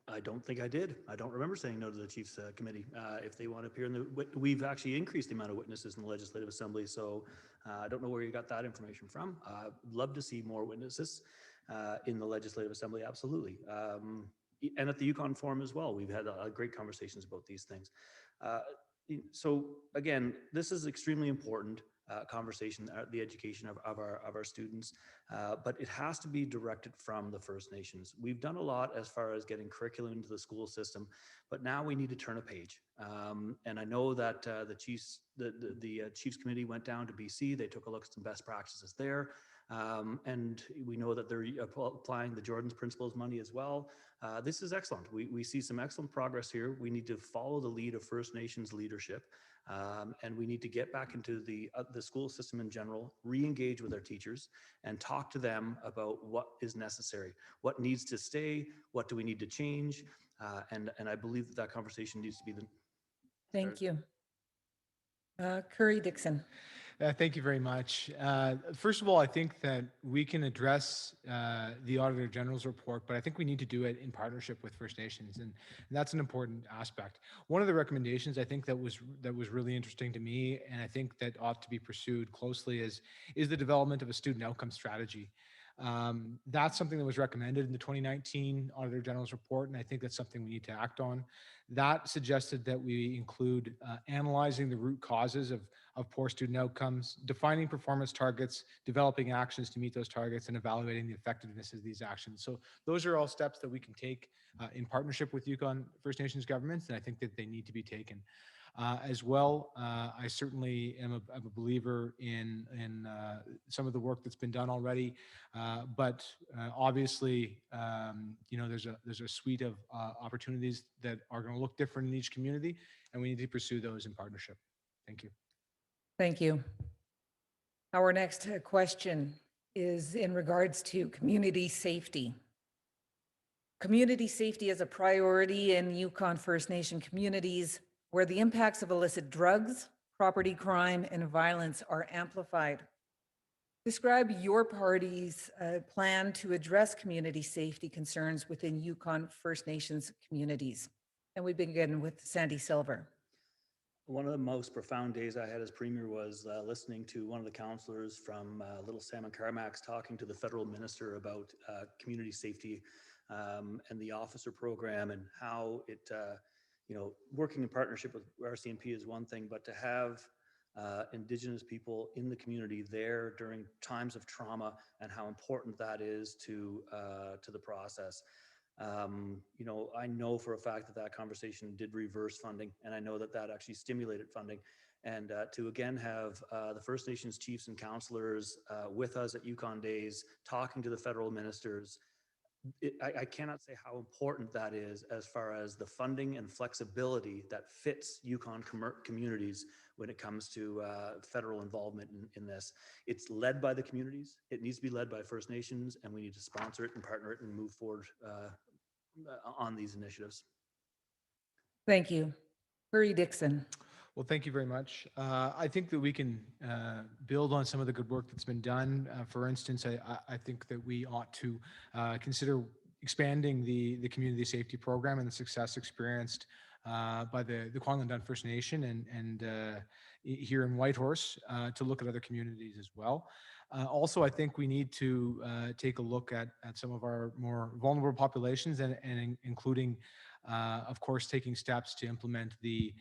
S4: I don't think I did. I don't remember saying no to the Chiefs Committee. If they want to appear in we've actually increased the amount of witnesses in the Legislative Assembly, so I don't know where you got that information from. I'd love to see more witnesses in the Legislative Assembly, absolutely. And at the Yukon Forum as well, we've had great conversations about these things. So again, this is extremely important conversation, the education of our students, but it has to be directed from the First Nations. We've done a lot as far as getting curriculum into the school system, but now we need to turn a page. And I know that the Chiefs Committee went down to BC. They took a look at some best practices there. And we know that they're applying the Jordan's Principles money as well. This is excellent. We see some excellent progress here. We need to follow the lead of First Nations leadership, and we need to get back into the school system in general, re-engage with our teachers, and talk to them about what is necessary, what needs to stay, what do we need to change, and I believe that conversation needs to be the.
S1: Thank you. Curry Dixon.
S5: Thank you very much. First of all, I think that we can address the Auditor General's report, but I think we need to do it in partnership with First Nations, and that's an important aspect. One of the recommendations I think that was really interesting to me, and I think that ought to be pursued closely, is the development of a student outcome strategy. That's something that was recommended in the 2019 Auditor General's report, and I think that's something we need to act on. That suggested that we include analyzing the root causes of poor student outcomes, defining performance targets, developing actions to meet those targets, and evaluating the effectiveness of these actions. So those are all steps that we can take in partnership with Yukon First Nations governments, and I think that they need to be taken. As well, I certainly am a believer in some of the work that's been done already, but obviously, there's a suite of opportunities that are going to look different in each community, and we need to pursue those in partnership. Thank you.
S1: Thank you. Our next question is in regards to community safety. Community safety is a priority in Yukon First Nation communities where the impacts of illicit drugs, property crime, and violence are amplified. Describe your party's plan to address community safety concerns within Yukon First Nations communities. And we begin with Sandy Silver.
S4: One of the most profound days I had as Premier was listening to one of the councillors from Little Salmon Carmax talking to the federal minister about community safety and the officer program, and how it, working in partnership with RCMP is one thing, but to have Indigenous people in the community there during times of trauma and how important that is to the process. I know for a fact that conversation did reverse funding, and I know that actually stimulated funding. And to again have the First Nations chiefs and councillors with us at Yukon Days, talking to the federal ministers, I cannot say how important that is as far as the funding and flexibility that fits Yukon communities when it comes to federal involvement in this. It's led by the communities. It needs to be led by First Nations, and we need to sponsor it and partner it and move forward on these initiatives.
S1: Thank you. Curry Dixon.
S5: Well, thank you very much. I think that we can build on some of the good work that's been done. For instance, I think that we ought to consider expanding the community safety program and the success experienced by the Kwanglen First Nation and here in Whitehorse to look at other communities as well. Also, I think we need to take a look at some of our more vulnerable populations and including, of course, taking steps to implement the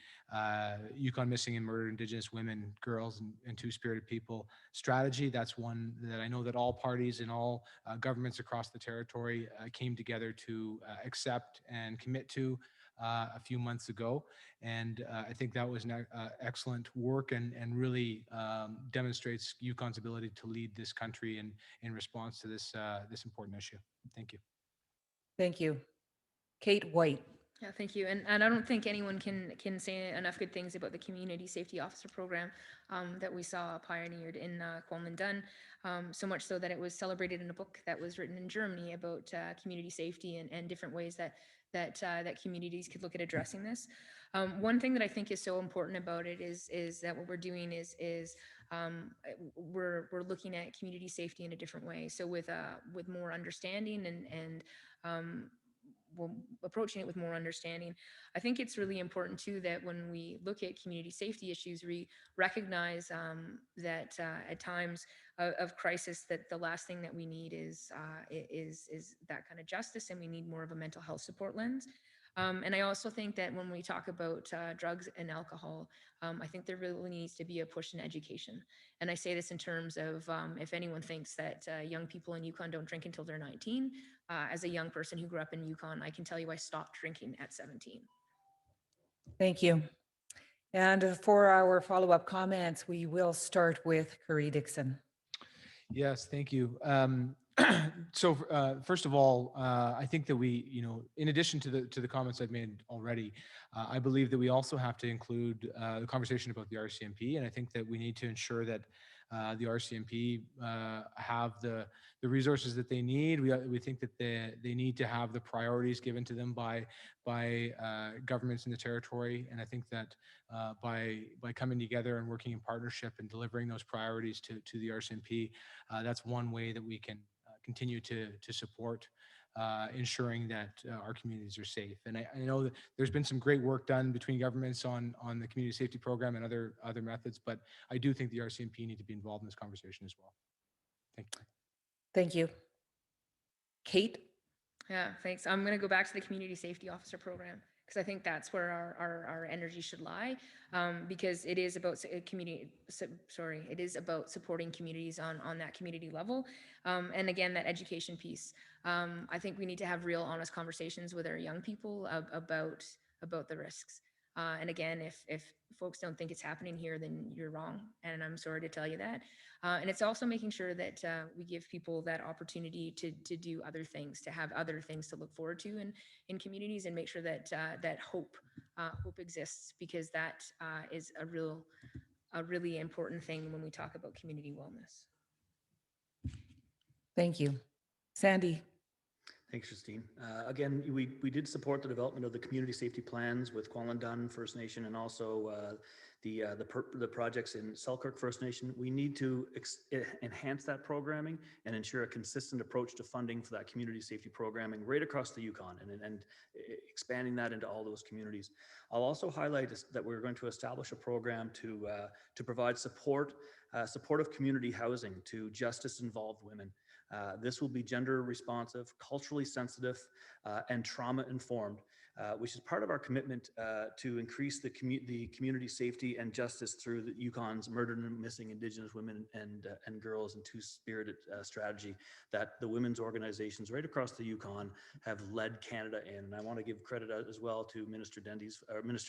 S5: Yukon Missing and Murdered Indigenous Women, Girls, and Two-Spirited People strategy. That's one that I know that all parties and all governments across the territory came together to accept and commit to a few months ago. And I think that was an excellent work and really demonstrates Yukon's ability to lead this country in response to this important issue. Thank you.
S1: Thank you. Kate White.
S3: Yeah, thank you. And I don't think anyone can say enough good things about the Community Safety Officer Program that we saw pioneered in Kwanglen. So much so that it was celebrated in a book that was written in Germany about community safety and different ways that communities could look at addressing this. One thing that I think is so important about it is that what we're doing is we're looking at community safety in a different way. So with more understanding and well, approaching it with more understanding. I think it's really important too that when we look at community safety issues, we recognize that at times of crisis, that the last thing that we need is that kind of justice, and we need more of a mental health support lens. And I also think that when we talk about drugs and alcohol, I think there really needs to be a push in education. And I say this in terms of if anyone thinks that young people in Yukon don't drink until they're 19, as a young person who grew up in Yukon, I can tell you I stopped drinking at 17.
S1: Thank you. And for our follow-up comments, we will start with Curry Dixon.
S5: Yes, thank you. So first of all, I think that we, in addition to the comments I've made already, I believe that we also have to include the conversation about the RCMP, and I think that we need to ensure that the RCMP have the resources that they need. We think that they need to have the priorities given to them by governments in the territory, and I think that by coming together and working in partnership and delivering those priorities to the RCMP, that's one way that we can continue to support ensuring that our communities are safe. And I know that there's been some great work done between governments on the community safety program and other methods, but I do think the RCMP need to be involved in this conversation as well. Thank you.
S1: Thank you. Kate?
S3: Yeah, thanks. I'm going to go back to the Community Safety Officer Program because I think that's where our energy should lie, because it is about it is about supporting communities on that community level, and again that education piece. I think we need to have real, honest conversations with our young people about the risks. And again, if folks don't think it's happening here, then you're wrong, and I'm sorry to tell you that. And it's also making sure that we give people that opportunity to do other things, to have other things to look forward to in communities, and make sure that that hope exists, because that is a really important thing when we talk about community wellness.
S1: Thank you. Sandy?
S4: Thanks, Christine. Again, we did support the development of the community safety plans with Kwanglen First Nation, and also the projects in Selkirk First Nation. We need to enhance that programming and ensure a consistent approach to funding for that community safety programming right across the Yukon, and expanding that into all those communities. I'll also highlight that we're going to establish a program to provide supportive community housing to justice-involved women. This will be gender responsive, culturally sensitive, and trauma informed, which is part of our commitment to increase the community safety and justice through the Yukon's Murdered and Missing Indigenous Women and Girls and Two-Spirited strategy that the women's organizations right across the Yukon have led Canada in. And I want to give credit as well to Minister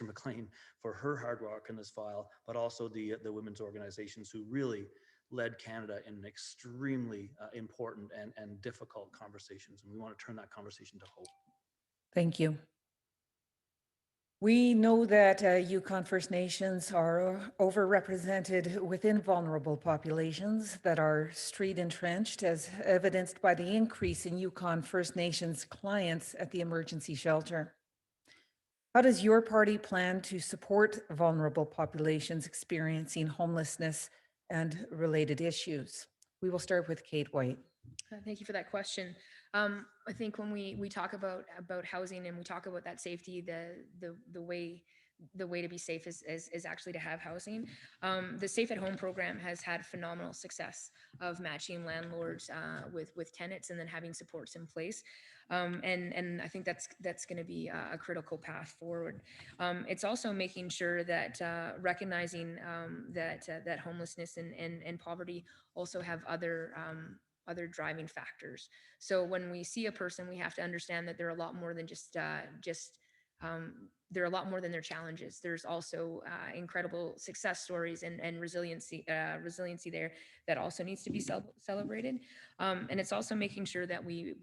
S4: McLean for her hard work in this file, but also the women's organizations who really led Canada in an extremely important and difficult conversations. And we want to turn that conversation to hope.
S1: Thank you. We know that Yukon First Nations are overrepresented within vulnerable populations that are street entrenched, as evidenced by the increase in Yukon First Nations clients at the emergency shelter. How does your party plan to support vulnerable populations experiencing homelessness and related issues? We will start with Kate White.
S3: Thank you for that question. I think when we talk about housing and we talk about that safety, the way to be safe is actually to have housing. The Safe at Home program has had phenomenal success of matching landlords with tenants and then having supports in place. And I think that's going to be a critical path forward. It's also making sure that recognizing that homelessness and poverty also have other driving factors. So when we see a person, we have to understand that they're a lot more than they're a lot more than their challenges. There's also incredible success stories and resiliency there that also needs to be celebrated. And it's also making sure that we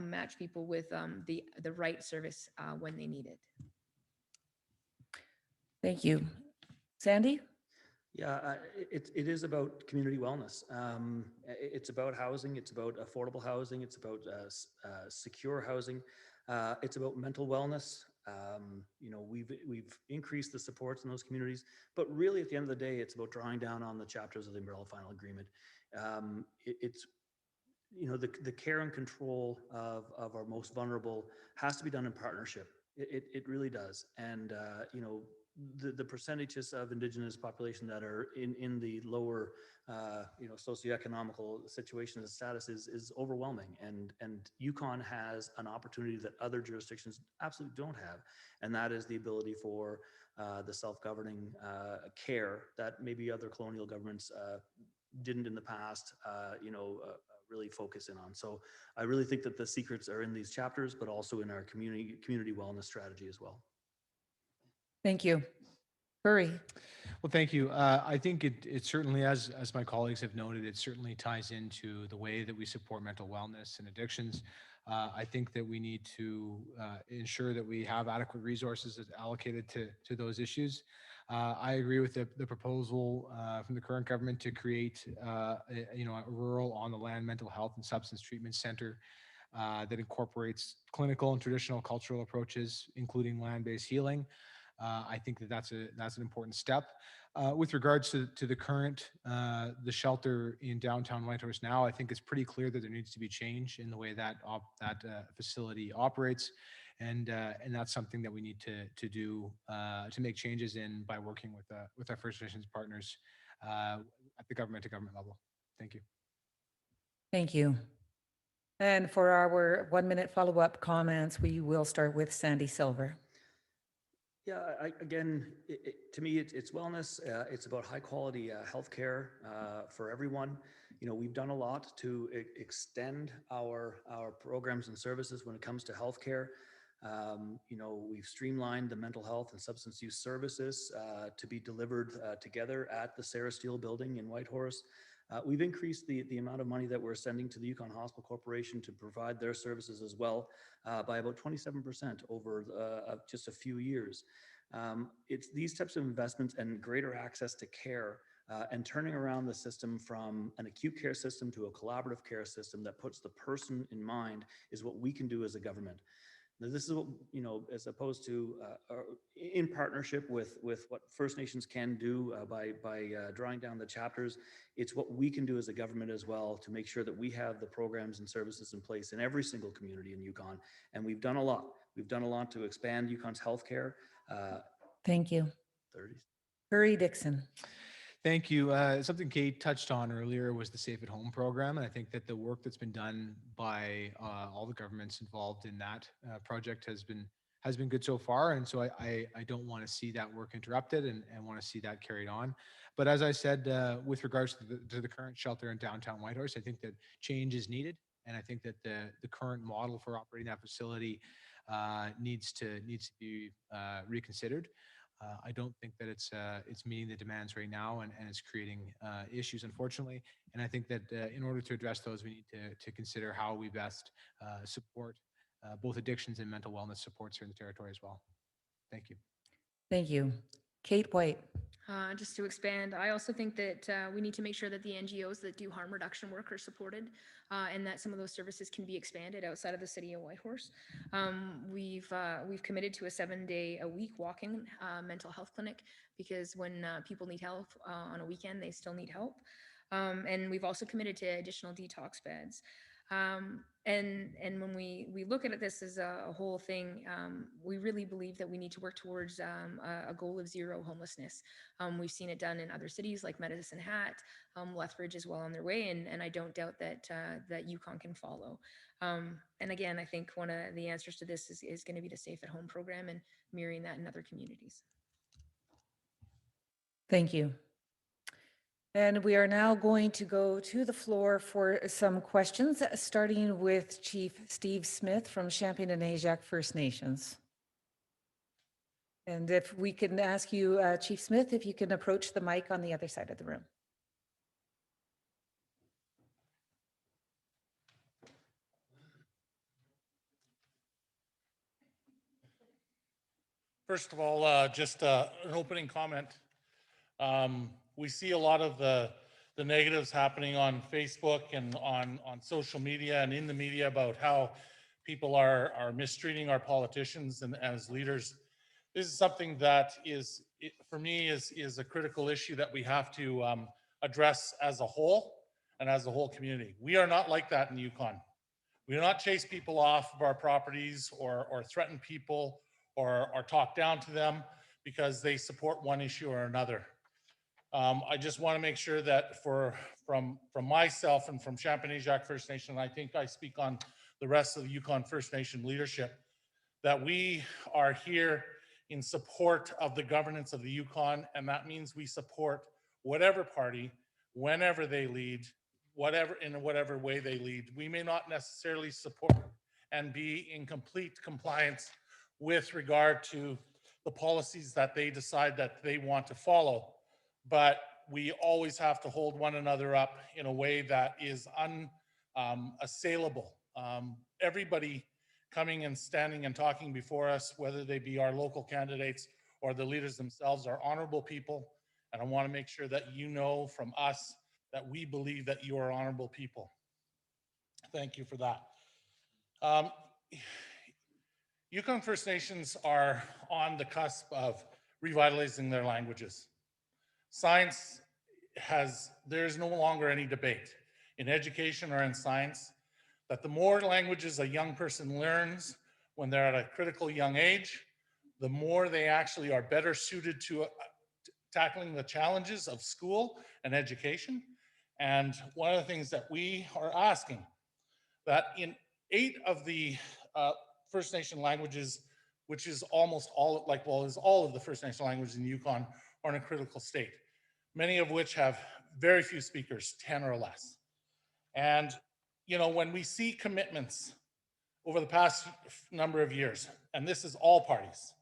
S3: match people with the right service when they need it.
S1: Thank you. Sandy?
S4: Yeah, it is about community wellness. It's about housing. It's about affordable housing. It's about secure housing. It's about mental wellness. You know, we've increased the supports in those communities, but really at the end of the day, it's about drawing down on the chapters of the Umbrella Final Agreement. It's you know, the care and control of our most vulnerable has to be done in partnership. It really does. And, you know, the percentages of Indigenous population that are in the lower, you know, socioeconomical situation and status is overwhelming. And Yukon has an opportunity that other jurisdictions absolutely don't have. And that is the ability for the self-governing care that maybe other colonial governments didn't in the past, you know, really focus in on. So I really think that the secrets are in these chapters, but also in our community wellness strategy as well.
S1: Thank you. Curry?
S5: Well, thank you. I think it certainly, as my colleagues have noted, it certainly ties into the way that we support mental wellness and addictions. I think that we need to ensure that we have adequate resources allocated to those issues. I agree with the proposal from the current government to create, you know, a rural on-the-land mental health and substance treatment center that incorporates clinical and traditional cultural approaches, including land-based healing. I think that that's an important step. With regards to the current the shelter in downtown Whitehorse now, I think it's pretty clear that there needs to be change in the way that facility operates, and that's something that we need to do to make changes in by working with our First Nations partners at the government to government level. Thank you.
S1: Thank you. And for our 1-minute follow-up comments, we will start with Sandy Silver.
S4: Yeah, again, to me, it's wellness. It's about high quality healthcare for everyone. You know, we've done a lot to extend our programs and services when it comes to healthcare. You know, we've streamlined the mental health and substance use services to be delivered together at the Sarah Steele building in Whitehorse. We've increased the amount of money that we're sending to the Yukon Hospital Corporation to provide their services as well by about 27% over just a few years. It's these types of investments and greater access to care and turning around the system from an acute care system to a collaborative care system that puts the person in mind is what we can do as a government. Now, this is what, you know, as opposed to in partnership with what First Nations can do by drawing down the chapters. It's what we can do as a government as well to make sure that we have the programs and services in place in every single community in Yukon. And we've done a lot. We've done a lot to expand Yukon's healthcare.
S1: Thank you.
S4: 30s.
S1: Curry Dixon.
S5: Thank you. Something Kate touched on earlier was the Safe at Home program, and I think that the work that's been done by all the governments involved in that project has been good so far, and so I don't want to see that work interrupted and want to see that carried on. But as I said, with regards to the current shelter in downtown Whitehorse, I think that change is needed, and I think that the current model for operating that facility needs to be reconsidered. I don't think that it's meeting the demands right now, and it's creating issues, unfortunately. And I think that in order to address those, we need to consider how we best support both addictions and mental wellness supports here in the territory as well. Thank you.
S1: Thank you. Kate White.
S3: Just to expand, I also think that we need to make sure that the NGOs that do harm reduction work are supported and that some of those services can be expanded outside of the city of Whitehorse. We've committed to a 7-day-a-week walking mental health clinic because when people need help on a weekend, they still need help. And we've also committed to additional detox beds. And when we look at this as a whole thing, we really believe that we need to work towards a goal of zero homelessness. We've seen it done in other cities like Medicine Hat, Lethbridge is well on their way, and I don't doubt that that Yukon can follow. And again, I think one of the answers to this is going to be the Safe at Home program and mirroring that in other communities.
S1: Thank you. And we are now going to go to the floor for some questions, starting with Chief Steve Smith from Champagne and Ajax First Nations. And if we can ask you, Chief Smith, if you can approach the mic on the other side of the room.
S6: First of all, just an opening comment. We see a lot of the negatives happening on Facebook and on social media and in the media about how people are mistreating our politicians and as leaders. This is something that for me, is a critical issue that we have to address as a whole and as a whole community. We are not like that in Yukon. We do not chase people off of our properties or threaten people or talk down to them because they support one issue or another. I just want to make sure that from myself and from Champagne Ajax First Nation, and I think I speak on the rest of the Yukon First Nation leadership, that we are here in support of the governance of the Yukon, and that means we support whatever party, whenever they lead, in whatever way they lead. We may not necessarily support and be in complete compliance with regard to the policies that they decide that they want to follow, but we always have to hold one another up in a way that is unassailable. Everybody coming and standing and talking before us, whether they be our local candidates or the leaders themselves, are honorable people, and I want to make sure that you know from us that we believe that you are honorable people. Thank you for that. Yukon First Nations are on the cusp of revitalizing their languages. Science there's no longer any debate in education or in science that the more languages a young person learns when they're at a critical young age, the more they actually are better suited to tackling the challenges of school and education. And one of the things that we are asking, that in 8 of the First Nation languages, which is almost all, is all of the First Nation languages in the Yukon, are in a critical state, many of which have very few speakers, 10 or less. And, you know, when we see commitments over the past number of years, and this is all parties,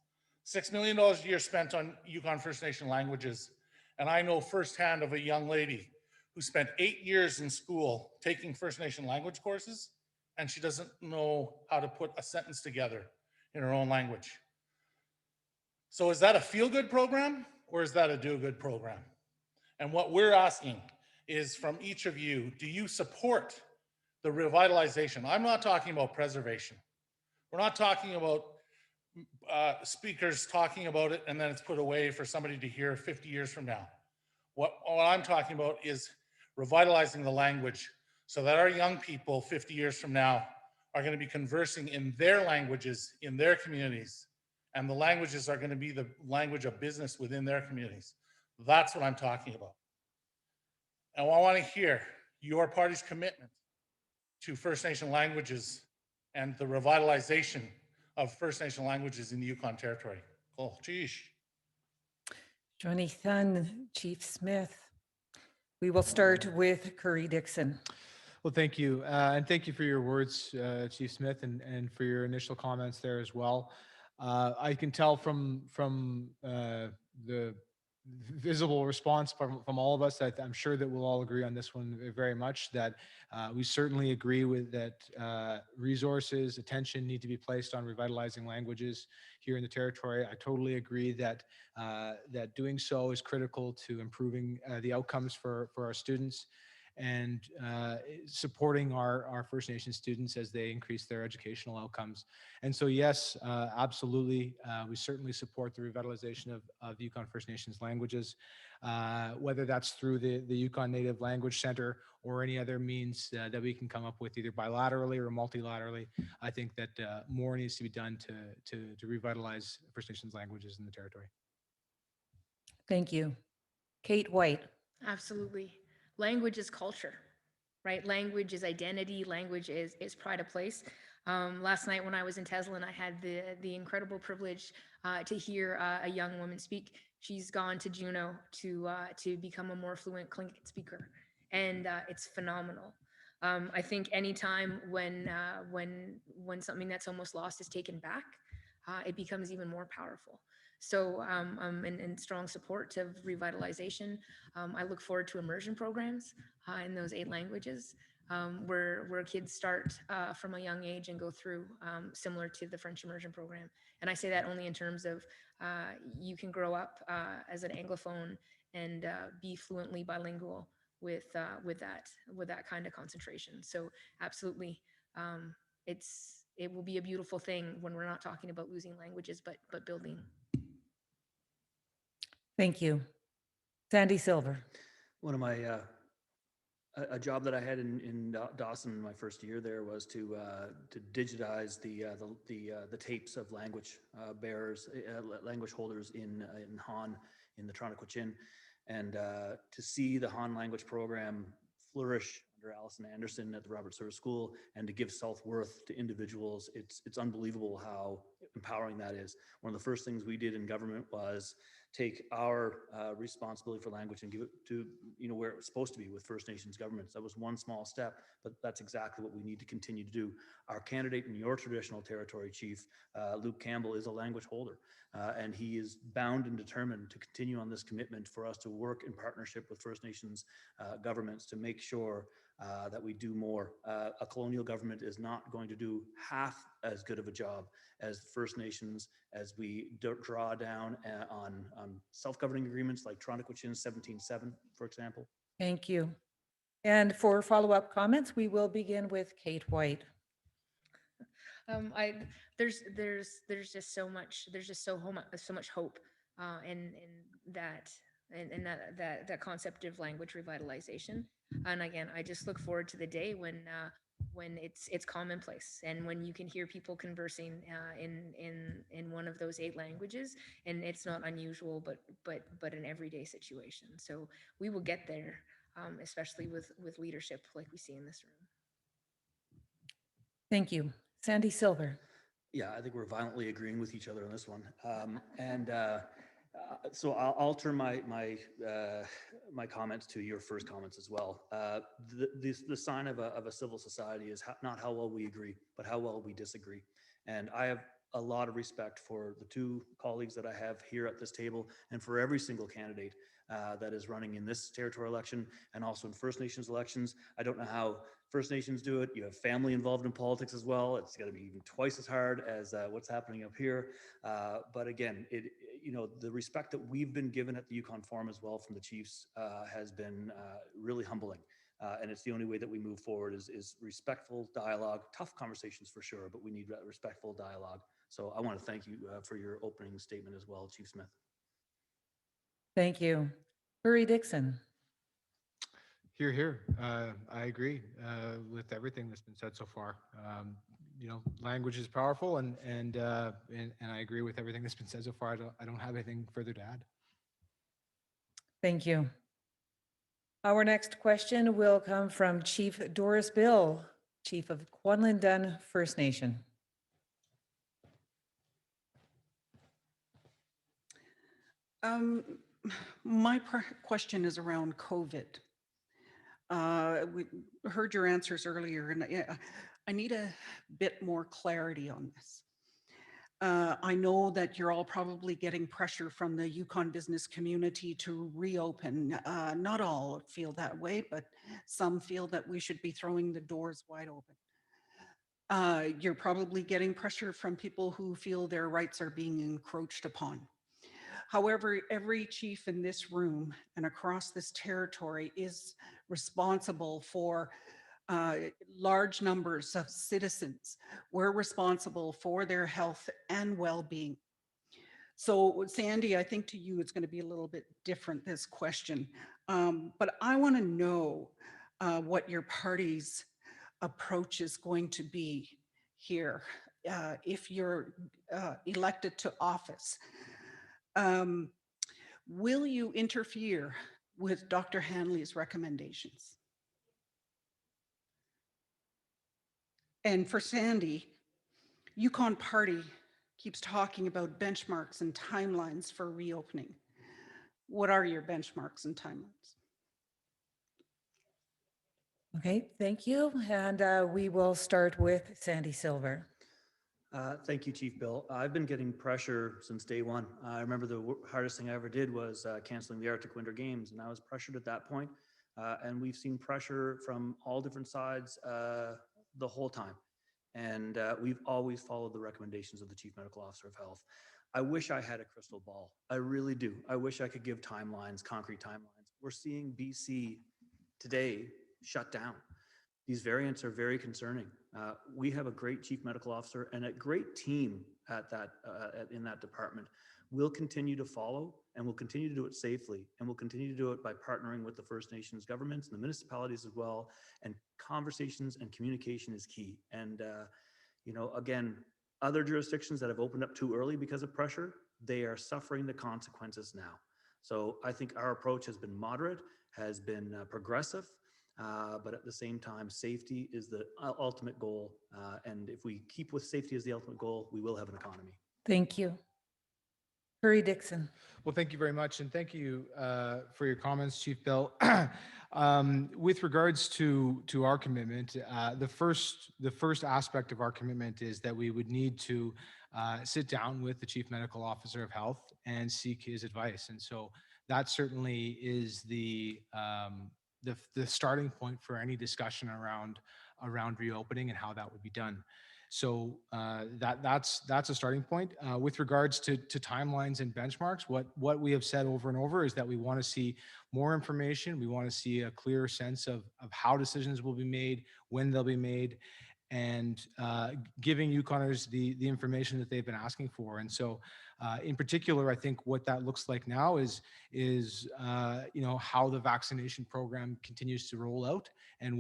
S6: $6 million a year spent on Yukon First Nation languages. And I know firsthand of a young lady who spent 8 years in school taking First Nation language courses, and she doesn't know how to put a sentence together in her own language. So is that a feel-good program or is that a do-good program? And what we're asking is from each of you, do you support the revitalization? I'm not talking about preservation. We're not talking about speakers talking about it and then it's put away for somebody to hear 50 years from now. What I'm talking about is revitalizing the language so that our young people 50 years from now are going to be conversing in their languages, in their communities, and the languages are going to be the language of business within their communities. That's what I'm talking about. And I want to hear your party's commitment to First Nation languages and the revitalization of First Nation languages in the Yukon Territory. Oh, geez.
S1: Johnny Thun, Chief Smith. We will start with Curry Dixon.
S5: Well, thank you. And thank you for your words, Chief Smith, and for your initial comments there as well. I can tell from the visible response from all of us that I'm sure that we'll all agree on this one very much, that we certainly agree with that resources, attention need to be placed on revitalizing languages here in the territory. I totally agree that that doing so is critical to improving the outcomes for our students. and supporting our First Nations students as they increase their educational outcomes. And so, yes, absolutely, we certainly support the revitalization of Yukon First Nations languages, whether that's through the Yukon Native Language Center or any other means that we can come up with, either bilaterally or multilaterally. I think that more needs to be done to revitalize First Nations languages in the territory.
S1: Thank you. Kate White.
S3: Absolutely. Language is culture, right? Language is identity. Language is pride of place. Last night when I was in Teslin, I had the incredible privilege to hear a young woman speak. She's gone to Juneau to become a more fluent Tlingit speaker, and it's phenomenal. I think anytime when something that's almost lost is taken back, it becomes even more powerful. So I'm in strong support of revitalization. I look forward to immersion programs in those 8 languages, where kids start from a young age and go through, similar to the French immersion program. And I say that only in terms of you can grow up as an Anglophone and be fluently bilingual with that kind of concentration. So absolutely, it will be a beautiful thing when we're not talking about losing languages, but building.
S1: Thank you. Sandy Silver.
S4: One of my, a job that I had in Dawson in my first year there was to digitize the tapes of language bearers, language holders in Han, in the Tronquichin, and to see the Han language program flourish under Alison Anderson at the Robert Service School, and to give self-worth to individuals, it's unbelievable how empowering that is. One of the first things we did in government was take our responsibility for language and give it to, where it was supposed to be, with First Nations governments. That was one small step, but that's exactly what we need to continue to do. Our candidate in your traditional territory, Chief, Luke Campbell, is a language holder, and he is bound and determined to continue on this commitment for us to work in partnership with First Nations governments to make sure that we do more. A colonial government is not going to do half as good of a job as the First Nations, as we draw down on self-governing agreements like Tronquichin 17.7, for example.
S1: Thank you. And for follow-up comments, we will begin with Kate White.
S3: There's just so much hope in that concept of language revitalization. And again, I just look forward to the day when it's commonplace, and when you can hear people conversing in one of those 8 languages, and it's not unusual, but an everyday situation. So we will get there, especially with leadership like we see in this room.
S1: Thank you. Sandy Silver.
S4: Yeah, I think we're violently agreeing with each other on this one. So I'll turn my comments to your first comments as well. The sign of a civil society is not how well we agree, but how well we disagree. And I have a lot of respect for the 2 colleagues that I have here at this table, and for every single candidate that is running in this territorial election, and also in First Nations elections. I don't know how First Nations do it. You have family involved in politics as well. It's got to be even twice as hard as what's happening up here. But again, the respect that we've been given at the Yukon Forum as well from the chiefs has been really humbling. And it's the only way that we move forward is respectful dialogue, tough conversations for sure, but we need that respectful dialogue. So I want to thank you for your opening statement as well, Chief Smith.
S1: Thank you. Burry Dixon.
S5: Here, here. I agree with everything that's been said so far. Language is powerful, and I agree with everything that's been said so far. I don't have anything further to add.
S1: Thank you. Our next question will come from Chief Doris Bill, Chief of Kwonlindun First Nation.
S7: My question is around COVID. We heard your answers earlier, and I need a bit more clarity on this. I know that you're all probably getting pressure from the Yukon business community to reopen. Not all feel that way, but some feel that we should be throwing the doors wide open. You're probably getting pressure from people who feel their rights are being encroached upon. However, every chief in this room and across this territory is responsible for large numbers of citizens. We're responsible for their health and well-being. So Sandy, I think to you, it's going to be a little bit different, this question. But I want to know what your party's approach is going to be here if you're elected to office. Will you interfere with Dr. Hanley's recommendations? And for Sandy, Yukon Party keeps talking about benchmarks and timelines for reopening. What are your benchmarks and timelines?
S1: Okay, thank you. And we will start with Sandy Silver.
S4: Thank you, Chief Bill. I've been getting pressure since day one. I remember the hardest thing I ever did was canceling the Arctic Winter Games, and I was pressured at that point. And we've seen pressure from all different sides the whole time. And we've always followed the recommendations of the Chief Medical Officer of Health. I wish I had a crystal ball. I really do. I wish I could give timelines, concrete timelines. We're seeing BC today shut down. These variants are very concerning. We have a great chief medical officer and a great team at that in that department. We'll continue to follow, and we'll continue to do it safely, and we'll continue to do it by partnering with the First Nations governments and the municipalities as well. And conversations and communication is key. And you know, again, other jurisdictions that have opened up too early because of pressure, they are suffering the consequences now. So I think our approach has been moderate, has been progressive. But at the same time, safety is the ultimate goal. And if we keep with safety as the ultimate goal, we will have an economy.
S1: Thank you. Curry Dixon.
S5: Well, thank you very much, and thank you for your comments, Chief Bill. With regards to our commitment, the first aspect of our commitment is that we would need to sit down with the Chief Medical Officer of Health and seek his advice, and so that certainly is the starting point for any discussion around reopening and how that would be done. So that's a starting point. With regards to timelines and benchmarks, what we have said over and over is that we want to see more information. We want to see a clear sense of how decisions will be made, when they'll be made, and giving Yukoners the information that they've been asking for. And so in particular, I think what that looks like now is you know, how the vaccination program continues to roll out, and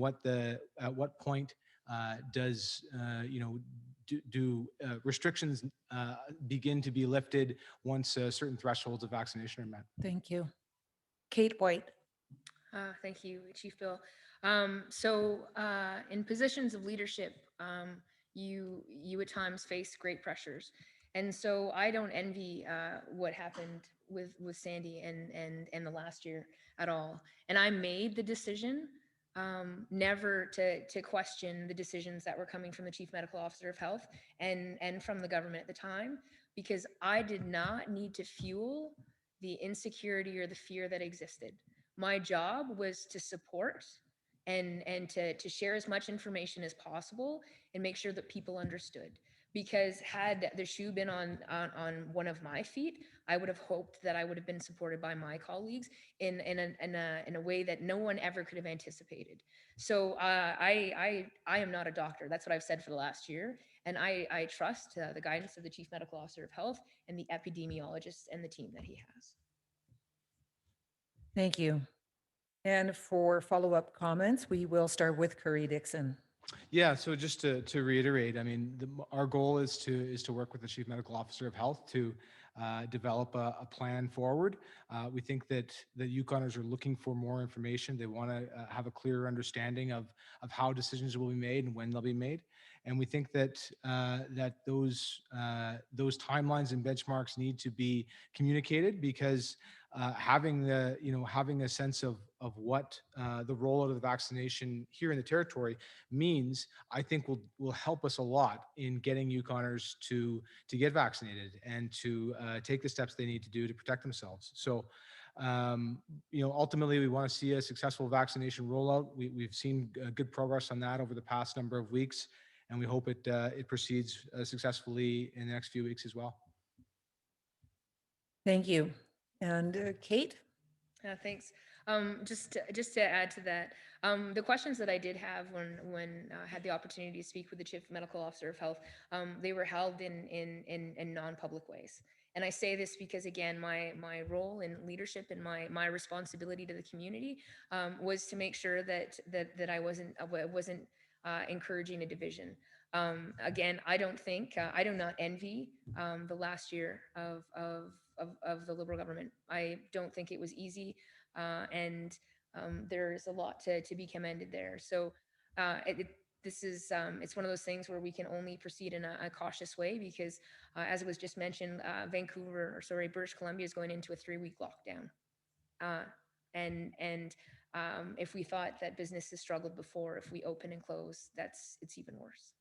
S5: at what point does you know, do restrictions begin to be lifted once certain thresholds of vaccination are met.
S1: Thank you. Kate White.
S3: Thank you, Chief Bill. In positions of leadership, you at times face great pressures. And so I don't envy what happened with Sandy and the last year at all. And I made the decision never to question the decisions that were coming from the Chief Medical Officer of Health and from the government at the time, because I did not need to fuel the insecurity or the fear that existed. My job was to support and to share as much information as possible and make sure that people understood. Because had the shoe been on one of my feet, I would have hoped that I would have been supported by my colleagues in a way that no one ever could have anticipated. So I am not a doctor. That's what I've said for the last year, and I trust the guidance of the Chief Medical Officer of Health and the epidemiologists and the team that he has.
S1: Thank you. And for follow-up comments, we will start with Curry Dixon.
S5: Yeah, so just to reiterate, I mean, our goal is to work with the Chief Medical Officer of Health to develop a plan forward. We think that the Yukoners are looking for more information. They want to have a clearer understanding of how decisions will be made and when they'll be made. And we think that those timelines and benchmarks need to be communicated, because having a sense of what the rollout of the vaccination here in the territory means, I think will help us a lot in getting Yukoners to get vaccinated and to take the steps they need to do to protect themselves. So ultimately, we want to see a successful vaccination rollout. We've seen good progress on that over the past number of weeks, and we hope it proceeds successfully in the next few weeks as well.
S1: Thank you. And Kate?
S3: Thanks. Just to add to that, the questions that I did have when I had the opportunity to speak with the Chief Medical Officer of Health, they were held in non-public ways. And I say this because, again, my role in leadership and my responsibility to the community was to make sure that I wasn't encouraging a division. Again, I don't think I do not envy the last year of the Liberal government. I don't think it was easy, and there's a lot to be commended there. So this is it's one of those things where we can only proceed in a cautious way because, as it was just mentioned, British Columbia is going into a 3-week lockdown, and if we thought that businesses struggled before, if we open and close, it's even worse.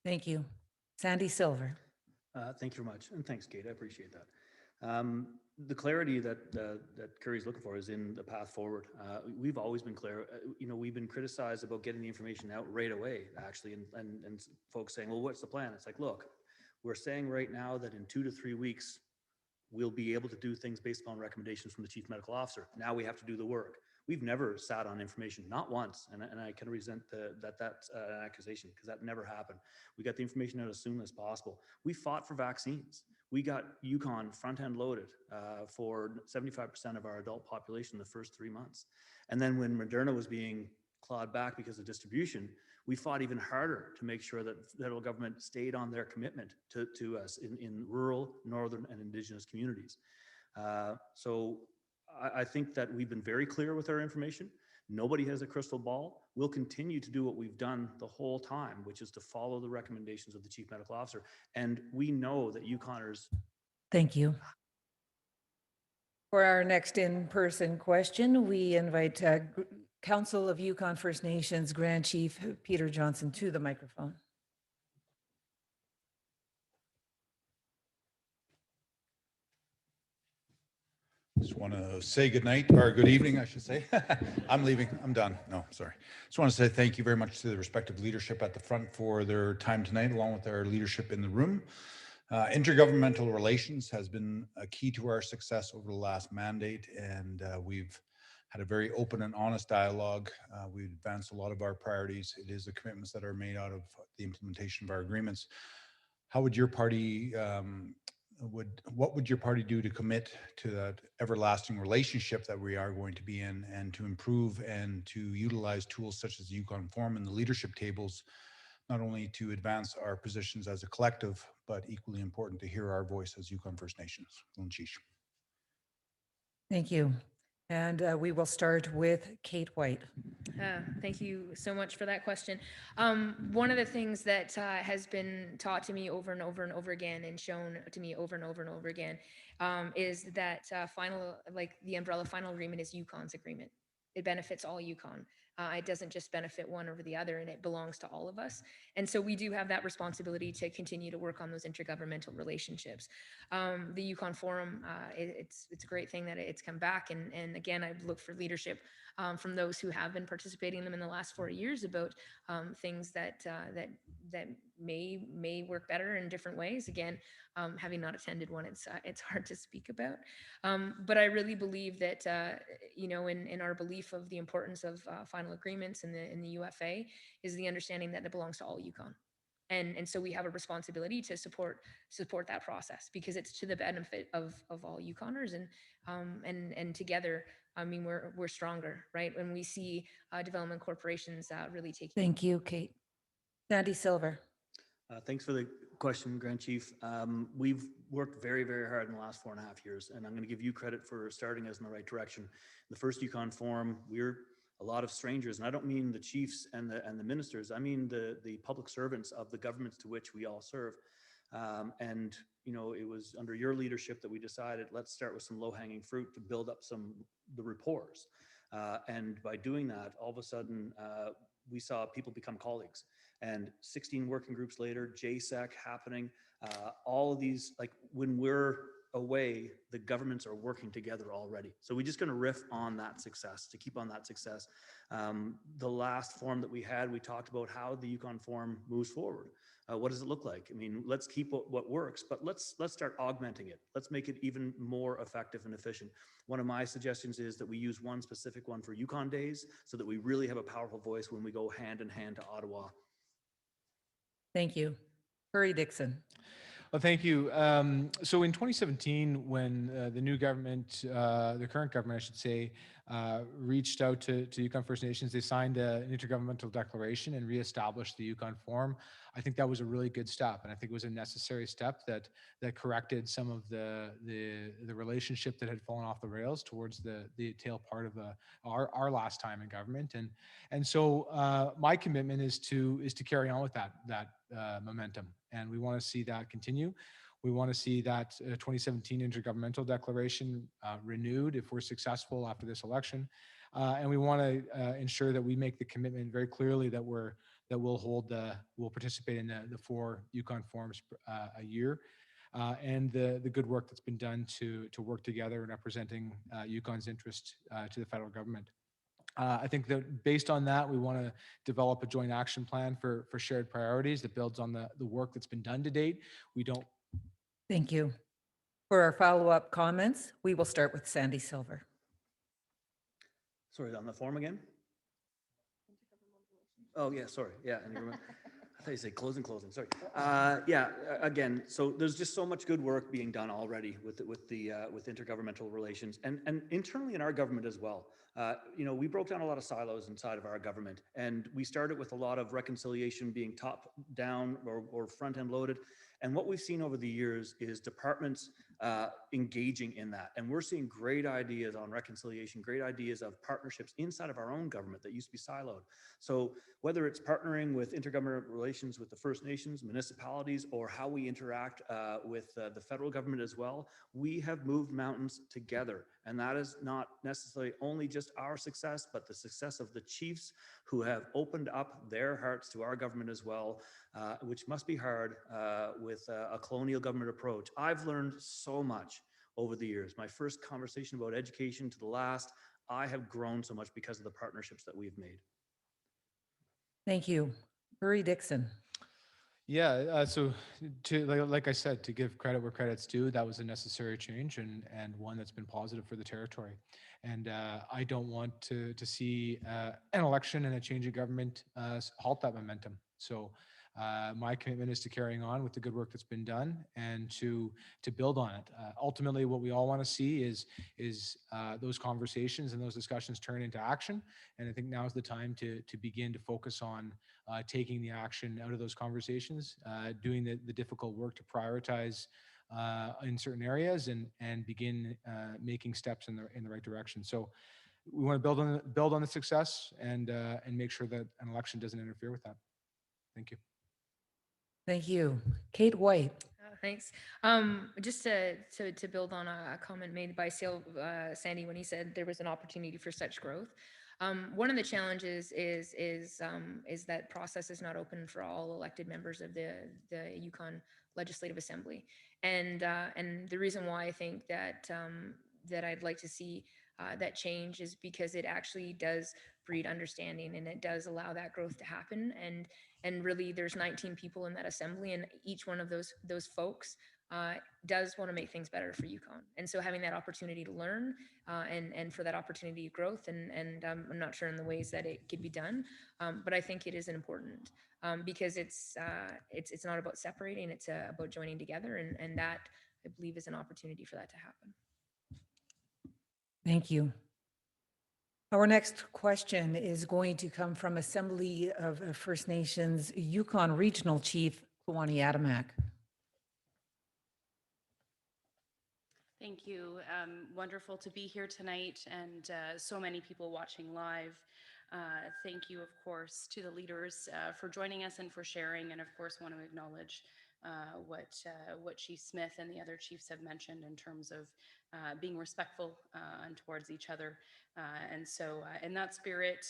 S1: Thank you. Sandy Silver.
S4: Thank you very much, and thanks, Kate. I appreciate that. The clarity that Curry's looking for is in the path forward. We've always been clear. We've been criticized about getting the information out right away, actually, and folks saying, "Well, what's the plan?" It's like, look, we're saying right now that in 2 to 3 weeks, we'll be able to do things based upon recommendations from the Chief Medical Officer. Now we have to do the work. We've never sat on information, not once, and I can resent that's an accusation because that never happened. We got the information out as soon as possible. We fought for vaccines. We got Yukon front-end loaded for 75% of our adult population the first 3 months. And then when Moderna was being clawed back because of distribution, we fought even harder to make sure that the federal government stayed on their commitment to us in rural, northern, and Indigenous communities. So I think that we've been very clear with our information. Nobody has a crystal ball. We'll continue to do what we've done the whole time, which is to follow the recommendations of the Chief Medical Officer. And we know that Yukoners.
S1: Thank you. For our next in-person question, we invite Council of Yukon First Nations Grand Chief Peter Johnson to the microphone.
S8: Just want to say good night, or good evening, I should say. I'm leaving. I'm done. No, sorry. Just want to say thank you very much to the respective leadership at the front for their time tonight, along with our leadership in the room. Intergovernmental relations has been a key to our success over the last mandate, and we've had a very open and honest dialogue. We've advanced a lot of our priorities. It is the commitments that are made out of the implementation of our agreements. How would your party what would your party do to commit to that everlasting relationship that we are going to be in, and to improve and to utilize tools such as the Yukon Forum and the leadership tables, not only to advance our positions as a collective, but equally important to hear our voice as Yukon First Nations?
S1: Thank you. And we will start with Kate White.
S3: Thank you so much for that question. One of the things that has been taught to me over and over and over again, and shown to me over and over and over again, is that the umbrella final agreement is Yukon's agreement. It benefits all Yukon. It doesn't just benefit one over the other, and it belongs to all of us. And so we do have that responsibility to continue to work on those intergovernmental relationships. The Yukon Forum, it's a great thing that it's come back. And again, I look for leadership from those who have been participating in them in the last 4 years about things that may work better in different ways. Again, having not attended one, it's hard to speak about. But I really believe that in our belief of the importance of final agreements in the UFA is the understanding that it belongs to all Yukon. And so we have a responsibility to support that process, because it's to the benefit of all Yukoners, and together, I mean, we're stronger, right? When we see development corporations really taking.
S1: Thank you, Kate. Sandy Silver.
S4: Thanks for the question, Grand Chief. We've worked very, very hard in the last 4.5 years, and I'm going to give you credit for starting us in the right direction. The first Yukon Forum, we're a lot of strangers, and I don't mean the chiefs and the ministers. I mean the public servants of the governments to which we all serve. And it was under your leadership that we decided, let's start with some low-hanging fruit to build up the rapports. And by doing that, all of a sudden, we saw people become colleagues. And 16 working groups later, JSEC happening, all of these, like when we're away, the governments are working together already. So we're just going to riff on that success, to keep on that success. The last forum that we had, we talked about how the Yukon Forum moves forward. What does it look like? I mean, let's keep what works, but let's start augmenting it. Let's make it even more effective and efficient. One of my suggestions is that we use one specific one for Yukon Days so that we really have a powerful voice when we go hand in hand to Ottawa.
S1: Thank you. Hurry Dixon.
S5: Well, thank you. So in 2017, when the new government, the current government, I should say, reached out to Yukon First Nations, they signed an intergovernmental declaration and reestablished the Yukon Forum. I think that was a really good step, and I think it was a necessary step that corrected some of the relationship that had fallen off the rails towards the tail part of our last time in government. And so my commitment is to carry on with that momentum, and we want to see that continue. We want to see that 2017 intergovernmental declaration renewed if we're successful after this election, and we want to ensure that we make the commitment very clearly that we'll participate in the 4 Yukon forums a year, and the good work that's been done to work together in representing Yukon's interest to the federal government. I think that based on that, we want to develop a joint action plan for shared priorities that builds on the work that's been done to date. We don't.
S1: Thank you. For our follow-up comments, we will start with Sandy Silver.
S4: Sorry, on the form again? Oh, yeah, sorry. Yeah. I thought you said closing, sorry. Yeah, again, so there's just so much good work being done already with intergovernmental relations and internally in our government as well. We broke down a lot of silos inside of our government, and we started with a lot of reconciliation being top down or front end loaded. And what we've seen over the years is departments engaging in that. And we're seeing great ideas on reconciliation, great ideas of partnerships inside of our own government that used to be siloed. So whether it's partnering with intergovernmental relations with the First Nations, municipalities, or how we interact with the federal government as well, we have moved mountains together. And that is not necessarily only just our success, but the success of the chiefs who have opened up their hearts to our government as well, which must be hard with a colonial government approach. I've learned so much over the years. My first conversation about education to the last, I have grown so much because of the partnerships that we've made.
S1: Thank you. Hurry Dixon.
S5: Yeah, so like I said, to give credit where credit's due, that was a necessary change and one that's been positive for the territory. And I don't want to see an election and a change of government halt that momentum. So my commitment is to carrying on with the good work that's been done and to build on it. Ultimately, what we all want to see is those conversations and those discussions turn into action. And I think now is the time to begin to focus on taking the action out of those conversations, doing the difficult work to prioritize in certain areas and begin making steps in the right direction. So we want to build on the success and make sure that an election doesn't interfere with that. Thank you.
S1: Thank you. Kate White.
S3: Thanks. Just to build on a comment made by Sandy when he said there was an opportunity for such growth. One of the challenges is that process is not open for all elected members of the Yukon Legislative Assembly, and the reason why I think that I'd like to see that change is because it actually does breed understanding and it does allow that growth to happen. And really, there's 19 people in that assembly, and each one of those folks does want to make things better for Yukon. And so having that opportunity to learn and for that opportunity of growth, and I'm not sure in the ways that it could be done, but I think it is important because it's not about separating, it's about joining together, and that I believe is an opportunity for that to happen.
S1: Thank you. Our next question is going to come from Assembly of First Nations Yukon Regional Chief Kwani Adamak.
S9: Thank you. Wonderful to be here tonight and so many people watching live. Thank you, of course, to the leaders for joining us and for sharing, and of course want to acknowledge what Chief Smith and the other chiefs have mentioned in terms of being respectful and towards each other. And so in that spirit,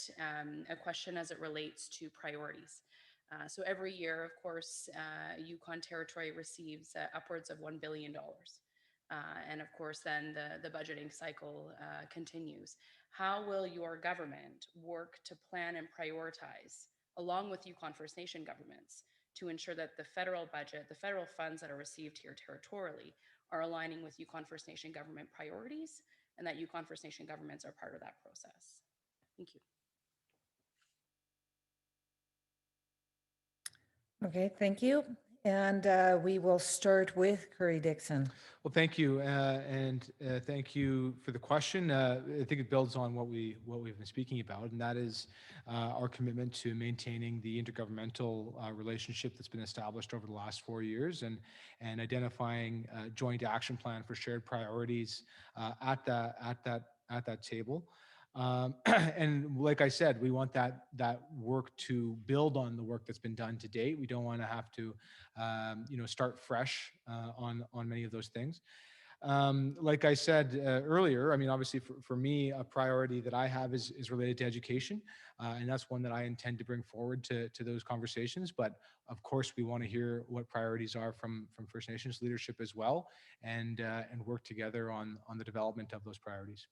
S9: a question as it relates to priorities. So every year, of course, Yukon Territory receives upwards of $1 billion And of course, then the budgeting cycle continues. How will your government work to plan and prioritize, along with Yukon First Nation governments, to ensure that the federal budget, the federal funds that are received here territorially, are aligning with Yukon First Nation government priorities, and that Yukon First Nation governments are part of that process? Thank you.
S1: Okay, thank you. And we will start with Curry Dixon.
S5: Well, thank you, and thank you for the question. I think it builds on what we've been speaking about, and that is our commitment to maintaining the intergovernmental relationship that's been established over the last 4 years, and identifying a joint action plan for shared priorities at that table. And like I said, we want that work to build on the work that's been done to date. We don't want to have to, start fresh on many of those things. Like I said earlier, I mean, obviously for me, a priority that I have is related to education, and that's one that I intend to bring forward to those conversations. But of course, we want to hear what priorities are from First Nations leadership as well, and work together on the development of those priorities.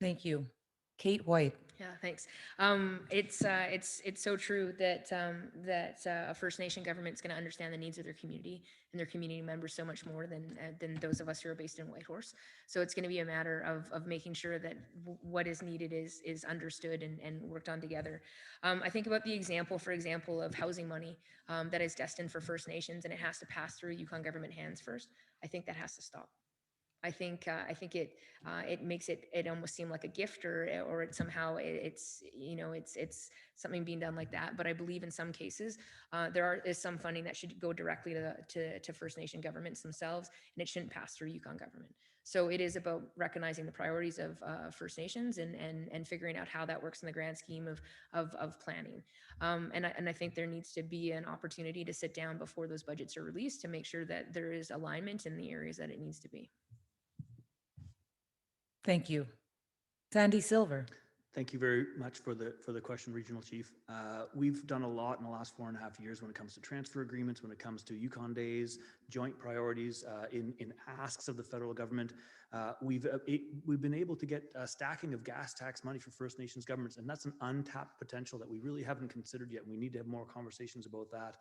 S1: Thank you. Kate White.
S3: Yeah, thanks. It's so true that a First Nation government is going to understand the needs of their community and their community members so much more than those of us who are based in Whitehorse. So it's going to be a matter of making sure that what is needed is understood and worked on together. I think about the example, for example, of housing money that is destined for First Nations, and it has to pass through Yukon government hands first. I think that has to stop. I think it makes it almost seem like a gift, or it somehow it's something being done like that. But I believe in some cases there is some funding that should go directly to First Nation governments themselves, and it shouldn't pass through Yukon government. So it is about recognizing the priorities of First Nations and figuring out how that works in the grand scheme of planning. And I think there needs to be an opportunity to sit down before those budgets are released to make sure that there is alignment in the areas that it needs to be.
S1: Thank you. Sandy Silver.
S4: Thank you very much for the question, Regional Chief. We've done a lot in the last 4.5 years when it comes to transfer agreements, when it comes to Yukon Days, joint priorities in asks of the federal government. We've been able to get a stacking of gas tax money for First Nations governments, and that's an untapped potential that we really haven't considered yet. We need to have more conversations about that.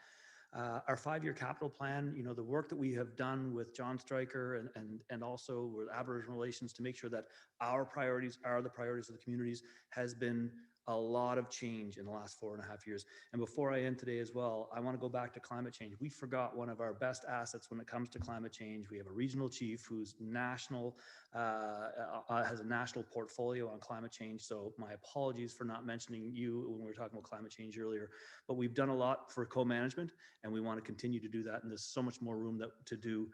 S4: Our 5-year capital plan, the work that we have done with John Stryker and also with Aboriginal relations to make sure that our priorities are the priorities of the communities, has been a lot of change in the last 4.5 years. And before I end today as well, I want to go back to climate change. We forgot one of our best assets when it comes to climate change. We have a regional chief who's national, has a national portfolio on climate change. So my apologies for not mentioning you when we were talking about climate change earlier, but we've done a lot for co-management, and we want to continue to do that. And there's so much more room to do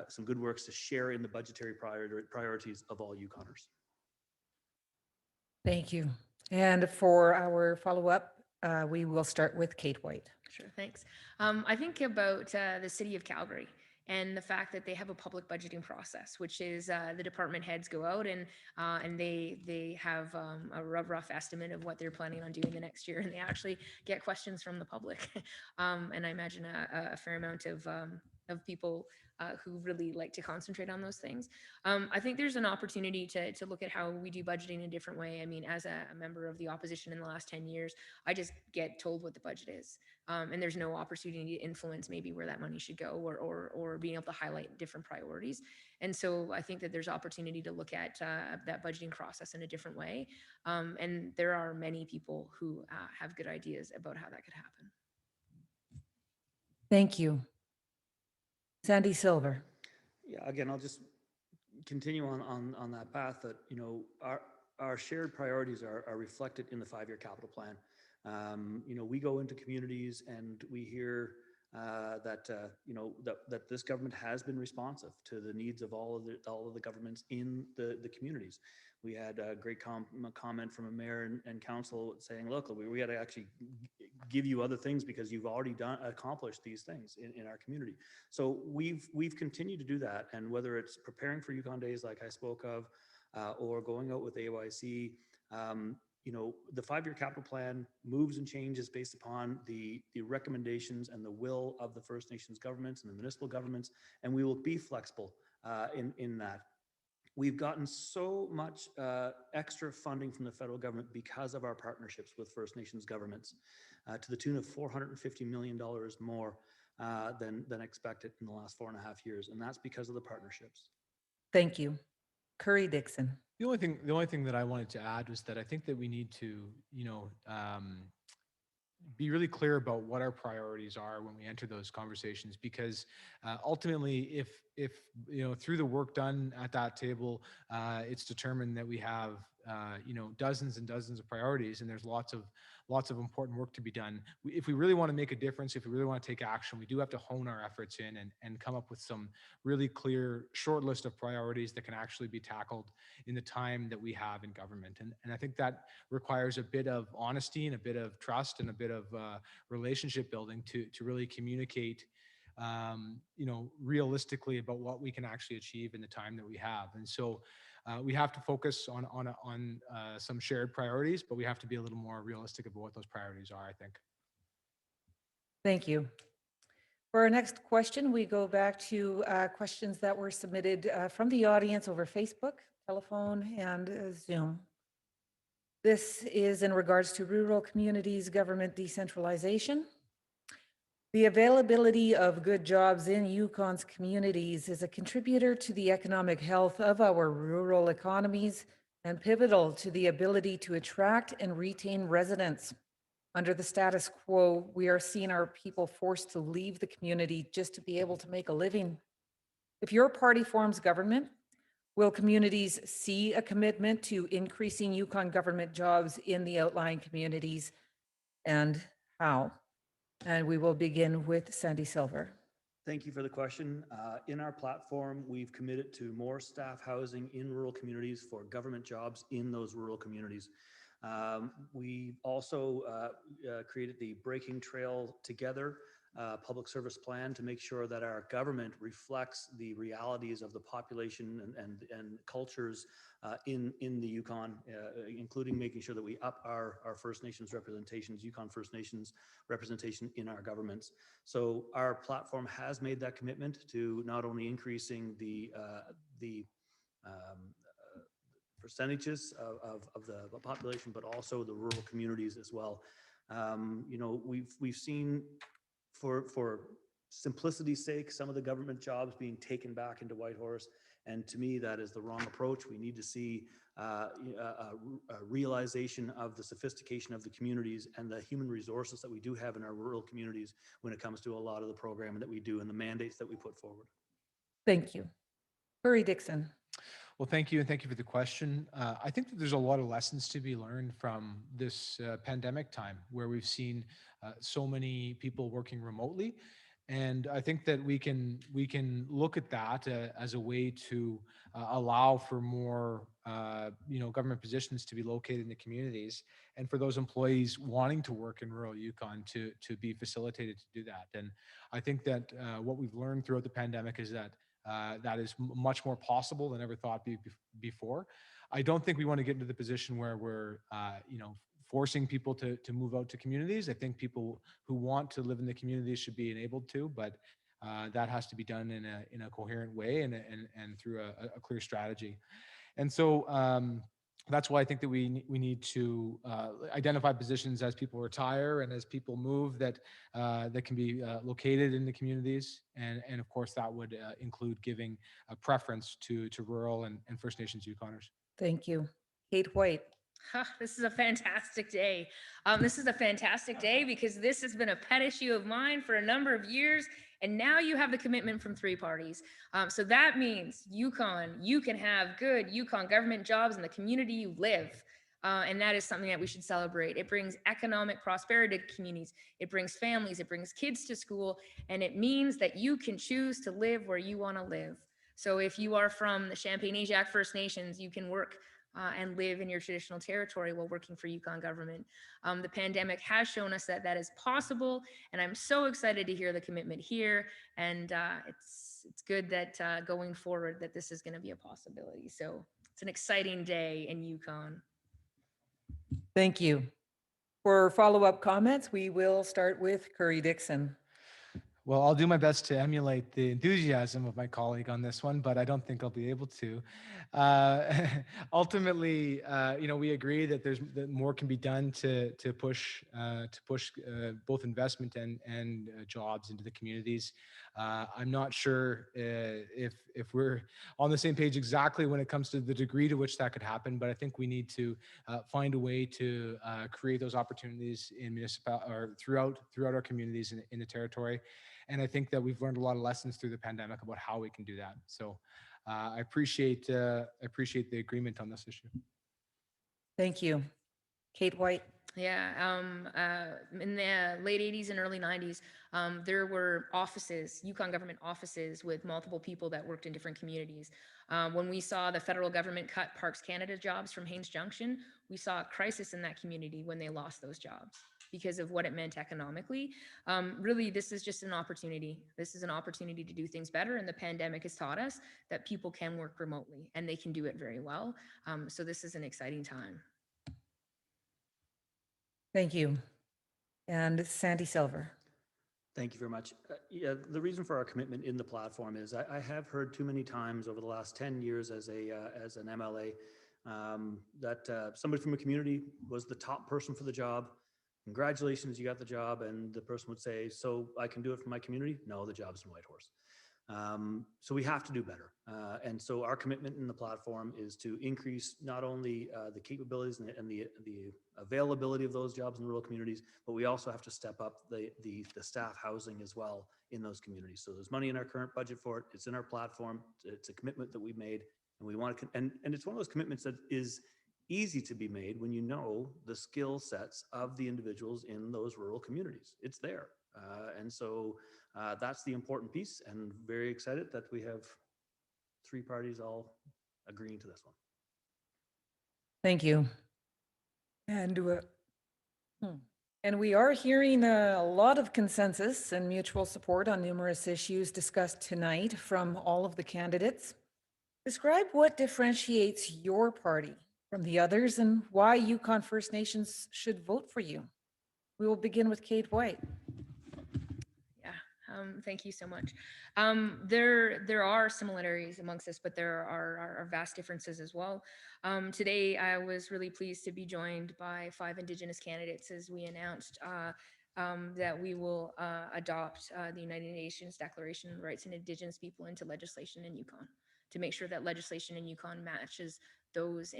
S4: some good works to share in the budgetary priorities of all Yukoners.
S1: Thank you. And for our follow-up, we will start with Kate White.
S3: Sure, thanks. I think about the city of Calgary and the fact that they have a public budgeting process, which is the department heads go out and they have a rough estimate of what they're planning on doing the next year, and they actually get questions from the public. And I imagine a fair amount of people who really like to concentrate on those things. I think there's an opportunity to look at how we do budgeting in a different way. I mean, as a member of the opposition in the last 10 years, I just get told what the budget is. And there's no opportunity to influence maybe where that money should go, or being able to highlight different priorities. And so I think that there's opportunity to look at that budgeting process in a different way. And there are many people who have good ideas about how that could happen.
S1: Thank you. Sandy Silver.
S4: Yeah, again, I'll just continue on that path that, our shared priorities are reflected in the 5-year capital plan. We go into communities and we hear that this government has been responsive to the needs of all of the governments in the communities. We had a great comment from a mayor and council saying, look, we had to actually give you other things because you've already accomplished these things in our community. So we've continued to do that, and whether it's preparing for Yukon Days like I spoke of, or going out with AYC, the 5-year capital plan moves and changes based upon the recommendations and the will of the First Nations governments and the municipal governments, and we will be flexible in that. We've gotten so much extra funding from the federal government because of our partnerships with First Nations governments, to the tune of $450 million more than expected in the last 4.5 years, and that's because of the partnerships.
S1: Thank you. Curry Dixon.
S5: The only thing that I wanted to add was that I think that we need to, be really clear about what our priorities are when we enter those conversations, because ultimately, if through the work done at that table, it's determined that we have dozens and dozens of priorities, and there's lots of important work to be done. If we really want to make a difference, if we really want to take action, we do have to hone our efforts in and come up with some really clear short list of priorities that can actually be tackled in the time that we have in government. And I think that requires a bit of honesty and a bit of trust and a bit of relationship building to really communicate realistically about what we can actually achieve in the time that we have. And so we have to focus on some shared priorities, but we have to be a little more realistic about what those priorities are, I think.
S1: Thank you. For our next question, we go back to questions that were submitted from the audience over Facebook, telephone, and Zoom. This is in regards to rural communities, government decentralization. The availability of good jobs in Yukon's communities is a contributor to the economic health of our rural economies and pivotal to the ability to attract and retain residents. Under the status quo, we are seeing our people forced to leave the community just to be able to make a living. If your party forms government, will communities see a commitment to increasing Yukon government jobs in the outlying communities, and how? And we will begin with Sandy Silver.
S4: Thank you for the question. In our platform, we've committed to more staff housing in rural communities for government jobs in those rural communities. We also created the Breaking Trail Together public service plan to make sure that our government reflects the realities of the population and cultures in the Yukon, including making sure that we up our First Nations representations, Yukon First Nations representation in our governments. So our platform has made that commitment to not only increasing the percentages of the population, but also the rural communities as well. We've seen, for simplicity's sake, some of the government jobs being taken back into Whitehorse, and to me that is the wrong approach. We need to see a realization of the sophistication of the communities and the human resources that we do have in our rural communities when it comes to a lot of the programming that we do and the mandates that we put forward.
S1: Thank you. Curry Dixon.
S5: Well, thank you, and thank you for the question. I think that there's a lot of lessons to be learned from this pandemic time, where we've seen so many people working remotely, and I think that we can look at that as a way to allow for more government positions to be located in the communities, and for those employees wanting to work in rural Yukon to be facilitated to do that. And I think that what we've learned throughout the pandemic is that that is much more possible than ever thought before. I don't think we want to get into the position where we're, forcing people to move out to communities. I think people who want to live in the communities should be enabled to, but that has to be done in a coherent way and through a clear strategy. And so that's why I think that we need to identify positions as people retire and as people move that can be located in the communities, and of course that would include giving a preference to rural and First Nations Yukoners.
S1: Thank you. Kate White.
S3: This is a fantastic day. This is a fantastic day because this has been a pet issue of mine for a number of years, and now you have the commitment from 3 parties. So that means Yukon, you can have good Yukon government jobs in the community you live. And that is something that we should celebrate. It brings economic prosperity to communities. It brings families, it brings kids to school, and it means that you can choose to live where you want to live. So if you are from the Champagne-Ajac First Nations, you can work and live in your traditional territory while working for Yukon government. The pandemic has shown us that that is possible, and I'm so excited to hear the commitment here. And it's good that going forward that this is going to be a possibility. So it's an exciting day in Yukon.
S1: Thank you. For follow-up comments, we will start with Curry Dixon.
S5: Well, I'll do my best to emulate the enthusiasm of my colleague on this one, but I don't think I'll be able to. Uh, ultimately, we agree that that more can be done to push both investment and jobs into the communities. I'm not sure if we're on the same page exactly when it comes to the degree to which that could happen, but I think we need to find a way to create those opportunities in throughout our communities in the territory. And I think that we've learned a lot of lessons through the pandemic about how we can do that. So I appreciate the agreement on this issue.
S1: Thank you. Kate White.
S3: Yeah, in the late 80s and early 90s, there were offices, Yukon government offices with multiple people that worked in different communities. When we saw the federal government cut Parks Canada jobs from Haines Junction, we saw a crisis in that community when they lost those jobs because of what it meant economically. Really, this is just an opportunity. This is an opportunity to do things better, and the pandemic has taught us that people can work remotely and they can do it very well. So this is an exciting time.
S1: Thank you. And Sandy Silver.
S4: Thank you very much. Yeah, the reason for our commitment in the platform is I have heard too many times over the last 10 years as an MLA that somebody from a community was the top person for the job. Congratulations, you got the job. And the person would say, so I can do it for my community? No, the job's in Whitehorse. So we have to do better. And so our commitment in the platform is to increase not only the capabilities and the availability of those jobs in rural communities, but we also have to step up the staff housing as well in those communities. So there's money in our current budget for it. It's in our platform. It's a commitment that we've made, and we want to, and it's one of those commitments that is easy to be made when you know the skill sets of the individuals in those rural communities. It's there. And so that's the important piece, and very excited that we have three parties all agreeing to this one.
S1: Thank you. And we are hearing a lot of consensus and mutual support on numerous issues discussed tonight from all of the candidates. Describe what differentiates your party from the others and why Yukon First Nations should vote for you. We will begin with Kate White.
S3: Thank you so much. There are similarities amongst us, but there are vast differences as well. Today, I was really pleased to be joined by 5 Indigenous candidates as we announced that we will adopt the United Nations Declaration on Rights of Indigenous People into legislation in Yukon to make sure that legislation in Yukon matches those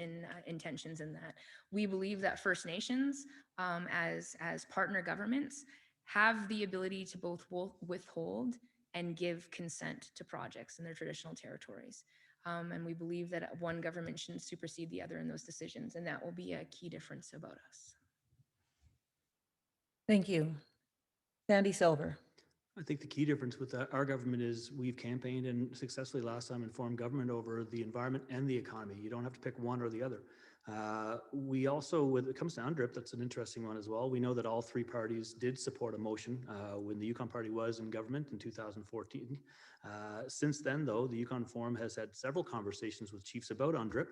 S3: intentions in that. We believe that First Nations as partner governments have the ability to both withhold and give consent to projects in their traditional territories. And we believe that one government shouldn't supersede the other in those decisions, and that will be a key difference about us.
S1: Thank you. Sandy Silver.
S4: I think the key difference with our government is we've campaigned and successfully last time informed government over the environment and the economy. You don't have to pick one or the other. We also, when it comes to UNDRIP, that's an interesting one as well. We know that all three parties did support a motion when the Yukon Party was in government in 2014. Since then, though, the Yukon Forum has had several conversations with chiefs about UNDRIP,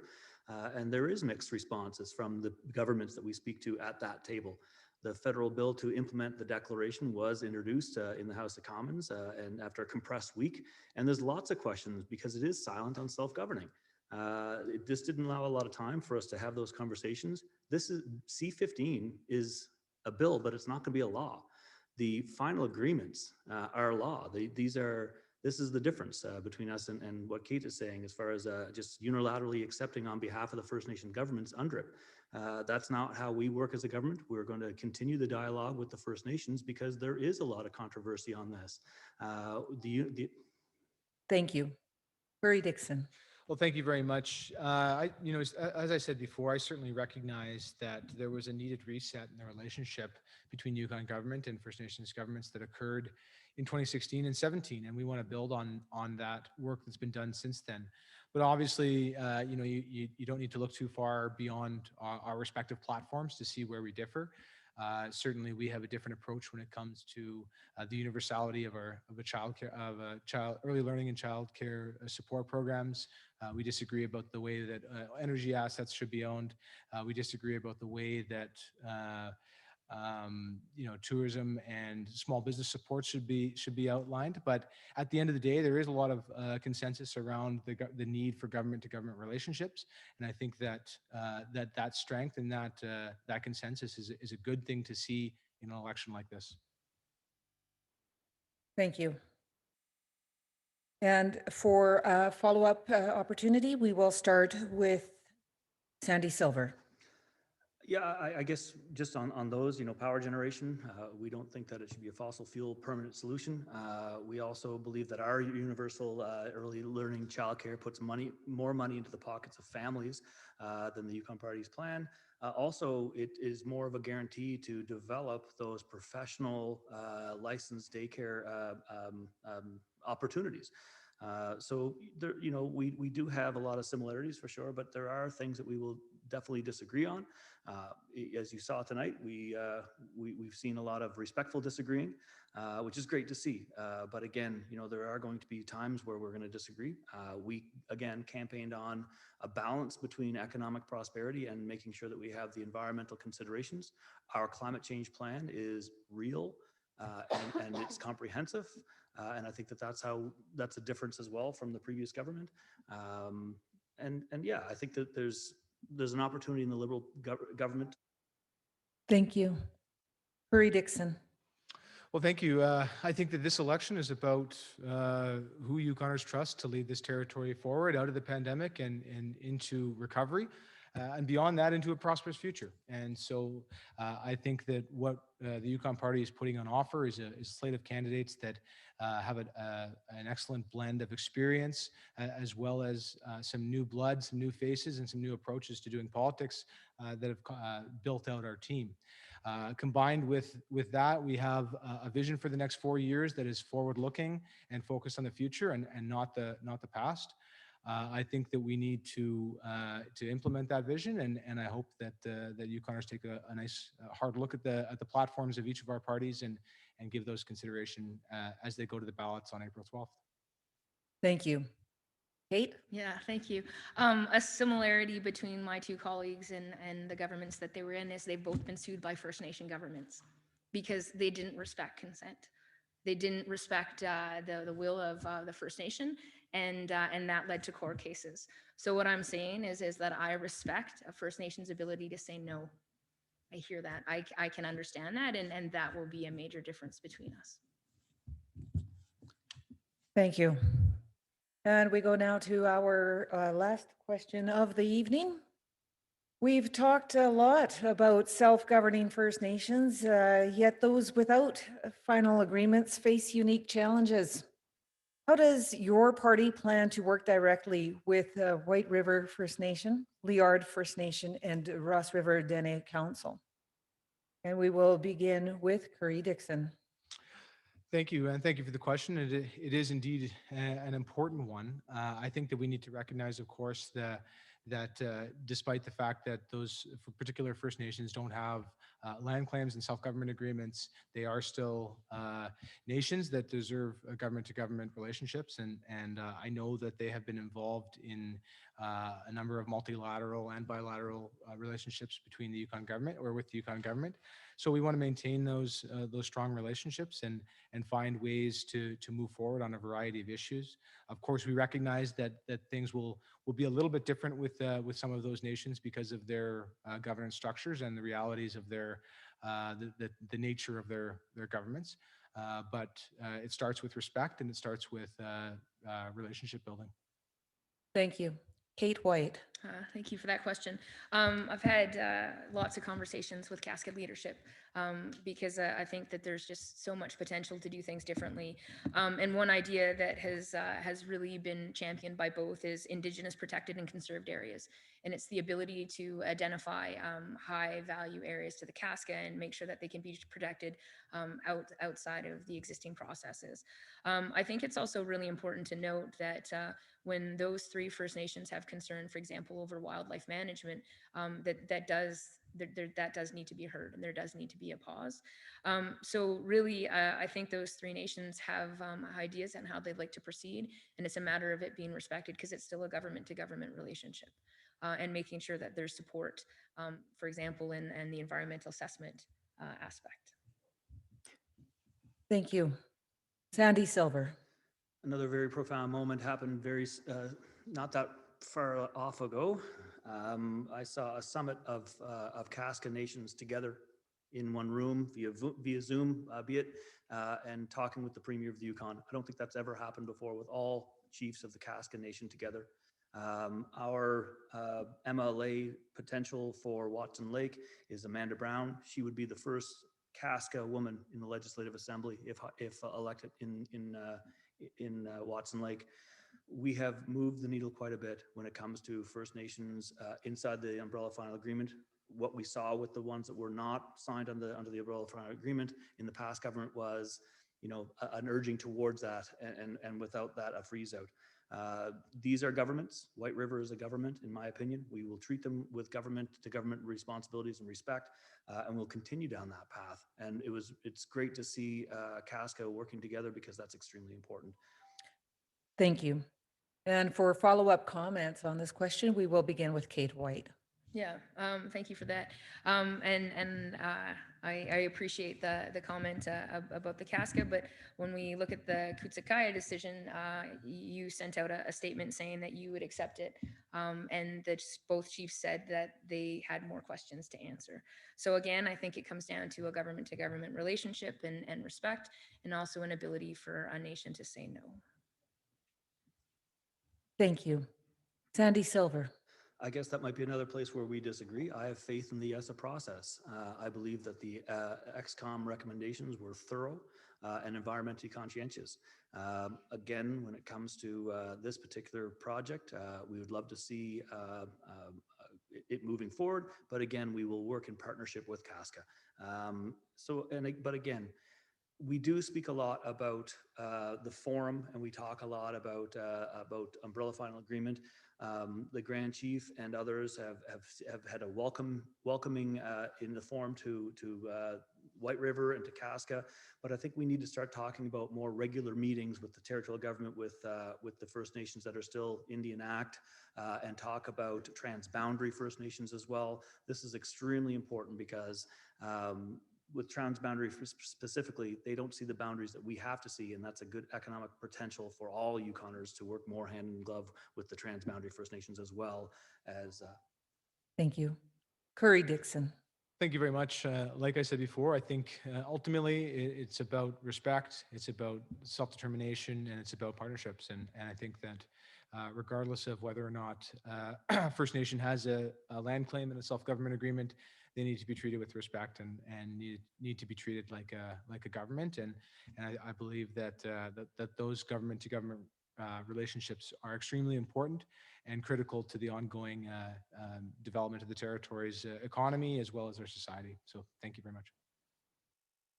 S4: and there is mixed responses from the governments that we speak to at that table. The federal bill to implement the declaration was introduced in the House of Commons and after a compressed week. And there's lots of questions because it is silent on self-governing. This didn't allow a lot of time for us to have those conversations. This is C-15 is a bill, but it's not going to be a law. The final agreements are law. This is the difference between us and what Kate is saying as far as just unilaterally accepting on behalf of the First Nation governments UNDRIP. That's not how we work as a government. We're going to continue the dialogue with the First Nations because there is a lot of controversy on this.
S1: Thank you. Curry Dixon.
S5: Well, thank you very much. As I said before, I certainly recognize that there was a needed reset in the relationship between Yukon government and First Nations governments that occurred in 2016 and 17, and we want to build on that work that's been done since then. But obviously, you don't need to look too far beyond our respective platforms to see where we differ. Certainly, we have a different approach when it comes to the universality of early learning and child care support programs, We disagree about the way that energy assets should be owned. We disagree about the way that tourism and small business support should be outlined. But at the end of the day, there is a lot of consensus around the need for government-to-government relationships, and I think that that strength and that consensus is a good thing to see in an election like this.
S1: Thank you. And for a follow-up opportunity, we will start with Sandy Silver.
S4: Yeah, I guess just on those, power generation, we don't think that it should be a fossil fuel permanent solution. We also believe that our universal early learning childcare puts more money into the pockets of families than the Yukon Party's plan. Also, it is more of a guarantee to develop those professional licensed daycare opportunities. So there, we do have a lot of similarities for sure, but there are things that we will definitely disagree on. As you saw tonight, we've seen a lot of respectful disagreeing, which is great to see. But again, there are going to be times where we're going to disagree. We again campaigned on a balance between economic prosperity and making sure that we have the environmental considerations. Our climate change plan is real and it's comprehensive. And I think that's a difference as well from the previous government. And yeah, I think that there's an opportunity in the Liberal government.
S1: Thank you. Curry Dixon.
S5: Well, thank you. I think that this election is about who Yukoners trust to lead this territory forward out of the pandemic and into recovery. And beyond that, into a prosperous future. And so I think that what the Yukon Party is putting on offer is a slate of candidates that have an excellent blend of experience, as well as some new blood, some new faces, and some new approaches to doing politics that have built out our team. Combined with that, we have a vision for the next 4 years that is forward-looking and focused on the future and not the past. I think that we need to implement that vision, and I hope that Yukoners take a nice hard look at the platforms of each of our parties and give those consideration as they go to the ballots on April 12th.
S1: Thank you. Kate?
S3: Yeah, thank you. A similarity between my two colleagues and the governments that they were in is they've both been sued by First Nation governments because they didn't respect consent. They didn't respect the will of the First Nation, and that led to court cases. So what I'm saying is that I respect a First Nation's ability to say no. I hear that. I can understand that, and that will be a major difference between us.
S1: Thank you. And we go now to our last question of the evening. We've talked a lot about self-governing First Nations, yet those without final agreements face unique challenges. How does your party plan to work directly with White River First Nation, Liard First Nation, and Ross River Dene Council? And we will begin with Curry Dixon.
S5: Thank you, and thank you for the question. It is indeed an important one. I think that we need to recognize, of course, that despite the fact that those particular First Nations don't have land claims and self-government agreements, they are still nations that deserve government-to-government relationships. And I know that they have been involved in a number of multilateral and bilateral relationships between the Yukon government or with the Yukon government. So we want to maintain those strong relationships and find ways to move forward on a variety of issues. Of course, we recognize that things will be a little bit different with some of those nations because of their governance structures and the realities of their the nature of their governments. But it starts with respect, and it starts with relationship building.
S1: Thank you. Kate White.
S3: Thank you for that question. I've had lots of conversations with Cascade leadership because I think that there's just so much potential to do things differently. And one idea that has really been championed by both is Indigenous protected and conserved areas. And it's the ability to identify high value areas to the Casca and make sure that they can be protected outside of the existing processes. I think it's also really important to note that when those three First Nations have concern, for example, over wildlife management, that does that does need to be heard, and there does need to be a pause. So really, I think those three nations have ideas on how they'd like to proceed, and it's a matter of it being respected because it's still a government to government relationship, and making sure that there's support, for example, in the environmental assessment aspect.
S1: Thank you. Sandy Silver.
S4: Another very profound moment happened not that far off ago. I saw a summit of Casca nations together in one room via Zoom, be it, and talking with the Premier of the Yukon. I don't think that's ever happened before with all chiefs of the Casca Nation together. Our MLA potential for Watson Lake is Amanda Brown. She would be the first Casca woman in the Legislative Assembly if elected in Watson Lake. We have moved the needle quite a bit when it comes to First Nations inside the Umbrella Final Agreement. What we saw with the ones that were not signed under the Umbrella Final Agreement in the past government was, an urging towards that, and without that, a freeze out. These are governments. White River is a government, in my opinion. We will treat them with government to government responsibilities and respect, and we'll continue down that path. And it's great to see Casca working together because that's extremely important.
S1: Thank you. And for follow-up comments on this question, we will begin with Kate White.
S3: Yeah, thank you for that. I appreciate the comment about the Casca, but when we look at the Kutzakaya decision, you sent out a statement saying that you would accept it, and that both chiefs said that they had more questions to answer. So again, I think it comes down to a government-to-government relationship and respect, and also an ability for a nation to say no.
S1: Thank you. Sandy Silver.
S4: I guess that might be another place where we disagree. I have faith in the ESSA process. I believe that the XCOM recommendations were thorough and environmentally conscientious. Again, when it comes to this particular project, we would love to see it moving forward, but again, we will work in partnership with Casca. But again, we do speak a lot about the forum, and we talk a lot about Umbrella Final Agreement. The Grand Chief and others have had a welcoming in the forum to White River and to Casca, but I think we need to start talking about more regular meetings with the territorial government, with the First Nations that are still Indian Act, and talk about transboundary First Nations as well. This is extremely important because with transboundary specifically, they don't see the boundaries that we have to see, and that's a good economic potential for all Yukoners to work more hand in glove with the transboundary First Nations as well as.
S1: Thank you. Curry Dixon.
S5: Thank you very much. Like I said before, I think ultimately it's about respect, it's about self-determination, and it's about partnerships. And I think that regardless of whether or not First Nation has a land claim and a self-government agreement, they need to be treated with respect and need to be treated like a government. And I believe that those government to government relationships are extremely important and critical to the ongoing development of the territory's economy as well as our society. So thank you very much.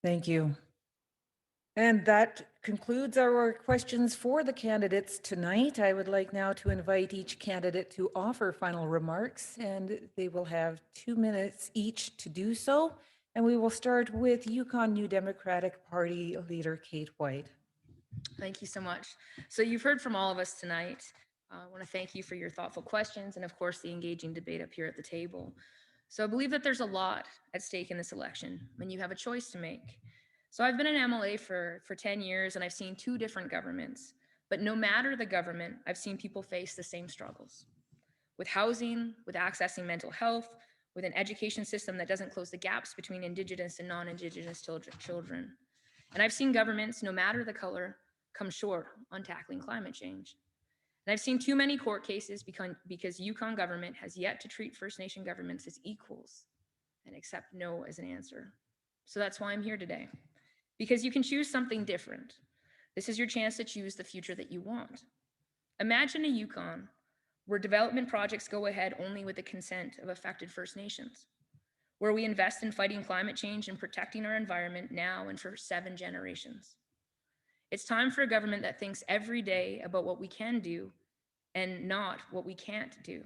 S1: Thank you. And that concludes our questions for the candidates tonight. I would like now to invite each candidate to offer final remarks, and they will have 2 minutes each to do so. And we will start with Yukon New Democratic Party leader Kate White.
S3: Thank you so much. So you've heard from all of us tonight. I want to thank you for your thoughtful questions and, of course, the engaging debate up here at the table. So I believe that there's a lot at stake in this election when you have a choice to make. So I've been an MLA for 10 years, and I've seen 2 different governments. But no matter the government, I've seen people face the same struggles with housing, with accessing mental health, with an education system that doesn't close the gaps between Indigenous and non-Indigenous children. And I've seen governments, no matter the color, come short on tackling climate change. And I've seen too many court cases because Yukon government has yet to treat First Nation governments as equals and accept no as an answer. So that's why I'm here today. Because you can choose something different. This is your chance to choose the future that you want. Imagine a Yukon where development projects go ahead only with the consent of affected First Nations, where we invest in fighting climate change and protecting our environment now and for 7 generations. It's time for a government that thinks every day about what we can do and not what we can't do.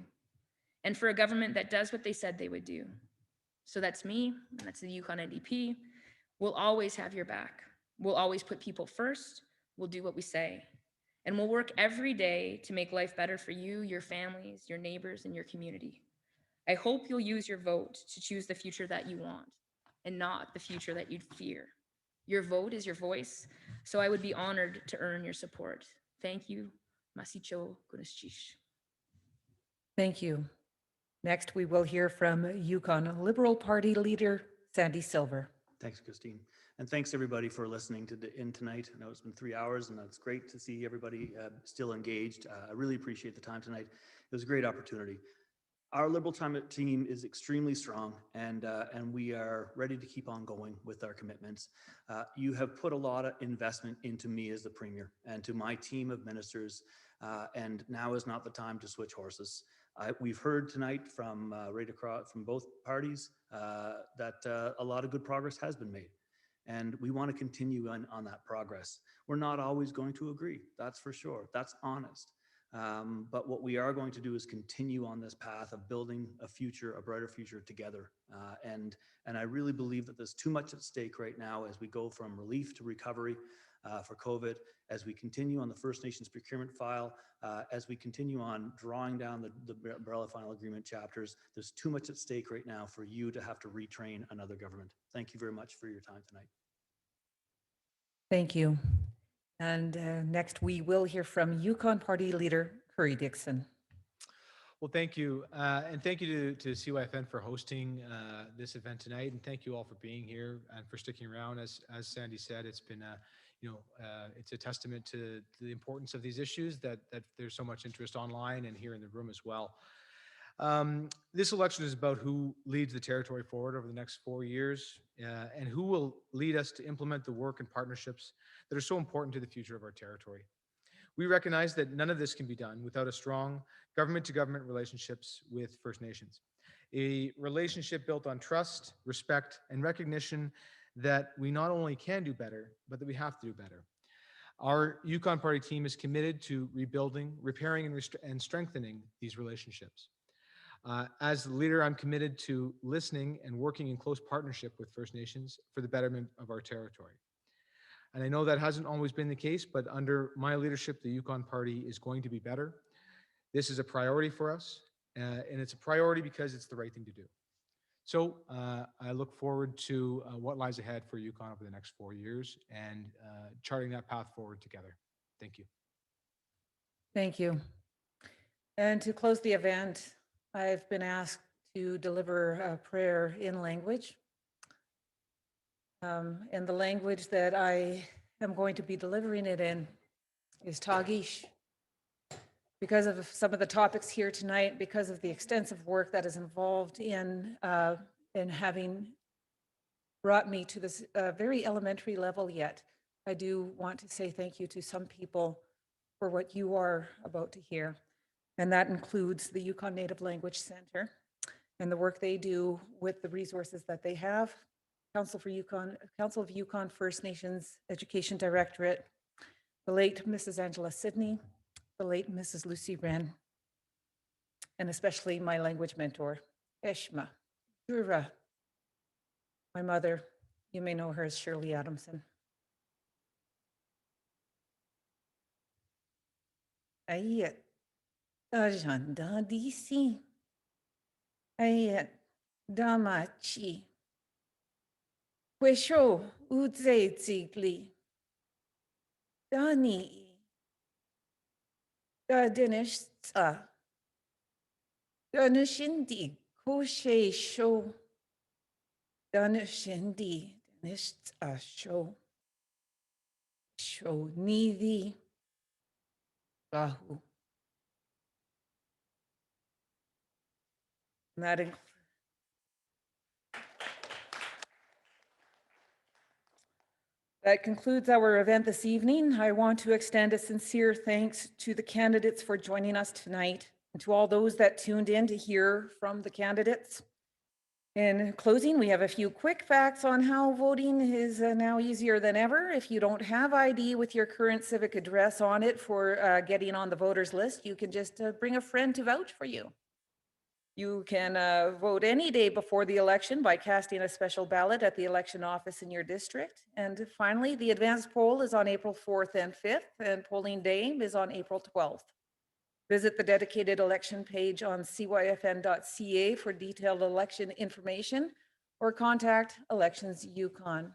S3: And for a government that does what they said they would do. So that's me, and that's the Yukon NDP. We'll always have your back. We'll always put people first. We'll do what we say. And we'll work every day to make life better for you, your families, your neighbors, and your community. I hope you'll use your vote to choose the future that you want and not the future that you'd fear. Your vote is your voice, so I would be honored to earn your support. Thank you. Masicho Gunischish.
S1: Thank you. Next, we will hear from Yukon Liberal Party leader Sandy Silver.
S4: Thanks, Christine. And thanks everybody for listening in tonight. I know it's been 3 hours and it's great to see everybody still engaged. I really appreciate the time tonight. It was a great opportunity. Our Liberal team is extremely strong and we are ready to keep on going with our commitments. You have put a lot of investment into me as the Premier and to my team of ministers, and now is not the time to switch horses. We've heard tonight from right across from both parties that a lot of good progress has been made. And we want to continue on that progress. We're not always going to agree, that's for sure. That's honest. But what we are going to do is continue on this path of building a future, a brighter future together. And I really believe that there's too much at stake right now as we go from relief to recovery for COVID, as we continue on the First Nations procurement file, as we continue on drawing down the umbrella final agreement chapters. There's too much at stake right now for you to have to retrain another government. Thank you very much for your time tonight.
S1: Thank you. And next, we will hear from Yukon Party leader Curry Dixon.
S5: Well, thank you. And thank you to CYFN for hosting this event tonight. And thank you all for being here and for sticking around. As Sandy said, it's been it's a testament to the importance of these issues that there's so much interest online and here in the room as well. This election is about who leads the territory forward over the next 4 years and who will lead us to implement the work and partnerships that are so important to the future of our territory. We recognize that none of this can be done without a strong government-to-government relationships with First Nations. A relationship built on trust, respect, and recognition that we not only can do better, but that we have to do better. Our Yukon Party team is committed to rebuilding, repairing, and strengthening these relationships. As the leader, I'm committed to listening and working in close partnership with First Nations for the betterment of our territory. And I know that hasn't always been the case, but under my leadership, the Yukon Party is going to be better. This is a priority for us, and it's a priority because it's the right thing to do. So I look forward to what lies ahead for Yukon over the next 4 years and charting that path forward together. Thank you.
S1: Thank you. And to close the event, I've been asked to deliver a prayer in language. And the language that I am going to be delivering it in is Tagish. Because of some of the topics here tonight, because of the extensive work that is involved in having brought me to this very elementary level yet, I do want to say thank you to some people for what you are about to hear. And that includes the Yukon Native Language Center and the work they do with the resources that they have, Council of Yukon First Nations Education Directorate, the late Mrs. Angela Sidney, the late Mrs. Lucy Wren, and especially my language mentor, Eshma, Dura, my mother, you may know her as Shirley Adamson. Ayet, Ajanda DC, Ayet, Damachi, Quesho, Udze Zigli, Dani, Dadenishta, Danishindi, Koshe Show, Danishindi, Danishta Show, Show Nivi, Bahu. That concludes our event this evening. I want to extend a sincere thanks to the candidates for joining us tonight and to all those that tuned in to hear from the candidates. In closing, we have a few quick facts on how voting is now easier than ever. If you don't have ID with your current civic address on it for getting on the voters list, you can just bring a friend to vouch for you. You can vote any day before the election by casting a special ballot at the election office in your district. And finally, the advanced poll is on April 4th and 5th, and polling day is on April 12th. Visit the dedicated election page on cyfn.ca for detailed election information or contact Elections Yukon.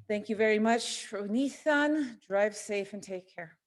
S1: Thank you very much, Nissan. Drive safe and take care.